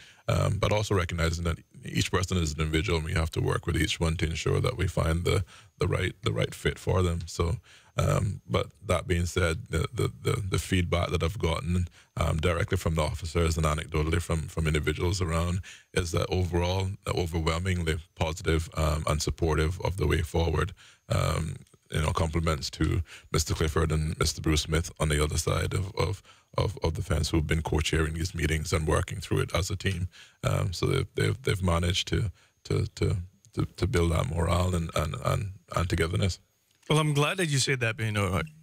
but also recognizing that each person is an individual and we have to work with each one to ensure that we find the right fit for them. So, but that being said, the feedback that I've gotten directly from the officers and anecdotally from individuals around is that overall, overwhelmingly positive and supportive of the way forward. Compliments to Mr. Clifford and Mr. Bruce Smith on the other side of the fence, who've been co-chairing these meetings and working through it as a team. So they've managed to build that morale and togetherness.
Well, I'm glad that you said that.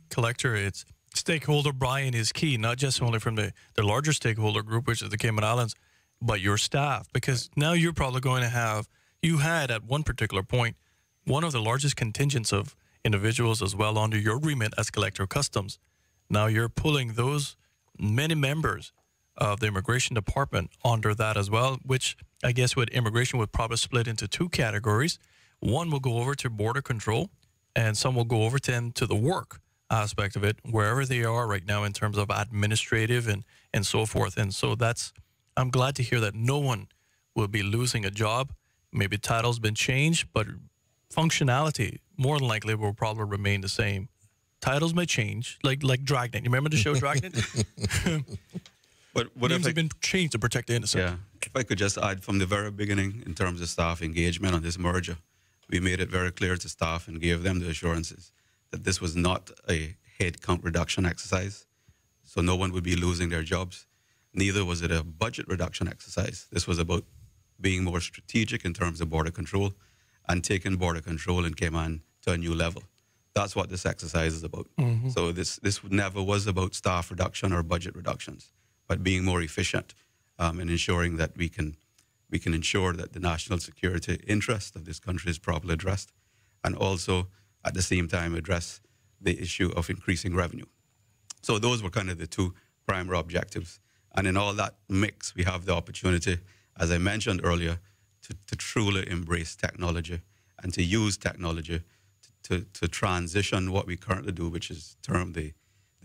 Collector, it's stakeholder buy-in is key, not just only from the larger stakeholder group, which is the Cayman Islands, but your staff, because now you're probably going to have, you had at one particular point, one of the largest contingents of individuals as well under your remit as Collector of Customs. Now you're pulling those many members of the Immigration Department under that as well, which I guess with immigration would probably split into two categories. One will go over to border control, and some will go over to the work aspect of it, wherever they are right now in terms of administrative and so forth. And so I'm glad to hear that no one will be losing a job. Maybe title's been changed, but functionality more than likely will probably remain the same. Titles may change, like Dragnet. You remember the show Dragnet?
But
names have been changed to protect the innocent.
Yeah. If I could just add from the very beginning in terms of staff engagement on this merger, we made it very clear to staff and gave them the assurances that this was not a headcount reduction exercise, so no one would be losing their jobs. Neither was it a budget reduction exercise. This was about being more strategic in terms of border control and taking border control in Cayman to a new level. That's what this exercise is about. Mm-hmm. So this never was about staff reduction or budget reductions, but being more efficient and ensuring that we can ensure that the national security interest of this country is properly addressed, and also at the same time address the issue of increasing revenue. So those were kind of the two primary objectives. And in all that mix, we have the opportunity, as I mentioned earlier, to truly embrace technology and to use technology to transition what we currently do, which is termed the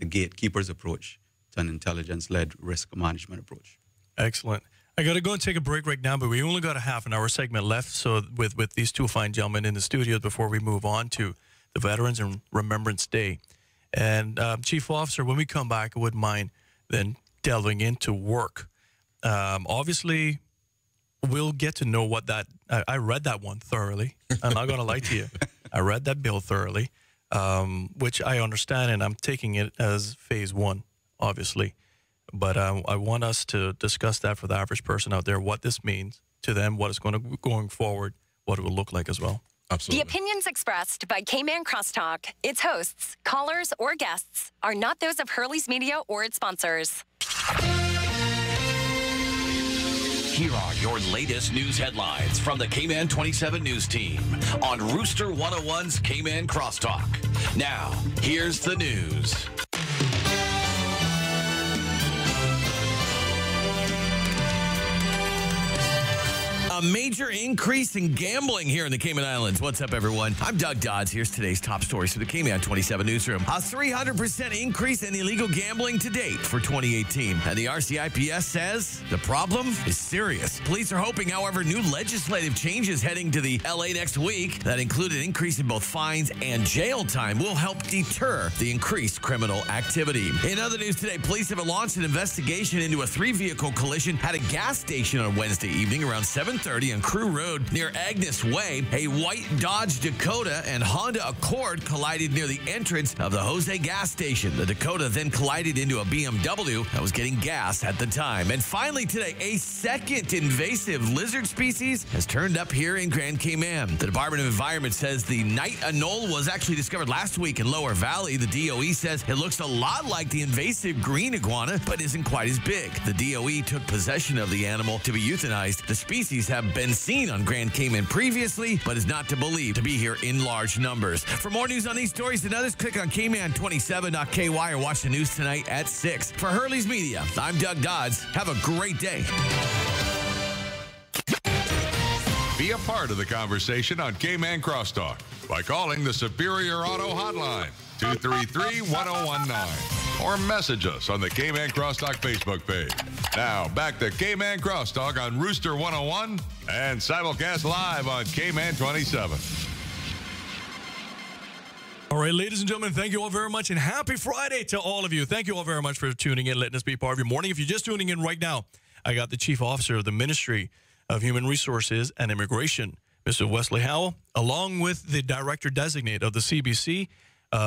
gatekeeper's approach, to an intelligence-led risk management approach.
Excellent. I got to go and take a break right now, but we only got a half an hour segment left. So with these two fine gentlemen in the studio before we move on to the Veterans and Remembrance Day. And Chief Officer, when we come back, I wouldn't mind then delving into work. Obviously, we'll get to know what that, I read that one thoroughly. I'm not going to lie to you. I read that bill thoroughly, which I understand, and I'm taking it as phase one, obviously. But I want us to discuss that for the average person out there, what this means to them, what it's going forward, what it will look like as well.
Absolutely.
The opinions expressed by Cayman Crosstalk, its hosts, callers, or guests are not those of Hurley's Media or its sponsors.
Here are your latest news headlines from the Cayman 27 News Team on Rooster 101's Cayman Crosstalk. Now, here's the news.
A major increase in gambling here in the Cayman Islands. What's up, everyone? I'm Doug Dodds. Here's today's top stories for the Cayman 27 Newsroom. A 300% increase in illegal gambling to date for 2018. And the RCIPS says the problem is serious. Police are hoping, however, new legislative changes heading to the LA next week that include an increase in both fines and jail time will help deter the increased criminal activity. In other news today, police have launched an investigation into a 3-vehicle collision at a gas station on Wednesday evening around 7:30 430 on Crew Road near Agnes Way, a white Dodge Dakota and Honda Accord collided near the entrance of the Jose gas station. The Dakota then collided into a BMW that was getting gas at the time. And finally today, a second invasive lizard species has turned up here in Grand Cayman. The Department of Environment says the night anole was actually discovered last week in Lower Valley. The DOE says it looks a lot like the invasive green iguana, but isn't quite as big. The DOE took possession of the animal to be euthanized. The species have been seen on Grand Cayman previously, but is not to believe to be here in large numbers. For more news on these stories and others, click on Cayman27.ky or watch the news tonight at 6. For Hurley's Media, I'm Doug Dodds. Have a great day.
Be a part of the conversation on Cayman Crosstalk by calling the Superior Auto Hotline, 233-1019, or message us on the Cayman Crosstalk Facebook page. Now, back to Cayman Crosstalk on Rooster 101 and simulcast live on Cayman 27.
All right, ladies and gentlemen, thank you all very much, and happy Friday to all of you. Thank you all very much for tuning in, letting us be part of your morning. If you're just tuning in right now, I got the Chief Officer of the Ministry of Human Resources and Immigration, Mr. Wesley Howell, along with the Director Designate of the CBC.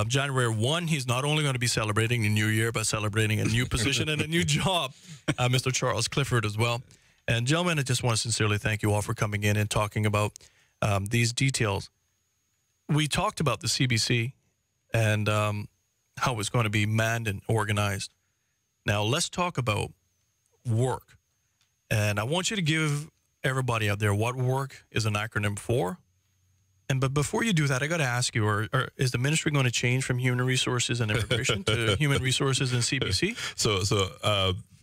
January 1, he's not only going to be celebrating the new year, but celebrating a new position and a new job, Mr. Charles Clifford as well. And gentlemen, I just want to sincerely thank you all for coming in and talking about these details. We talked about the CBC and how it's going to be manned and organized. Now, let's talk about work. And I want you to give everybody out there what work is an acronym for. But before you do that, I got to ask you, or is the ministry going to change from Human Resources and Immigration to Human Resources and CBC?
So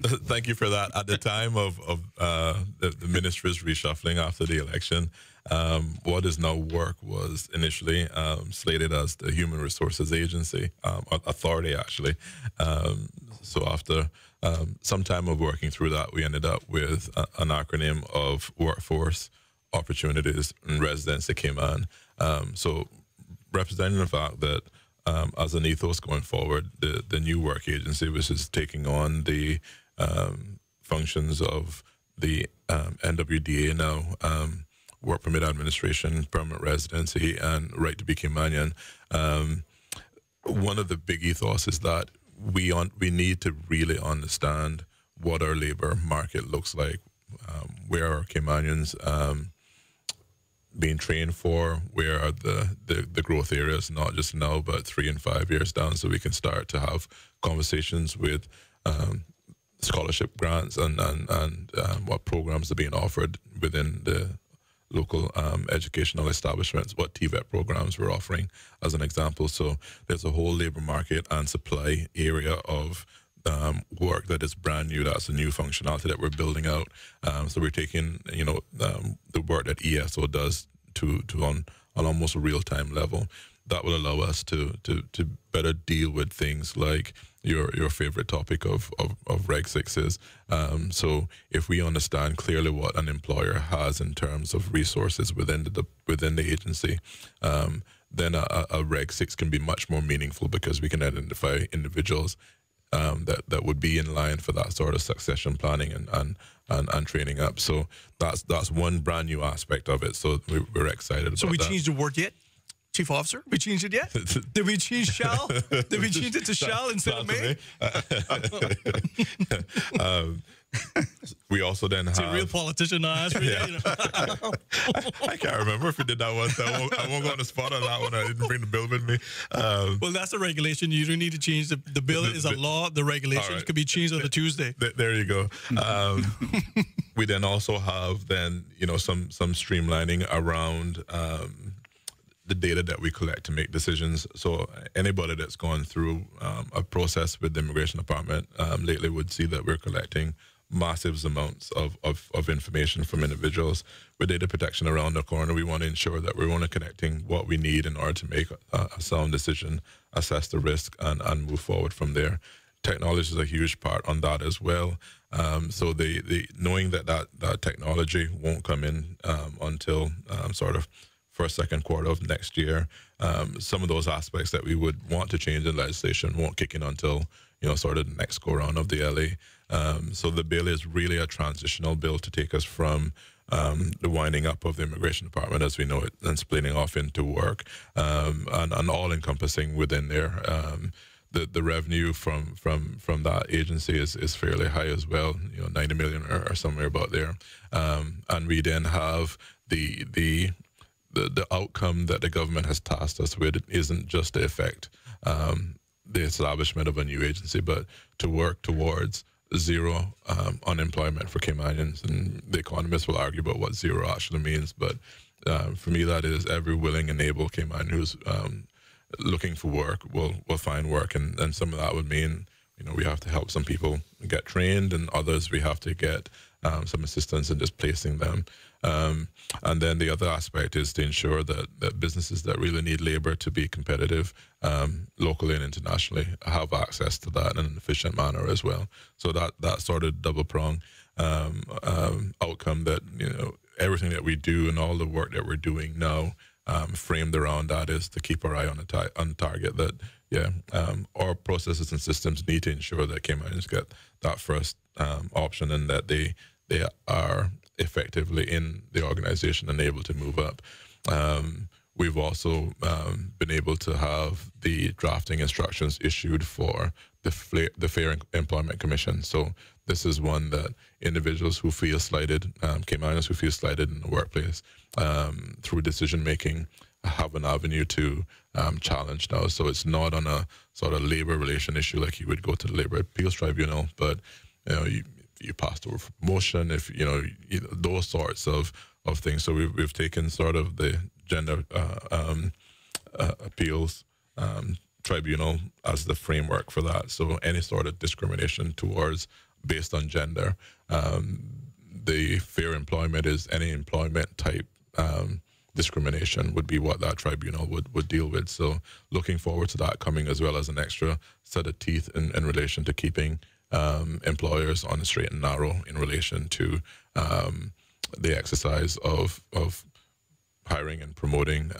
thank you for that. At the time of the ministry's reshuffling after the election, what is now work was initially slated as the Human Resources Agency, authority actually. So after some time of working through that, we ended up with an acronym of Workforce, Opportunities, and Residency Cayman. So representing the fact that as an ethos going forward, the new work agency, which is taking on the functions of the NWDA now, Work Permit Administration, Permanent Residency, and Right to be Caymanian. One of the big ethos is that we need to really understand what our labor market looks like, where are Caymanians being trained for, where are the growth areas, not just now, but 3 and 5 years down, so we can start to have conversations with scholarship grants and what programs are being offered within the local educational establishments, what TVET programs we're offering as an example. So there's a whole labor market and supply area of work that is brand new. That's a new functionality that we're building out. So we're taking, the work that ESO does to on almost a real-time level. That will allow us to better deal with things like your favorite topic of Reg 6s. So if we understand clearly what an employer has in terms of resources within the agency, then a Reg 6 can be much more meaningful because we can identify individuals that would be in line for that sort of succession planning and training up. So that's one brand new aspect of it. So we're excited about that.
So we changed the word yet? Chief Officer, we changed it yet? Did we change shall? Did we change it to shall instead of may?
We also then have...
See, a real politician now asked for you.
I can't remember if we did that once. I won't go on the spot on that one. I didn't bring the bill with me.
Well, that's a regulation. You don't need to change the bill is a law. The regulations
right.
could be changed on a Tuesday.
There you go. We then also have some streamlining around the data that we collect to make decisions. So anybody that's gone through a process with the Immigration Department lately would see that we're collecting massive amounts of information from individuals. With data protection around the corner, we want to ensure that we're only connecting what we need in order to make a sound decision, assess the risk, and move forward from there. Technology is a huge part on that as well. So the knowing that technology won't come in until sort of first, second quarter of next year. Some of those aspects that we would want to change in legislation won't kick in until, sort of the next go round of the LA. So the bill is really a transitional bill to take us from the winding up of the Immigration Department as we know it and splitting off into work, and all encompassing within there. The revenue from that agency is fairly high as well, 90 million or somewhere about there. And we then have the outcome that the government has tasked us with isn't just to effect the establishment of a new agency, but to work towards zero unemployment for Caymanians. And the economists will argue about what zero actually means, but for me that is every willing and able Cayman who's looking for work will find work, and some of that would mean we have to help some people get trained, and others we have to get some assistance in just placing them. And then the other aspect is to ensure that businesses that really need labor to be competitive locally and internationally have access to that in an efficient manner as well. So that sort of double prong outcome that everything that we do and all the work that we're doing now framed around that is to keep our eye on the target that our processes and systems need to ensure that Caymanians get that first option and that they are effectively in the organization and able to move up. We've also been able to have the drafting instructions issued for the Fair Employment Commission. So this is one that individuals who feel slighted, Caymanians who feel slighted in the workplace through decision making have an avenue to challenge now. So it's not on a sort of labor relation issue like you would go to the Labor Appeals Tribunal, but you passed over for promotion, if those sorts of things. So we've taken sort of the gender appeals tribunal as the framework for that. So any sort of discrimination based on gender, the fair employment is any employment type discrimination would be what that tribunal would deal with. So looking forward to that coming, as well as an extra set of teeth in relation to keeping employers on the straight and narrow in relation to the exercise of hiring and promoting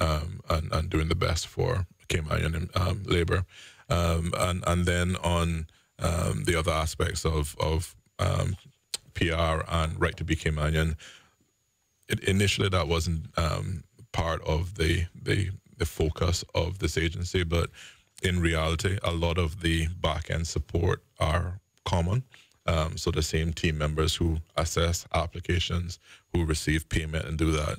and doing the best for Cayman labor. And then on the other aspects of PR and right to be Caymanian, initially that wasn't part of the focus of this agency, but in reality, a lot of the back-end support are common. So the same team members who assess applications, who receive payment and do that,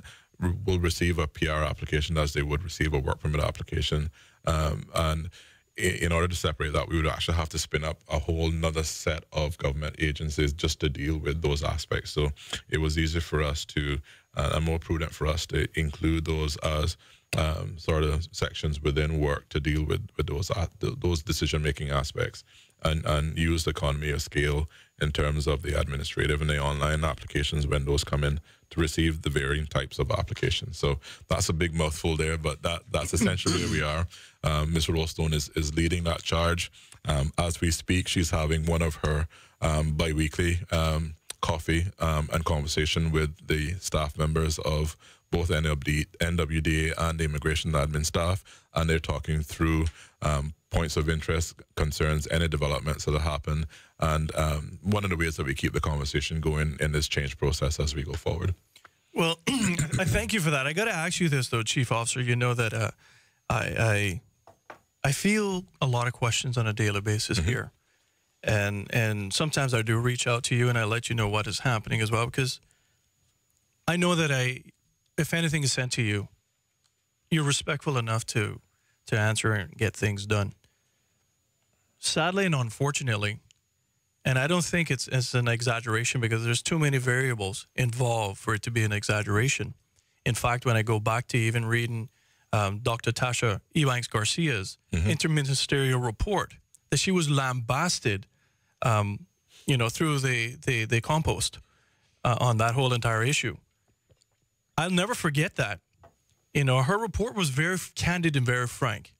will receive a PR application as they would receive a work permit application. And in order to separate that, we would actually have to spin up a whole nother set of government agencies just to deal with those aspects. So it was easier for us to, and more prudent for us to include those as sort of sections within work to deal with those decision-making aspects and use the economy of scale in terms of the administrative and the online applications when those come in to receive the varying types of applications. So that's a big mouthful there, but that's essentially where we are. Ms. Rollstone is leading that charge. As we speak, she's having one of her bi-weekly coffee and conversation with the staff members of both NWDA and the immigration admin staff, and they're talking through points of interest, concerns, any developments that have happened, and one of the ways that we keep the conversation going in this change process as we go forward.
Well, I thank you for that. I got to ask you this, though, Chief Officer. You know that I feel a lot of questions on a daily basis here, and sometimes I do reach out to you and I let you know what is happening as well, because I know that if anything is sent to you, you're respectful enough to answer and get things done. Sadly and unfortunately, and I don't think it's an exaggeration because there's too many variables involved for it to be an exaggeration. In fact, when I go back to even reading Dr. Tasha Ebanks Garcia's interministerial report, that she was lambasted, through the compost on that whole entire issue. I'll never forget that. Her report was very candid and very frank.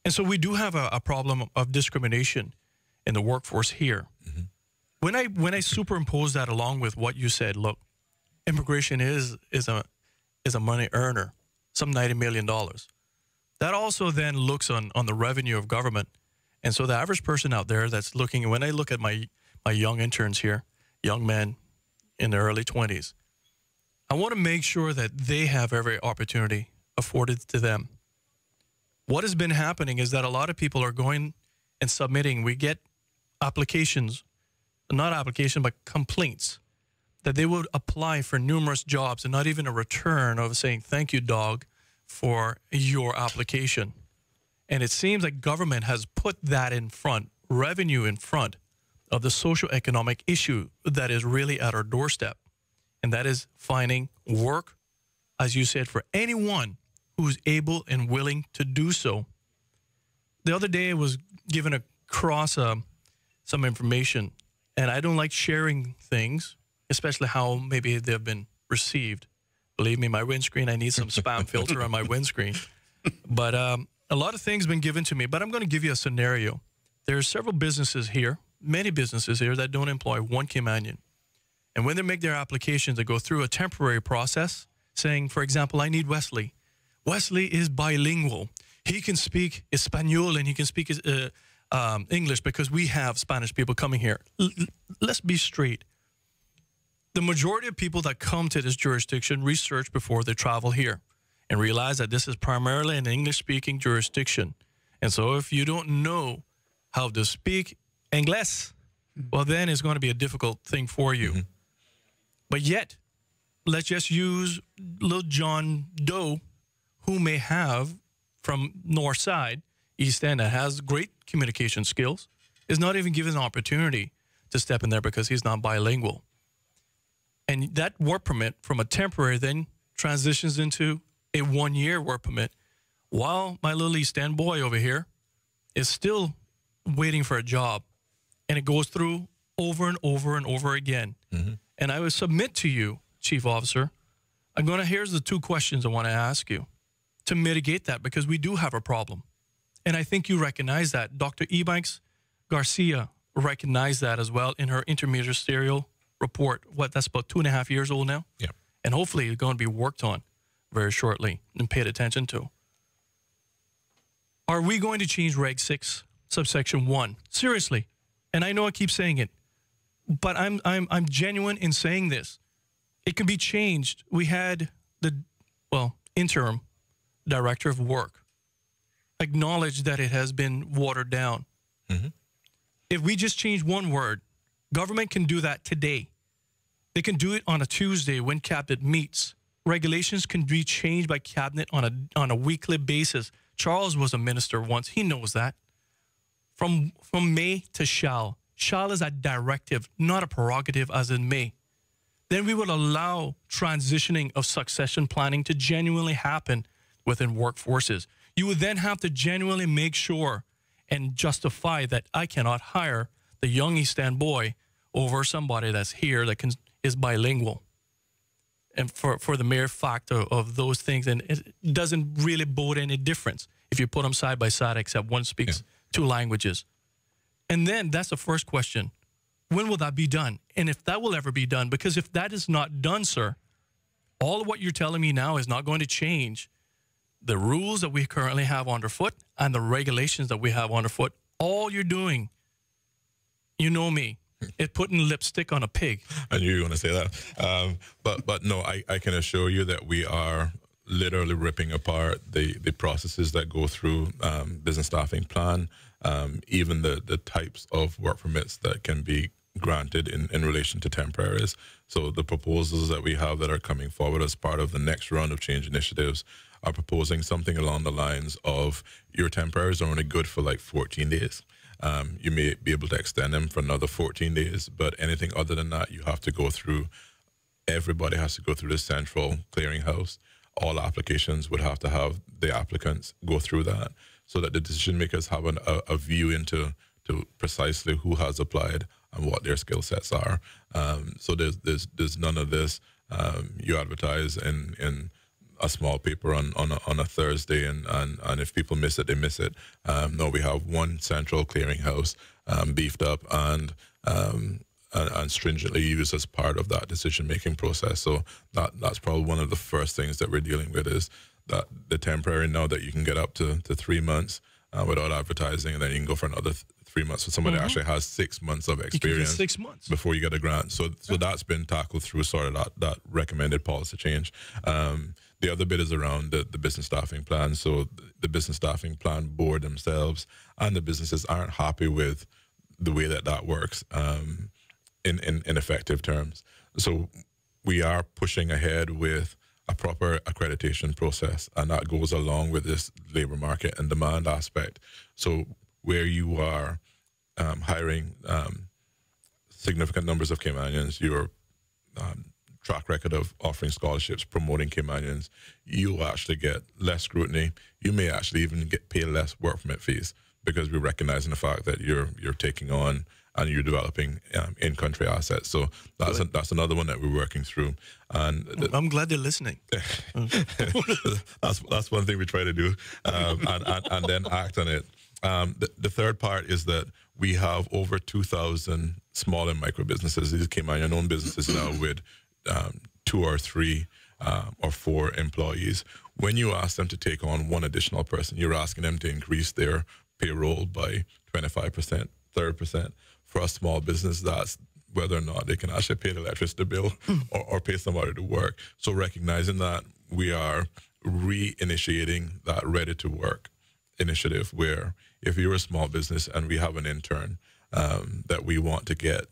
And so we do have a problem of discrimination in the workforce here. When I superimpose that along with what you said, look, immigration is a money earner, some $90 million. That also then looks on the revenue of government. And so the average person out there that's looking, when I look at my young interns here, young men in their early 20s, I want to make sure that they have every opportunity afforded to them. What has been happening is that a lot of people are going and submitting. We get applications, not application, but complaints that they would apply for numerous jobs and not even a return of saying, thank you, dog, for your application. And it seems like government has put that in front, revenue in front of the social economic issue that is really at our doorstep. And that is finding work, as you said, for anyone who's able and willing to do so. The other day I was given across some information, and I don't like sharing things, especially how maybe they've been received. Believe me, my windscreen, I need some spam filter on my windscreen. But a lot of things been given to me, but I'm going to give you a scenario. There's several businesses here, many businesses here that don't employ one Caymanian. And when they make their applications, they go through a temporary process saying, for example, I need Wesley. Wesley is bilingual. He can speak Espanol and he can speak English because we have Spanish people coming here. Let's be straight. The majority of people that come to this jurisdiction research before they travel here and realize that this is primarily an English-speaking jurisdiction. And so if you don't know how to speak English, well, then it's going to be a difficult thing for you. Mm-hmm. But yet, let's just use little John Doe, who may have from North Side, East End, that has great communication skills, is not even given an opportunity to step in there because he's not bilingual. And that work permit from a temporary then transitions into a 1-year work permit, while my little East End boy over here is still waiting for a job. And it goes through over and over and over again. Mm-hmm. And I would submit to you, Chief Officer, here's the 2 questions I want to ask you to mitigate that, because we do have a problem. And I think you recognize that. Dr. Ebanks Garcia recognized that as well in her interministerial report. That's about 2.5 years old now?
Yeah.
And hopefully it's going to be worked on very shortly and paid attention to. Are we going to change Reg 6, subsection 1? Seriously. And I know I keep saying it, but I'm genuine in saying this. It can be changed. We had the interim director of work acknowledge that it has been watered down. Mm-hmm. If we just change one word, government can do that today. They can do it on a Tuesday when cabinet meets. Regulations can be changed by cabinet on a weekly basis. Charles was a minister once. He knows that. From may to shall. Shall is a directive, not a prerogative as in may. Then we would allow transitioning of succession planning to genuinely happen within workforces. You would then have to genuinely make sure and justify that I cannot hire the young East End boy over somebody that's here that is bilingual. And for the mere fact of those things, and it doesn't really bode any difference if you put them side by side, except one speaks 2 languages. And then that's the first question. When will that be done? And if that will ever be done, because if that is not done, sir, all of what you're telling me now is not going to change the rules that we currently have underfoot and the regulations that we have underfoot. All you're doing, you know me, is putting lipstick on a pig.
I knew you were going to say that. But no, I can assure you that we are literally ripping apart the processes that go through business staffing plan, even the types of work permits that can be granted in relation to temporaries. So the proposals that we have that are coming forward as part of the next round of change initiatives are proposing something along the lines of your temporaries are only good for like 14 days. You may be able to extend them for another 14 days, but anything other than that, you have to go through, everybody has to go through the central clearinghouse. All applications would have to have the applicants go through that so that the decision makers have a view into precisely who has applied and what their skill sets are. So there's none of this. You advertise in a small paper on a Thursday, and if people miss it, they miss it. No, we have one central clearinghouse beefed up and stringently used as part of that decision-making process. So that's probably one of the first things that we're dealing with, is that the temporary, now that you can get up to 3 months, without advertising, and then you can go for another 3 months. So somebody actually has 6 months of experience.
You can get 6 months
before you get a grant. So that's been tackled through sort of that recommended policy change. The other bit is around the business staffing plan. So the business staffing plan board themselves and the businesses aren't happy with the way that works in effective terms. So we are pushing ahead with a proper accreditation process, and that goes along with this labor market and demand aspect. So where you are hiring significant numbers of Caymanians, your track record of offering scholarships, promoting Caymanians, you actually get less scrutiny. You may actually even get paid less work permit fees because we're recognizing the fact that you're taking on and you're developing in-country assets. So that's another one that we're working through. And
I'm glad they're listening.
that's one thing we try to do, and then act on it. The third part is that we have over 2,000 small and micro businesses. These Caymanian-owned businesses now with 2 or 3 or 4 employees. When you ask them to take on one additional person, you're asking them to increase their payroll by 25%, 30%. For a small business, that's whether or not they can actually pay the electricity bill or pay somebody to work. So recognizing that, we are reinitiating that Ready to Work initiative, where if you're a small business and we have an intern that we want to get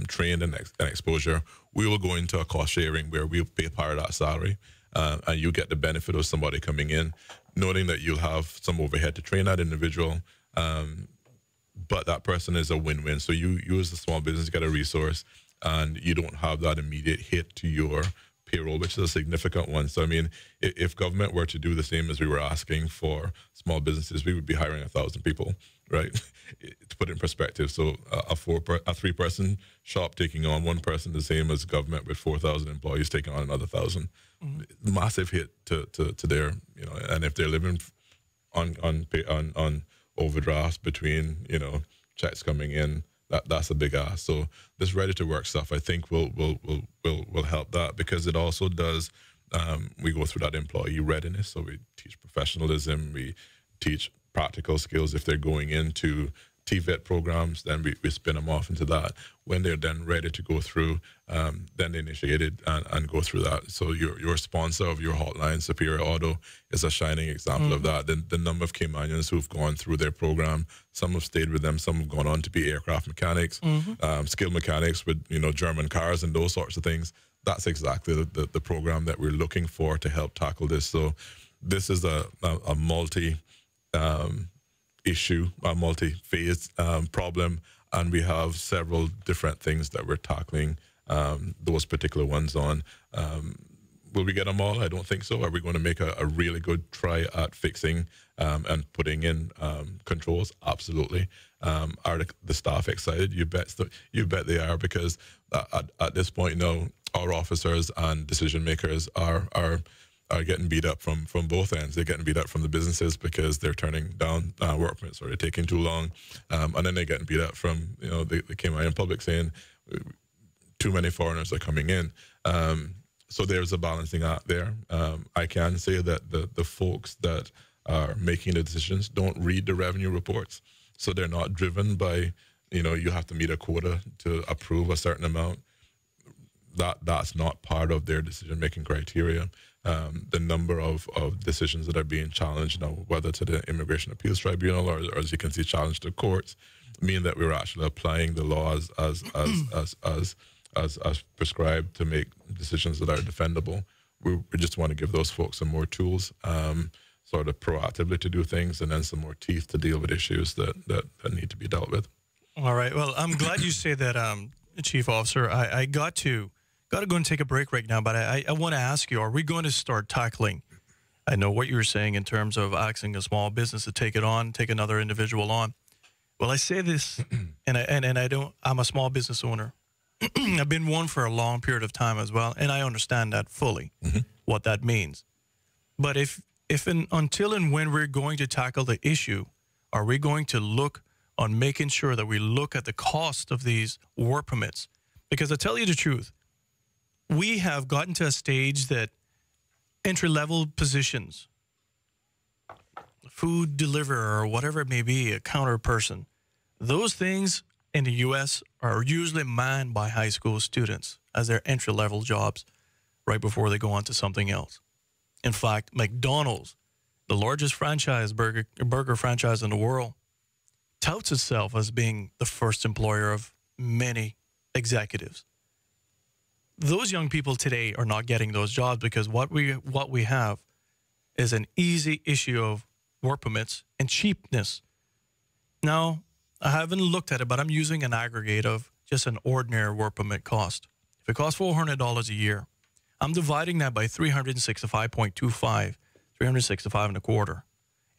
trained and exposure, we will go into a cost sharing where we'll pay part of that salary, and you get the benefit of somebody coming in, noting that you'll have some overhead to train that individual, but that person is a win-win. So you as a small business get a resource, and you don't have that immediate hit to your payroll, which is a significant one. So, I mean, if government were to do the same as we were asking for small businesses, we would be hiring 1,000 people, right? To put it in perspective. So a 3-person shop taking on one person, the same as government with 4,000 employees taking on another 1,000. Massive hit to their, and if they're living on overdrafts between, checks coming in, that's a big ask. So this Ready to Work stuff, I think will help that, because it also does. We go through that employee readiness. So we teach professionalism, we teach practical skills. If they're going into TVET programs, then we spin them off into that. When they're then ready to go through, then they initiate it and go through that. So your sponsor of your hotline, Superior Auto, is a shining example of that. The number of Caymanians who've gone through their program, some have stayed with them, some have gone on to be aircraft mechanics, skilled mechanics with German cars and those sorts of things. That's exactly the program that we're looking for to help tackle this. So this is a multi issue, a multi-phase problem, and we have several different things that we're tackling those particular ones on. Will we get them all? I don't think so. Are we going to make a really good try at fixing and putting in controls? Absolutely. Are the staff excited? You bet they are, because at this point now, our officers and decision makers are getting beat up from both ends. They're getting beat up from the businesses because they're turning down work permits or they're taking too long, and then they're getting beat up from the Cayman public saying too many foreigners are coming in. So there's a balancing act there. I can say that the folks that are making the decisions don't read the revenue reports, so they're not driven by you have to meet a quota to approve a certain amount. That's not part of their decision-making criteria. The number of decisions that are being challenged now, whether to the Immigration Appeals Tribunal or as you can see, challenged to courts, mean that we're actually applying the laws as prescribed to make decisions that are defendable. We just want to give those folks some more tools, sort of proactively to do things, and then some more teeth to deal with issues that need to be dealt with.
All right. Well, I'm glad you say that, Chief Officer. I got to go and take a break right now, but I want to ask you, are we going to start tackling, I know what you were saying in terms of asking a small business to take it on, take another individual on. Well, I say this, I'm a small business owner. I've been one for a long period of time as well, and I understand that fully, what that means. But until and when we're going to tackle the issue, are we going to look on making sure that we look at the cost of these work permits? Because I tell you the truth, we have gotten to a stage that entry-level positions, food deliverer or whatever it may be, a counter person. Those things in the U.S. are usually manned by high school students as their entry-level jobs right before they go on to something else. In fact, McDonald's, the largest burger franchise in the world, touts itself as being the first employer of many executives. Those young people today are not getting those jobs because what we have is an easy issue of work permits and cheapness. Now, I haven't looked at it, but I'm using an aggregate of just an ordinary work permit cost. If it costs $400 a year, I'm dividing that by 365.25, 365 and a quarter.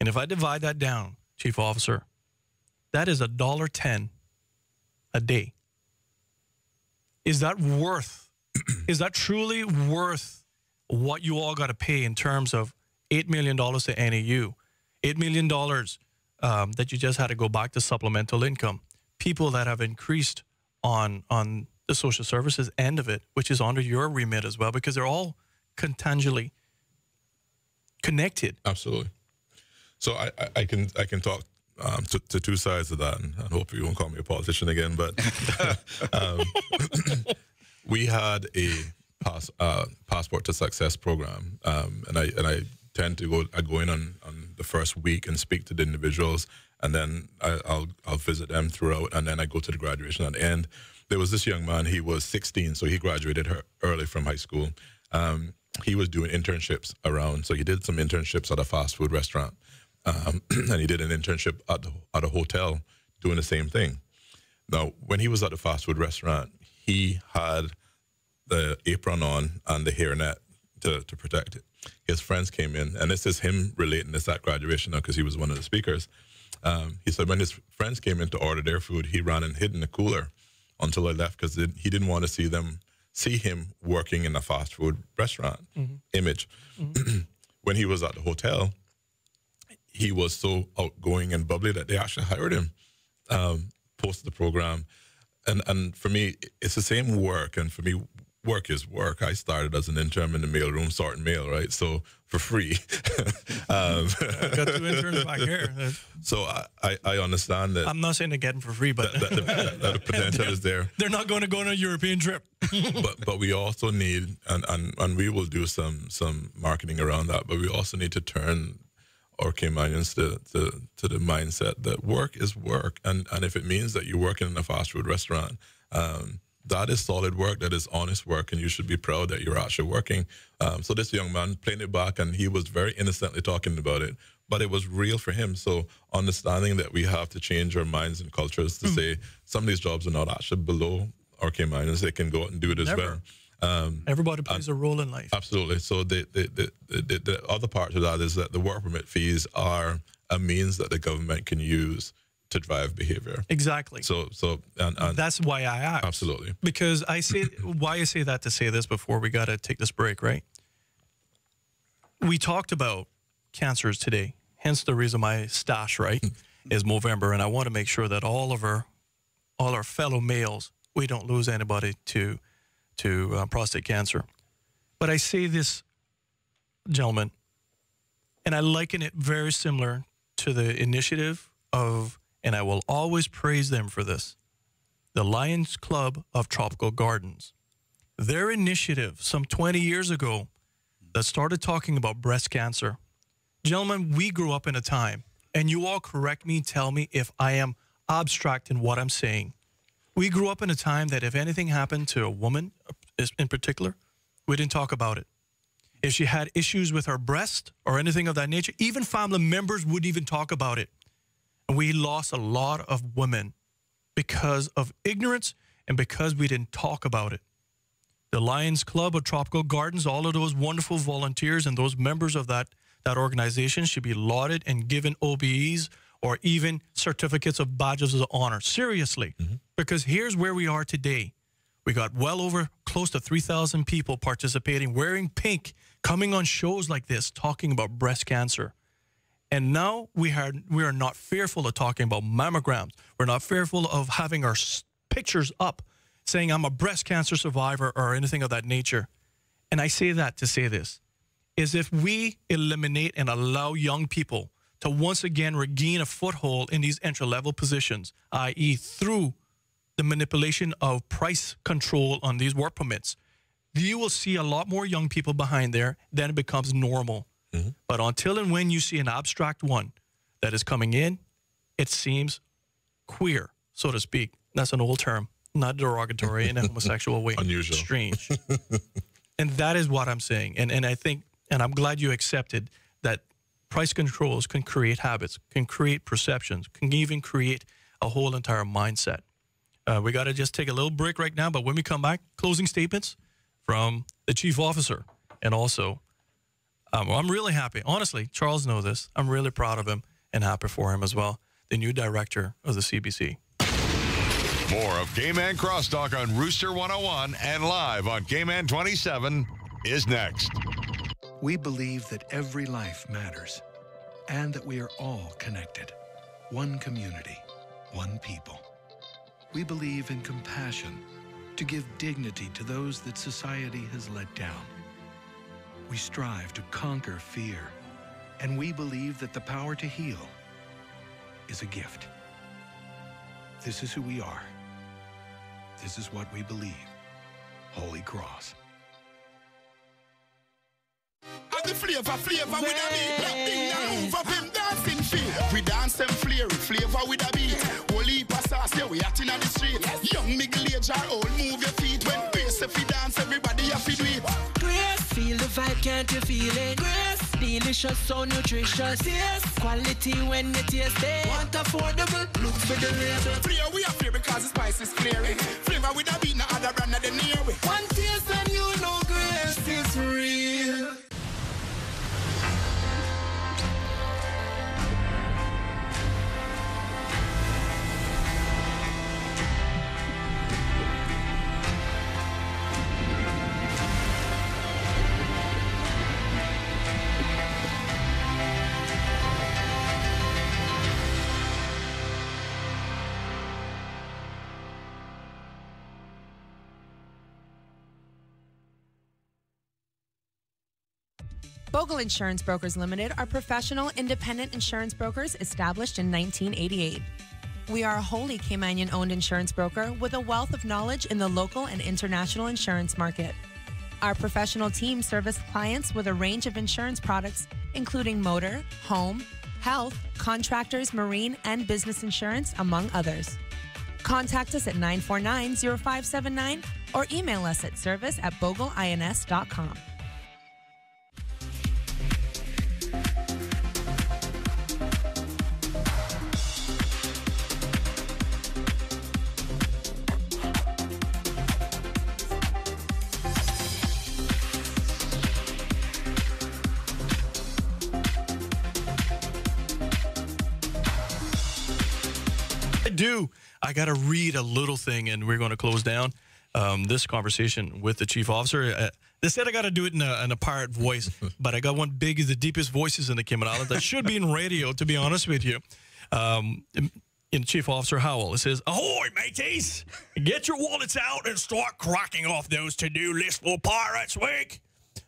And if I divide that down, Chief Officer, that is $1.10 a day. Is that truly worth what you all got to pay in terms of $8 million to NAU, $8 million that you just had to go back to supplemental income, people that have increased on the social services end of it, which is under your remit as well, because they're all tangentially connected.
Absolutely. So I can talk to two sides of that, and hopefully you won't call me a politician again, but we had a passport to success program, and I tend to go in on the first week and speak to the individuals, and then I'll visit them throughout, and then I go to the graduation at the end. There was this young man, he was 16, so he graduated early from high school. He was doing internships around, so he did some internships at a fast food restaurant, and he did an internship at a hotel doing the same thing. Now, when he was at the fast food restaurant, he had the apron on and the hairnet to protect it. His friends came in, and this is him relating this at graduation now because he was one of the speakers. He said when his friends came in to order their food, he ran and hid in the cooler until I left because he didn't want to see him working in a fast food restaurant image. When he was at the hotel, he was so outgoing and bubbly that they actually hired him, post the program. And for me, it's the same work. And for me, work is work. I started as an intern in the mailroom sorting mail, right? So for free.
I've got 2 interns back here.
So I understand that.
I'm not saying they're getting for free, but
that the potential is there.
They're not going to go on a European trip.
but we also need, and we will do some marketing around that, but we also need to turn our Caymanians to the mindset that work is work. And if it means that you're working in a fast food restaurant, that is solid work, that is honest work, and you should be proud that you're actually working. So this young man playing it back, and he was very innocently talking about it, but it was real for him. So understanding that we have to change our minds and cultures to say some of these jobs are not actually below our Caymanians. They can go out and do it as well.
Everybody plays a role in life.
Absolutely. So the other part of that is that the work permit fees are a means that the government can use to drive behavior.
Exactly.
So
that's why I asked.
Absolutely.
Because I say that to say this before we got to take this break, right? We talked about cancers today, hence the reason my stash, right, is Movember, and I want to make sure that all our fellow males, we don't lose anybody to prostate cancer. But I say this, gentlemen, and I liken it very similar to the initiative of, and I will always praise them for this, the Lions Club of Tropical Gardens. Their initiative some 20 years ago that started talking about breast cancer. Gentlemen, we grew up in a time, and you all correct me, tell me if I am abstract in what I'm saying. We grew up in a time that if anything happened to a woman in particular, we didn't talk about it. If she had issues with her breast or anything of that nature, even family members wouldn't even talk about it. And we lost a lot of women because of ignorance and because we didn't talk about it. The Lions Club of Tropical Gardens, all of those wonderful volunteers and those members of that organization should be lauded and given OBEs or even certificates of badges of honor. Seriously. Because here's where we are today. We got well over close to 3,000 people participating, wearing pink, coming on shows like this, talking about breast cancer. And now we are not fearful of talking about mammograms. We're not fearful of having our pictures up saying I'm a breast cancer survivor or anything of that nature. And I say that to say this, is if we eliminate and allow young people to once again regain a foothold in these entry-level positions, i.e. through the manipulation of price control on these work permits. You will see a lot more young people behind there, then it becomes normal. But until and when you see an abstract one that is coming in, it seems queer, so to speak. That's an old term, not derogatory in a homosexual way.
Unusual.
Strange. And that is what I'm saying. And I think, and I'm glad you accepted that price controls can create habits, can create perceptions, can even create a whole entire mindset. We got to just take a little break right now, but when we come back, closing statements from the chief officer. And also, I'm really happy. Honestly, Charles knows this. I'm really proud of him and happy for him as well, the new director of the CBC.
More of Cayman Crosstalk on Rooster 101 and live on Cayman 27 is next.
We believe that every life matters and that we are all connected. One community, one people. We believe in compassion to give dignity to those that society has let down. We strive to conquer fear, and we believe that the power to heal is a gift. This is who we are. This is what we believe. Holy Cross.
The flavor with a beat. Black thing now move up him dancing feet. We dance them flavor with a beat. Holy sauce, yeah, we acting on the street. Young middle age or old, move your feet. When bass if we dance, everybody have to do it.
Grace, feel the vibe, can't you feel it? Grace, delicious, so nutritious. Yes, quality when you taste it. Want affordable, look for the label.
Flavor we are fear because the spice is clearing. Flavor with a beat, no other brand of the near way.
One taste and you know Grace is real.
Bogle Insurance Brokers Limited are professional, independent insurance brokers established in 1988. We are a wholly Caymanian-owned insurance broker with a wealth of knowledge in the local and international insurance market. Our professional team service clients with a range of insurance products, including motor, home, health, contractors, marine, and business insurance, among others. Contact us at 949-0579 or email us at service@bogleins.com.
I got to read a little thing, and we're going to close down this conversation with the chief officer. They said I got to do it in a pirate voice, but I got one big, the deepest voices in the Cayman Islands that should be in radio, to be honest with you. In Chief Officer Howell, it says, "Ahoy, mateys! Get your wallets out and start cracking off those to-do lists for Pirates Week."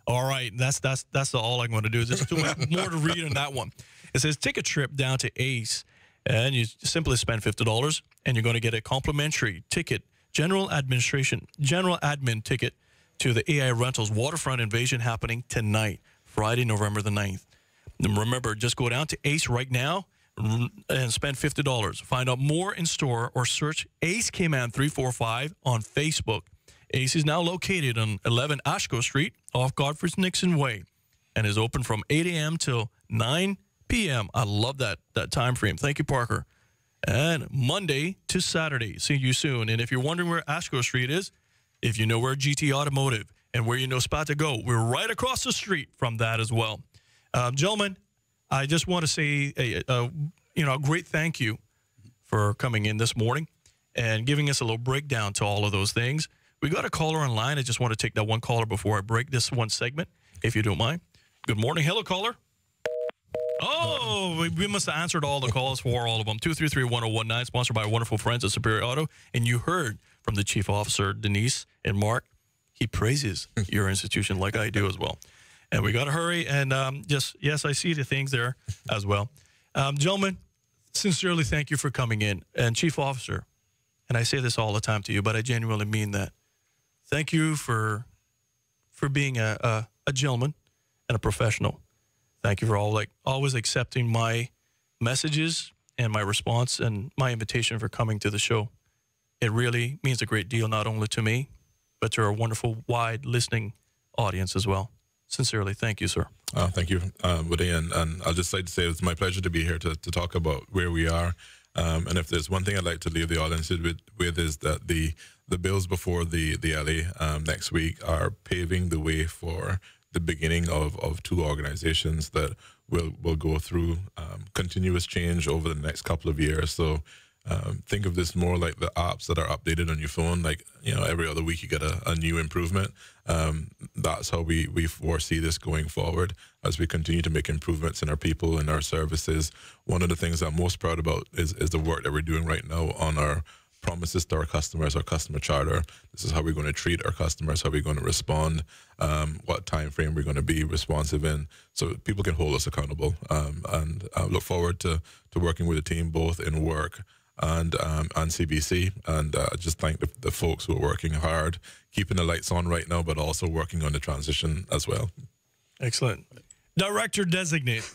All right, that's all I'm going to do. There's too much more to read on that one. It says, take a trip down to Ace, and you simply spend $50, and you're going to get a complimentary ticket, general admin ticket to the AI Rentals Waterfront Invasion happening tonight, Friday, November the 9th. And remember, just go down to Ace right now and spend $50. Find out more in store or search Ace Cayman 345 on Facebook. Ace is now located on 11 Ashko Street off Godfrey-Nixon Way and is open from 8 a.m. till 9 p.m. I love that time frame. Thank you, Parker. And Monday to Saturday. See you soon. And if you're wondering where Ashko Street is, if you know where GT Automotive and where you know spot to go, we're right across the street from that as well. Gentlemen, I just want to say a great thank you for coming in this morning and giving us a little breakdown to all of those things. We got a caller online. I just want to take that one caller before I break this one segment, if you don't mind. Good morning. Hello, caller. Oh, we must have answered all the calls for all of them. 233-1019, sponsored by our wonderful friends at Superior Auto. And you heard from the chief officer, Denise and Mark. He praises your institution like I do as well. And we got to hurry. And yes, I see the things there as well. Gentlemen, sincerely thank you for coming in. And Chief Officer, and I say this all the time to you, but I genuinely mean that. Thank you for being a gentleman and a professional. Thank you for always accepting my messages and my response and my invitation for coming to the show. It really means a great deal, not only to me, but to our wonderful, wide listening audience as well. Sincerely, thank you, sir.
Thank you, Woody. And I'll just like to say it's my pleasure to be here to talk about where we are. And if there's one thing I'd like to leave the audience with is that the bills before the LA next week are paving the way for the beginning of two organizations that will go through continuous change over the next couple of years. So think of this more like the apps that are updated on your phone. Like, every other week you get a new improvement. That's how we foresee this going forward as we continue to make improvements in our people and our services. One of the things I'm most proud about is the work that we're doing right now on our promises to our customers, our customer charter. This is how we're going to treat our customers, how we're going to respond, what time frame we're going to be responsive in, so people can hold us accountable. And I look forward to working with the team both in work and CBC. And I just thank the folks who are working hard, keeping the lights on right now, but also working on the transition as well.
Excellent. Director Designate.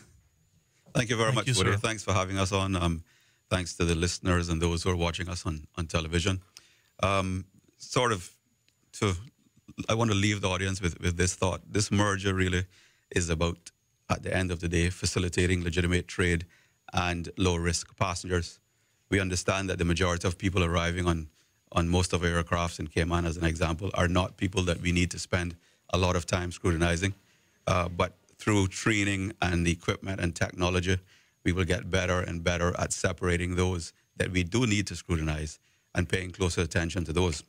Thank you very much, Woody. Thanks for having us on. Thanks to the listeners and those who are watching us on television. I want to leave the audience with this thought. This merger really is about, at the end of the day, facilitating legitimate trade and low-risk passengers. We understand that the majority of people arriving on most of our aircrafts in Cayman, as an example, are not people that we need to spend a lot of time scrutinizing. But through training and equipment and technology, we will get better and better at separating those that we do need to scrutinize and paying closer attention to those.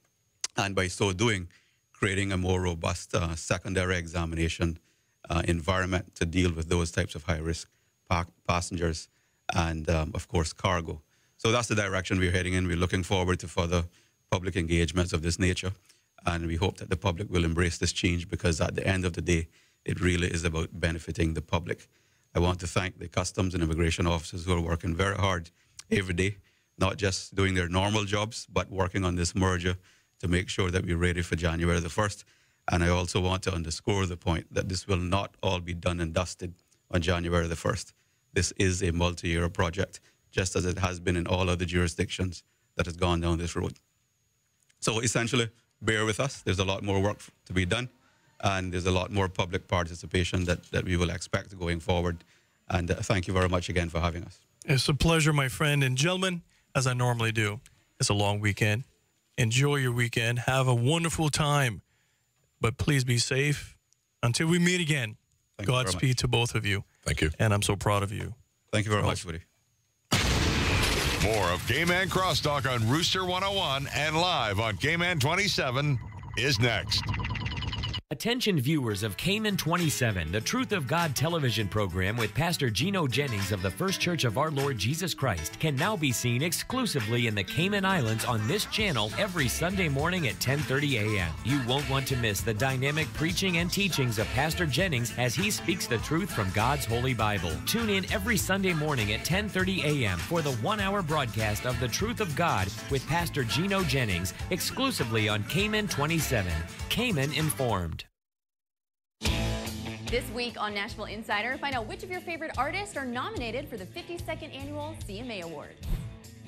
And by so doing, creating a more robust secondary examination environment to deal with those types of high-risk passengers and, of course, cargo. So that's the direction we're heading in. We're looking forward to further public engagements of this nature, and we hope that the public will embrace this change, because at the end of the day, it really is about benefiting the public. I want to thank the customs and immigration officers who are working very hard every day, not just doing their normal jobs, but working on this merger to make sure that we're ready for January the 1st. And I also want to underscore the point that this will not all be done and dusted on January the 1st. This is a multi-year project, just as it has been in all other jurisdictions that has gone down this road. So essentially, bear with us. There's a lot more work to be done, and there's a lot more public participation that we will expect going forward. And thank you very much again for having us.
It's a pleasure, my friend. And gentlemen, as I normally do, it's a long weekend. Enjoy your weekend. Have a wonderful time. But please be safe until we meet again. Godspeed to both of you.
Thank you.
And I'm so proud of you.
Thank you very much, Woody.
More of Cayman Crosstalk on Rooster 101 and live on Cayman 27 is next.
Attention viewers of Cayman 27, the Truth of God television program with Pastor Gino Jennings of the First Church of Our Lord Jesus Christ can now be seen exclusively in the Cayman Islands on this channel every Sunday morning at 10:30 a.m. You won't want to miss the dynamic preaching and teachings of Pastor Jennings as he speaks the truth from God's Holy Bible. Tune in every Sunday morning at 10:30 a.m. for the 1-hour broadcast of the Truth of God with Pastor Gino Jennings exclusively on Cayman 27. Cayman Informed.
This week on Nashville Insider, find out which of your favorite artists are nominated for the 52nd Annual CMA Awards.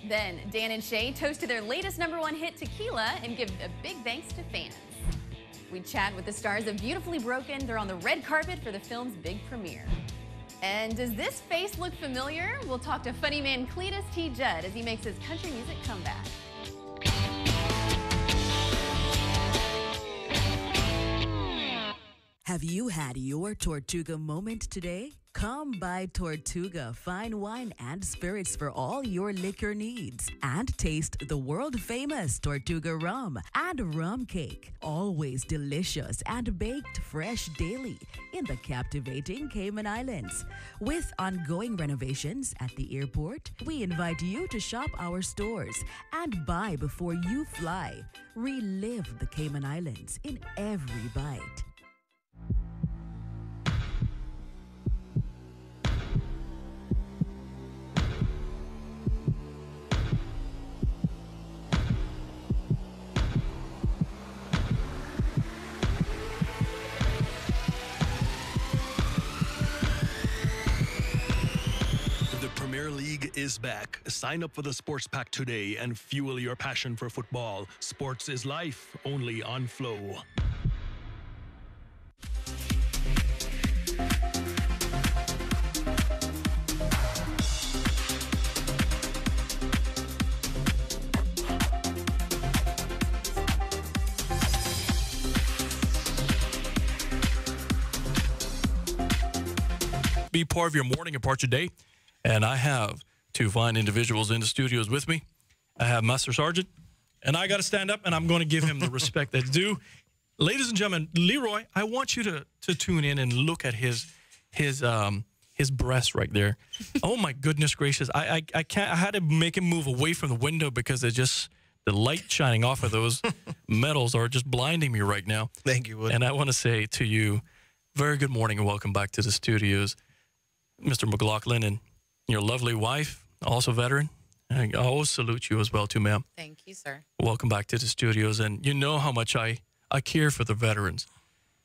Then, Dan and Shay toast to their latest #1 hit, Tequila, and give a big thanks to fans. We chat with the stars of Beautifully Broken. They're on the red carpet for the film's big premiere. And does this face look familiar? We'll talk to funny man Cletus T. Judd as he makes his country music comeback.
Have you had your Tortuga moment today? Come by Tortuga Fine Wine and Spirits for all your liquor needs. And taste the world-famous Tortuga rum and rum cake. Always delicious and baked fresh daily in the captivating Cayman Islands. With ongoing renovations at the airport, we invite you to shop our stores and buy before you fly. Relive the Cayman Islands in every bite.
is back. Sign up for the Sports Pack today and fuel your passion for football. Sports is life, only on Flow.
Be part of your morning and part of your day. And I have two fine individuals in the studios with me. I have Master Sergeant, and I got to stand up, and I'm going to give him the respect that's due. Ladies and gentlemen, Leroy, I want you to tune in and look at his breast right there. Oh my goodness gracious! I can't. I had to make him move away from the window because it just the light shining off of those metals are just blinding me right now.
Thank you, Woody.
And I want to say to you, very good morning and welcome back to the studios, Mr. McLaughlin, and your lovely wife, also veteran. I always salute you as well, too, ma'am.
Thank you, sir.
Welcome back to the studios. And you know how much I care for the veterans.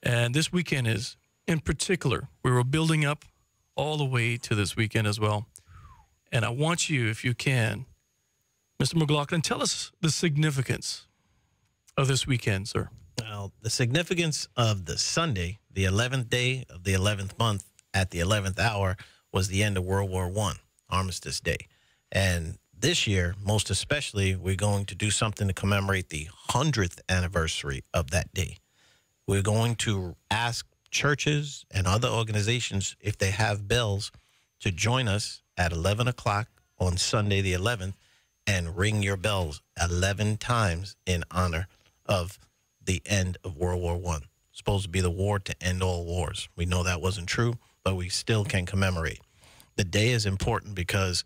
And this weekend is, in particular, we were building up all the way to this weekend as well. And I want you, if you can, Mr. McLaughlin, tell us the significance of this weekend, sir.
Well, the significance of the Sunday, the 11th day of the 11th month at the 11th hour, was the end of World War I, Armistice Day. And this year, most especially, we're going to do something to commemorate the 100th anniversary of that day. We're going to ask churches and other organizations, if they have bells, to join us at 11 o'clock on Sunday the 11th and ring your bells 11 times in honor of the end of World War I. Supposed to be the war to end all wars. We know that wasn't true, but we still can commemorate. The day is important because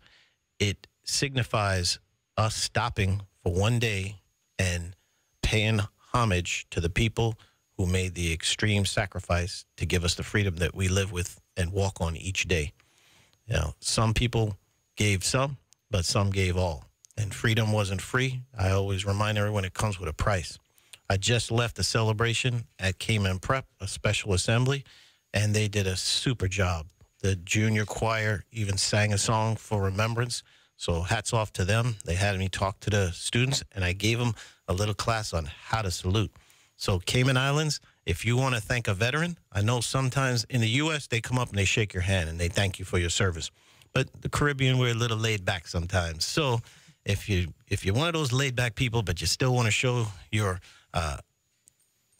it signifies us stopping for one day and paying homage to the people who made the extreme sacrifice to give us the freedom that we live with and walk on each day. You know, some people gave some, but some gave all. And freedom wasn't free. I always remind everyone it comes with a price. I just left a celebration at Cayman Prep, a special assembly, and they did a super job. The junior choir even sang a song for remembrance. So hats off to them. They had me talk to the students, and I gave them a little class on how to salute. So Cayman Islands, if you want to thank a veteran, I know sometimes in the U.S. they come up and they shake your hand and they thank you for your service. But the Caribbean, we're a little laid back sometimes. So if you're one of those laid back people, but you still want to show your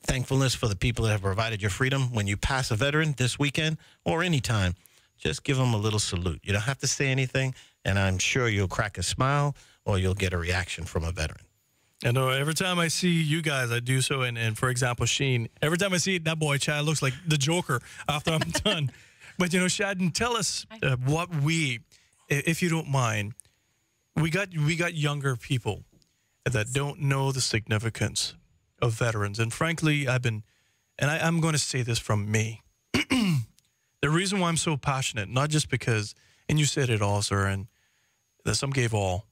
thankfulness for the people that have provided your freedom, when you pass a veteran this weekend or anytime, just give them a little salute. You don't have to say anything, and I'm sure you'll crack a smile or you'll get a reaction from a veteran.
I know every time I see you guys, I do so. And for example, Sheen, every time I see that boy, Chad, looks like the Joker after I'm done. But, you know, Shadden, tell us what we, if you don't mind, we got younger people that don't know the significance of veterans. And frankly, I'm going to say this from me. The reason why I'm so passionate, not just because, and you said it all, sir, and that some gave all.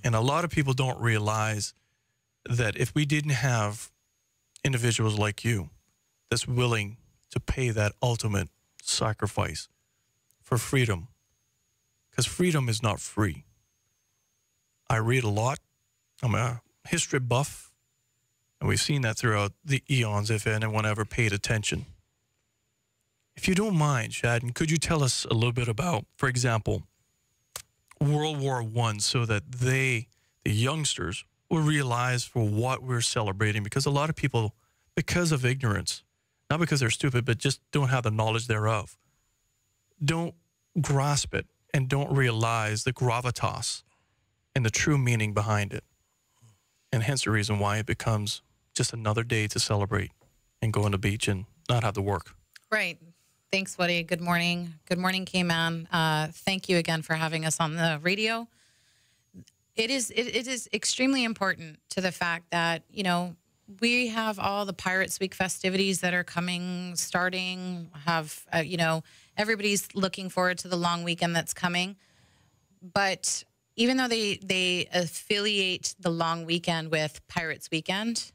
And a lot of people don't realize that if we didn't have individuals like you that's willing to pay that ultimate sacrifice for freedom, because freedom is not free. I read a lot. I'm a history buff, and we've seen that throughout the eons if anyone ever paid attention. If you don't mind, Shadden, could you tell us a little bit about, for example, World War I, so that the youngsters, will realize for what we're celebrating? Because a lot of people, because of ignorance, not because they're stupid, but just don't have the knowledge thereof, don't grasp it and don't realize the gravitas and the true meaning behind it. And hence the reason why it becomes just another day to celebrate and go on the beach and not have to work.
Right. Thanks, Woody. Good morning. Good morning, Cayman. Thank you again for having us on the radio. It is extremely important to the fact that, you know, we have all the Pirates Week festivities that are starting, you know, everybody's looking forward to the long weekend that's coming. But even though they affiliate the long weekend with Pirates Weekend,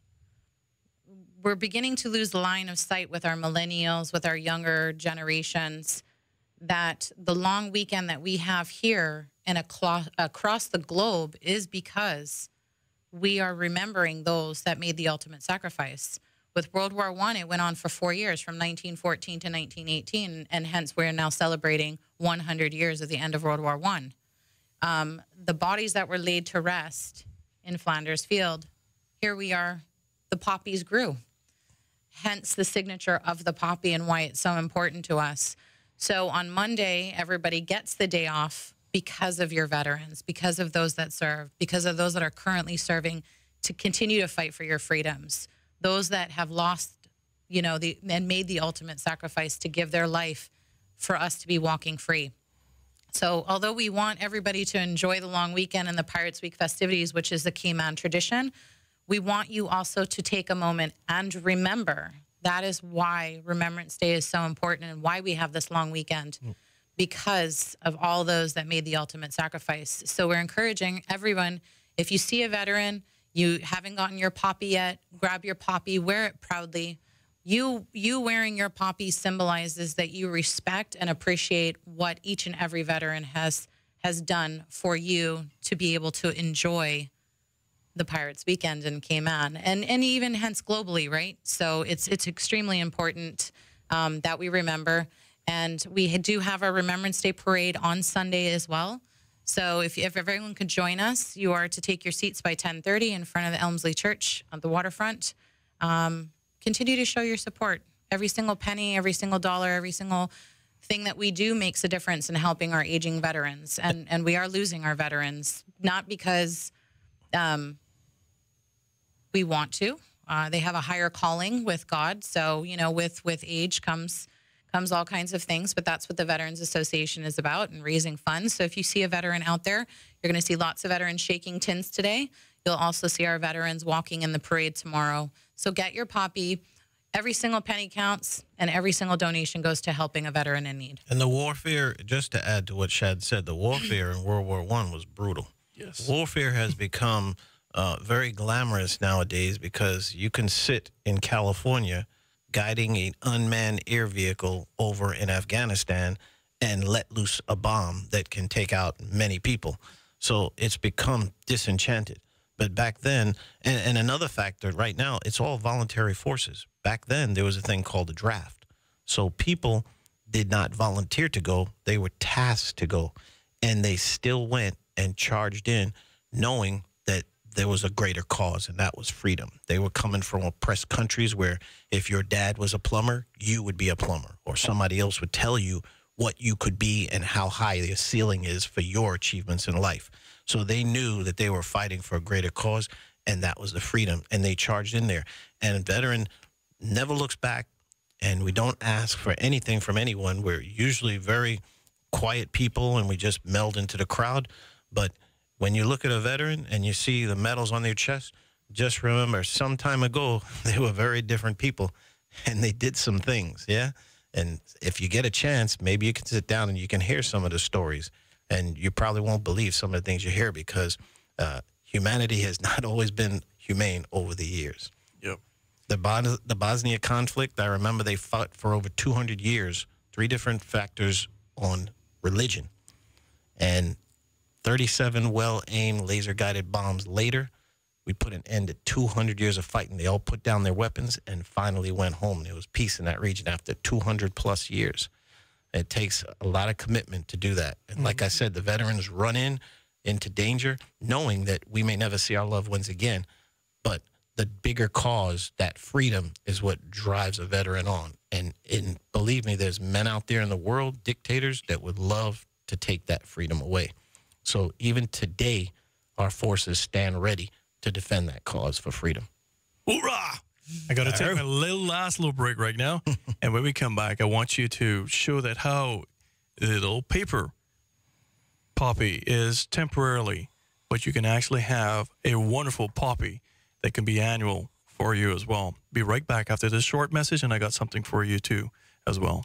we're beginning to lose the line of sight with our millennials, with our younger generations, that the long weekend that we have here and across the globe is because we are remembering those that made the ultimate sacrifice. With World War I, it went on for 4 years, from 1914 to 1918, and hence we're now celebrating 100 years of the end of World War I. The bodies that were laid to rest in Flanders Field, here we are, the poppies grew. Hence the signature of the poppy and why it's so important to us. So on Monday, everybody gets the day off because of your veterans, because of those that serve, because of those that are currently serving to continue to fight for your freedoms, those that have lost, you know, and made the ultimate sacrifice to give their life for us to be walking free. So although we want everybody to enjoy the long weekend and the Pirates Week festivities, which is the Cayman tradition, we want you also to take a moment and remember. That is why Remembrance Day is so important and why we have this long weekend, because of all those that made the ultimate sacrifice. So we're encouraging everyone, if you see a veteran, you haven't gotten your poppy yet, grab your poppy, wear it proudly. You wearing your poppy symbolizes that you respect and appreciate what each and every veteran has done for you to be able to enjoy the Pirates Weekend in Cayman, and even hence globally, right? So it's extremely important that we remember. And we do have our Remembrance Day parade on Sunday as well. So if everyone could join us, you are to take your seats by 10:30 in front of the Elmsley Church on the waterfront. Continue to show your support. Every single penny, every single dollar, every single thing that we do makes a difference in helping our aging veterans. And we are losing our veterans, not because we want to. They have a higher calling with God. So, you know, with age comes all kinds of things, but that's what the Veterans Association is about, and raising funds. So if you see a veteran out there, you're going to see lots of veterans shaking tins today. You'll also see our veterans walking in the parade tomorrow. So get your poppy. Every single penny counts, and every single donation goes to helping a veteran in need.
And the warfare, just to add to what Shad said, the warfare in World War I was brutal.
Yes.
Warfare has become very glamorous nowadays, because you can sit in California guiding an unmanned air vehicle over in Afghanistan and let loose a bomb that can take out many people. So it's become disenchanted. But back then, and another factor right now, it's all voluntary forces. Back then, there was a thing called a draft. So people did not volunteer to go. They were tasked to go. And they still went and charged in, knowing that there was a greater cause, and that was freedom. They were coming from oppressed countries where if your dad was a plumber, you would be a plumber, or somebody else would tell you what you could be and how high the ceiling is for your achievements in life. So they knew that they were fighting for a greater cause, and that was the freedom, and they charged in there. And a veteran never looks back, and we don't ask for anything from anyone. We're usually very quiet people, and we just meld into the crowd. But when you look at a veteran and you see the medals on their chest, just remember, some time ago, they were very different people, and they did some things, yeah? And if you get a chance, maybe you can sit down and you can hear some of the stories, and you probably won't believe some of the things you hear, because humanity has not always been humane over the years.
Yep.
The Bosnia conflict, I remember they fought for over 200 years, 3 different factors on religion. And 37 well-aimed, laser-guided bombs later, we put an end to 200 years of fighting. They all put down their weapons and finally went home. There was peace in that region after 200-plus years. It takes a lot of commitment to do that. And like I said, the veterans run into danger knowing that we may never see our loved ones again. But the bigger cause, that freedom, is what drives a veteran on. And believe me, there's men out there in the world, dictators, that would love to take that freedom away. So even today, our forces stand ready to defend that cause for freedom.
Hoorah! I got to take my last little break right now. And when we come back, I want you to show that how the little paper poppy is temporarily, but you can actually have a wonderful poppy that can be annual for you as well. Be right back after this short message, and I got something for you too as well.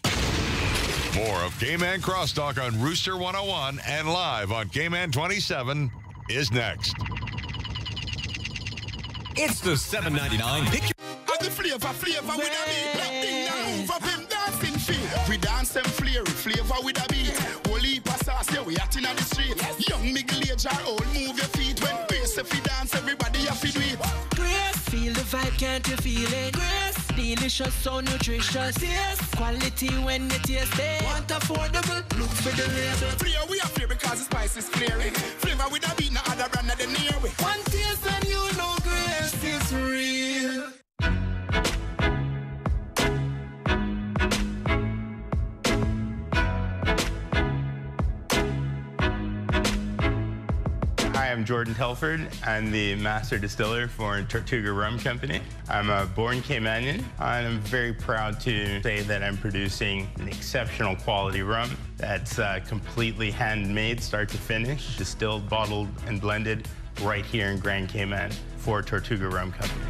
More of Cayman Crosstalk on Rooster 101 and live on Cayman 27 is next.
It's the $7.99 picture.
And the flavor with a beat, black thing now, move up him dancing. dancing feet. We dance them flare, flavor with a beat. Holy sauce, yeah, we acting on the street. Young middle age or old, move your feet. When bass if we dance, everybody have to do it.
Grace, feel the vibe, can't you feel it? Grace, delicious, so nutritious. Yes, quality when you taste it. Want affordable? Look for the label.
Flavor we are flavor because the spice is flaring. Flavor with a beat, no other brand of the near way.
One taste and you know Grace is real.
Hi, I'm Jordan Telford. I'm the master distiller for Tortuga Rum Company. I'm a born Caymanian, and I'm very proud to say that I'm producing an exceptional quality rum that's completely handmade, start to finish, distilled, bottled, and blended right here in Grand Cayman for Tortuga Rum Company.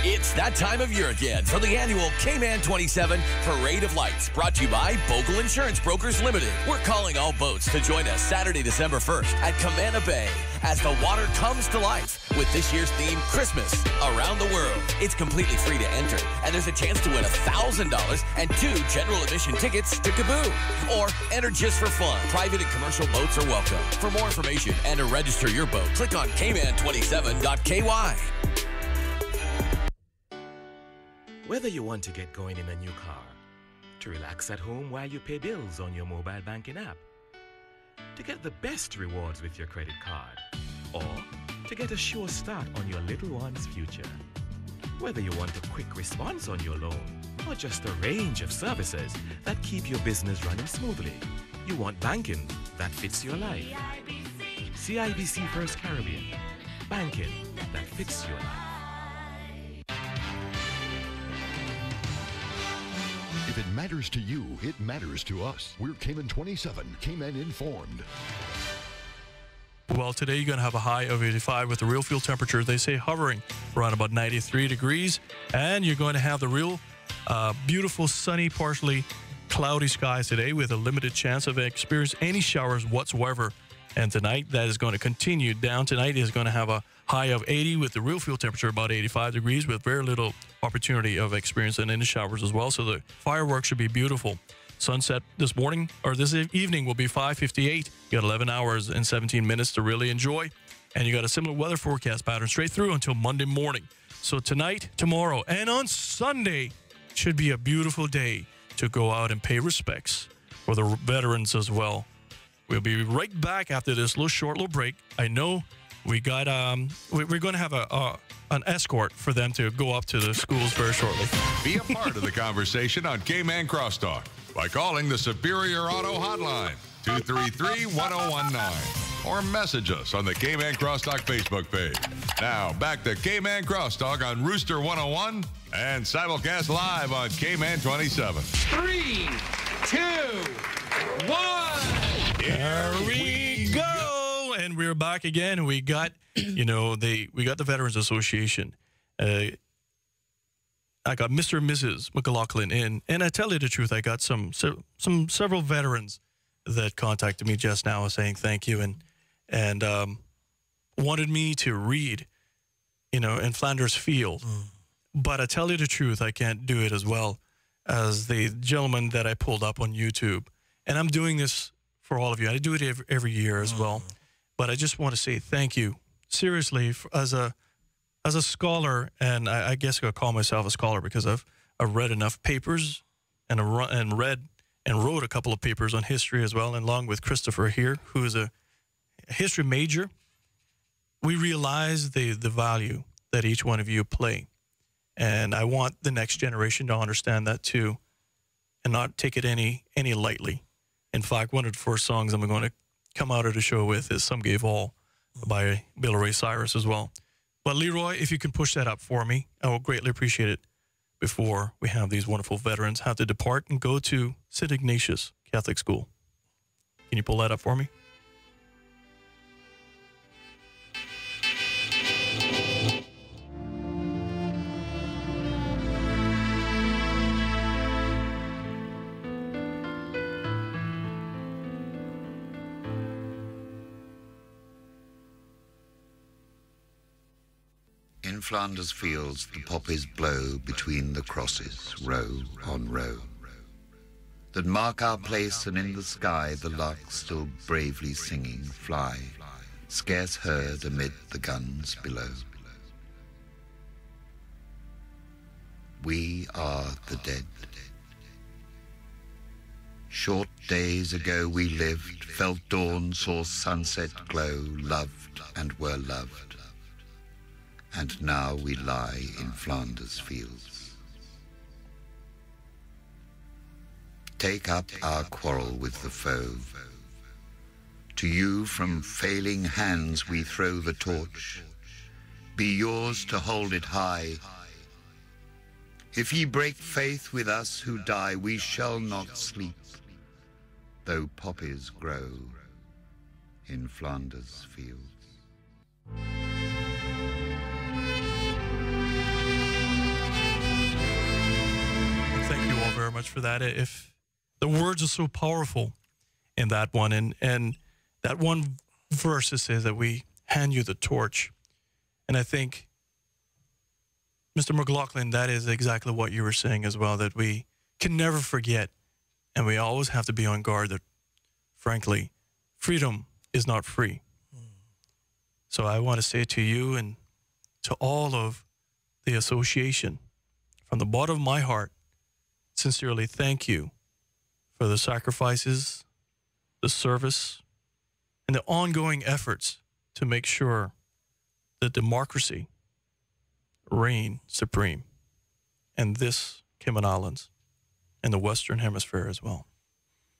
It's that time of year again for the annual Cayman 27 Parade of Lights, brought to you by Bogle Insurance Brokers Limited. We're calling all boats to join us Saturday, December 1st at Camana Bay as the water comes to life with this year's theme, Christmas Around the World. It's completely free to enter, and there's a chance to win $1,000 and 2 general admission tickets to Kaboo. Or enter just for fun. Private and commercial boats are welcome. For more information and to register your boat, click on cayman27.ky.
Whether you want to get going in a new car, to relax at home while you pay bills on your mobile banking app, to get the best rewards with your credit card, or to get a sure start on your little one's future. Whether you want a quick response on your loan, or just a range of services that keep your business running smoothly, you want banking that fits your life. CIBC First Caribbean. Banking that fits your life.
If it matters to you, it matters to us. We're Cayman 27, Cayman Informed.
Well, today you're going to have a high of 85 with the real fuel temperature, they say, hovering around about 93 degrees. And you're going to have the real beautiful, sunny, partially cloudy skies today with a limited chance of experiencing any showers whatsoever. And tonight, that is going to continue down. Tonight is going to have a high of 80 with the real fuel temperature about 85 degrees with very little opportunity of experiencing any showers as well. So the fireworks should be beautiful. Sunset this morning or this evening will be 5:58. You got 11 hours and 17 minutes to really enjoy. And you got a similar weather forecast pattern straight through until Monday morning. So tonight, tomorrow, and on Sunday should be a beautiful day to go out and pay respects for the veterans as well. We'll be right back after this short little break. I know we got we're going to have an escort for them to go up to the schools very shortly.
Be a part of the conversation on Cayman Crosstalk by calling the Superior Auto Hotline, 233-1019, or message us on the Cayman Crosstalk Facebook page. Now, back to Cayman Crosstalk on Rooster 101 and simulcast live on Cayman 27.
3, 2, 1.
Here we go, and we're back again. We got, we got the Veterans Association. I got Mr. and Mrs. McLaughlin in, and I tell you the truth, I got several veterans that contacted me just now saying thank you and wanted me to read, in Flanders Field. But I tell you the truth, I can't do it as well as the gentleman that I pulled up on YouTube, and I'm doing this for all of you. I do it every year as well. But I just want to say thank you, seriously, as a scholar, and I guess I'll call myself a scholar because I've read enough papers and wrote a couple of papers on history as well, and along with Christopher here, who is a history major. We realize the value that each one of you play. And I want the next generation to understand that too and not take it any lightly. In fact, one of the first songs I'm going to come out of the show with is Some Gave All by Bill Ray Cyrus as well. But Leroy, if you can push that up for me, I will greatly appreciate it before we have these wonderful veterans have to depart and go to St. Ignatius Catholic School. Can you pull that up for me?
In Flanders fields the poppies blow between the crosses, row on row.
that mark our place, and in the sky the larks still bravely singing fly, scarce heard amid the guns below. We are the dead. Short days ago we lived, felt dawn, saw sunset glow, loved and were loved. And now we lie in Flanders fields. Take up our quarrel with the foe. To you from failing hands we throw the torch. Be yours to hold it high. If ye break faith with us who die, we shall not sleep, though poppies grow in Flanders fields.
Thank you all very much for that. If the words are so powerful in that one, and that one verse that says that we hand you the torch, and I think, Mr. McLaughlin, that is exactly what you were saying as well, that we can never forget, and we always have to be on guard that, frankly, freedom is not free. So I want to say to you and to all of the association, from the bottom of my heart, sincerely thank you for the sacrifices, the service, and the ongoing efforts to make sure that democracy reign supreme in this Cayman Islands and the Western Hemisphere as well.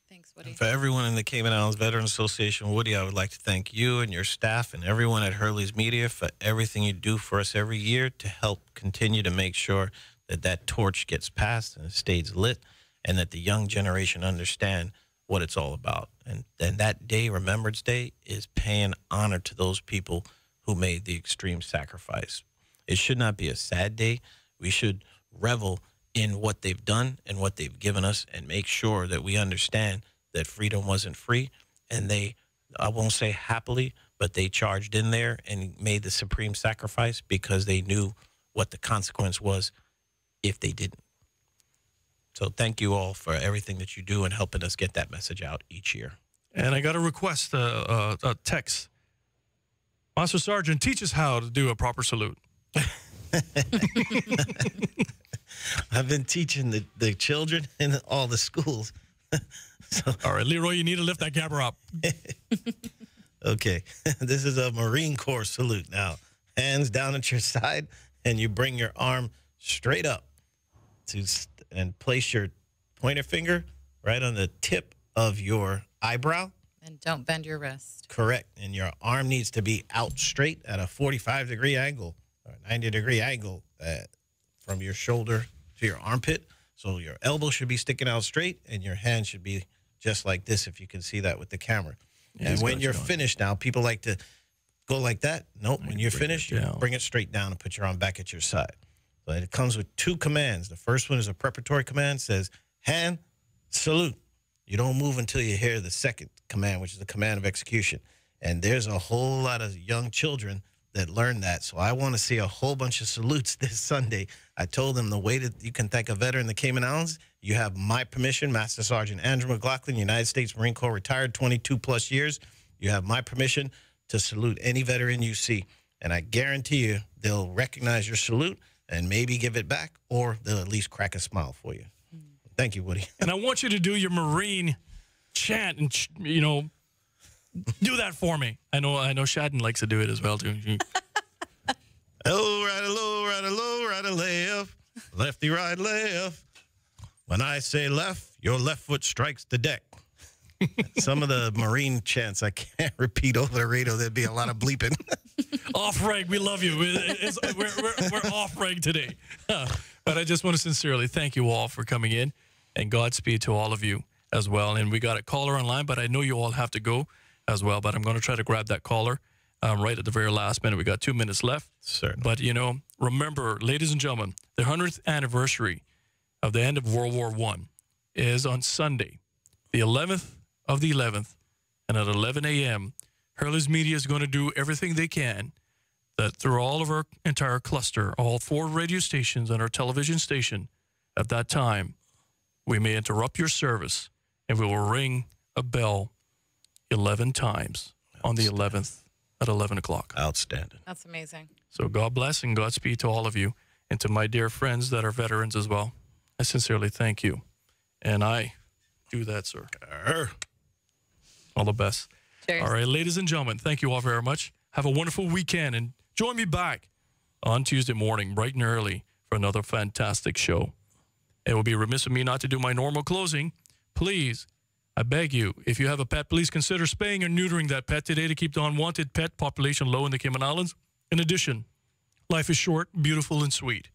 Thanks, Woody.
For everyone in the Cayman Islands Veterans Association, Woody, I would like to thank you and your staff and everyone at Hurley's Media for everything you do for us every year to help continue to make sure that that torch gets passed and it stays lit, and that the young generation understand what it's all about. And then that day, Remembrance Day, is paying honor to those people who made the extreme sacrifice. It should not be a sad day. We should revel in what they've done and what they've given us, and make sure that we understand that freedom wasn't free. And they, I won't say happily, but they charged in there and made the supreme sacrifice because they knew what the consequence was if they didn't. So thank you all for everything that you do and helping us get that message out each year.
And I got a request, a text. Master Sergeant, teach us how to do a proper salute.
I've been teaching the children in all the schools.
All right, Leroy, you need to lift that camera up.
Okay, this is a Marine Corps salute now. Hands down at your side, and you bring your arm straight up and place your pointer finger right on the tip of your eyebrow.
And don't bend your wrist.
Correct. And your arm needs to be out straight at a 45-degree angle or 90-degree angle from your shoulder to your armpit. So your elbow should be sticking out straight, and your hand should be just like this, if you can see that with the camera. Yeah, and when you're finished now, people like to go like that. Nope. When you're finished, you bring it straight down and put your arm back at your side. So it comes with two commands. The first one is a preparatory command, says hand, salute. You don't move until you hear the second command, which is the command of execution. And there's a whole lot of young children that learn that. So I want to see a whole bunch of salutes this Sunday. I told them the way that you can thank a veteran in the Cayman Islands, you have my permission, Master Sergeant Andrew McLaughlin, United States Marine Corps, retired 22+ years. You have my permission to salute any veteran you see. And I guarantee you they'll recognize your salute and maybe give it back, or they'll at least crack a smile for you. Thank you, Woody.
And I want you to do your Marine chant and, you know, do that for me. I know Shadden likes to do it as well, too.
Oh, right, low, right, low, right, left. Lefty, right, left. When I say left, your left foot strikes the deck. Some of the Marine chants I can't repeat over the radio. There'd be a lot of bleeping.
Off-reg, we love you. We're off-reg today. But I just want to sincerely thank you all for coming in, and Godspeed to all of you as well. And we got a caller online, but I know you all have to go as well. But I'm going to try to grab that caller right at the very last minute. We got 2 minutes left.
Certainly.
But, you know, remember, ladies and gentlemen, the 100th anniversary of the end of World War I is on Sunday, the 11th of the 11th, and at 11 a.m., Hurley's Media is going to do everything they can that through all of our entire cluster, all 4 radio stations and our television station at that time, we may interrupt your service, and we will ring a bell 11 times on the 11th at 11 o'clock.
Outstanding.
That's amazing.
So God bless and Godspeed to all of you, and to my dear friends that are veterans as well. I sincerely thank you. And I do that, sir. All the best.
Cheers.
All right, ladies and gentlemen, thank you all very much. Have a wonderful weekend, and join me back on Tuesday morning, bright and early, for another fantastic show. It will be remiss of me not to do my normal closing. Please, I beg you, if you have a pet, please consider spaying or neutering that pet today to keep the unwanted pet population low in the Cayman Islands. In addition, life is short, beautiful, and sweet.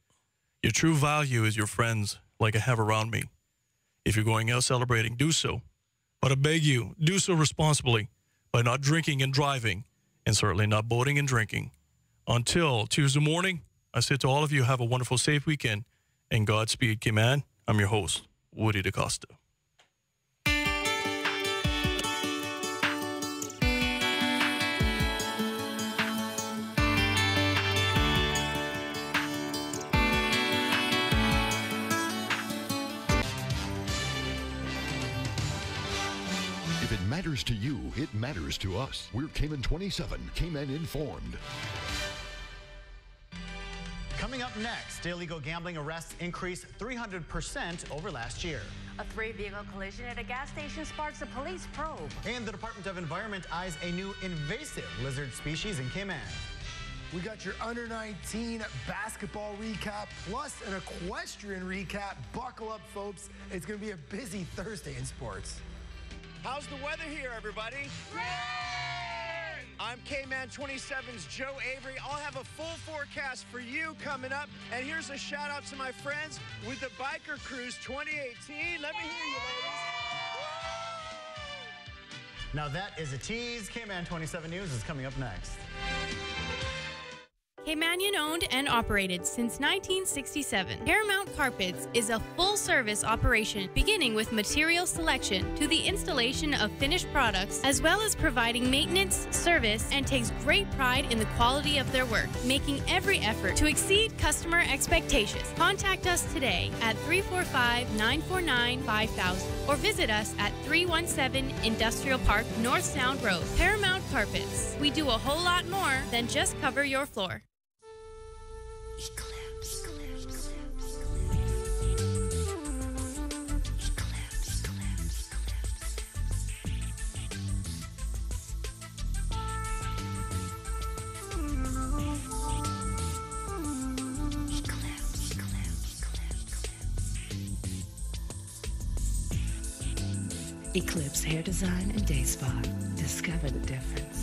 Your true value is your friends, like I have around me. If you're going out celebrating, do so. But I beg you, do so responsibly by not drinking and driving, and certainly not boating and drinking. Until Tuesday morning, I say to all of you, have a wonderful, safe weekend, and Godspeed, Cayman. I'm your host, Woody DaCosta.
If it matters to you, it matters to us. We're Cayman 27, Cayman Informed.
Coming up next, illegal gambling arrests increased 300% over last year.
A three-vehicle collision at a gas station sparks a police probe.
And the Department of Environment eyes a new invasive lizard species in Cayman.
We got your under 19 basketball recap, plus an equestrian recap. Buckle up, folks. It's going to be a busy Thursday in sports.
How's the weather here, everybody? Great! I'm Cayman 27's Joe Avery. I'll have a full forecast for you coming up. And here's a shout out to my friends with the Biker Cruise 2018. Let me hear you, ladies.
Now that is a tease. Cayman 27 News is coming up next.
Caymanian owned and operated since 1967. Paramount Carpets is a full-service operation beginning with material selection to the installation of finished products, as well as providing maintenance, service, and takes great pride in the quality of their work, making every effort to exceed customer expectations. Contact us today at 345-949-5000 or visit us at 317 Industrial Park, North Sound Road. Paramount Carpets. We do a whole lot more than just cover your floor.
Eclipse Hair Design and Day Spa. Discover the difference.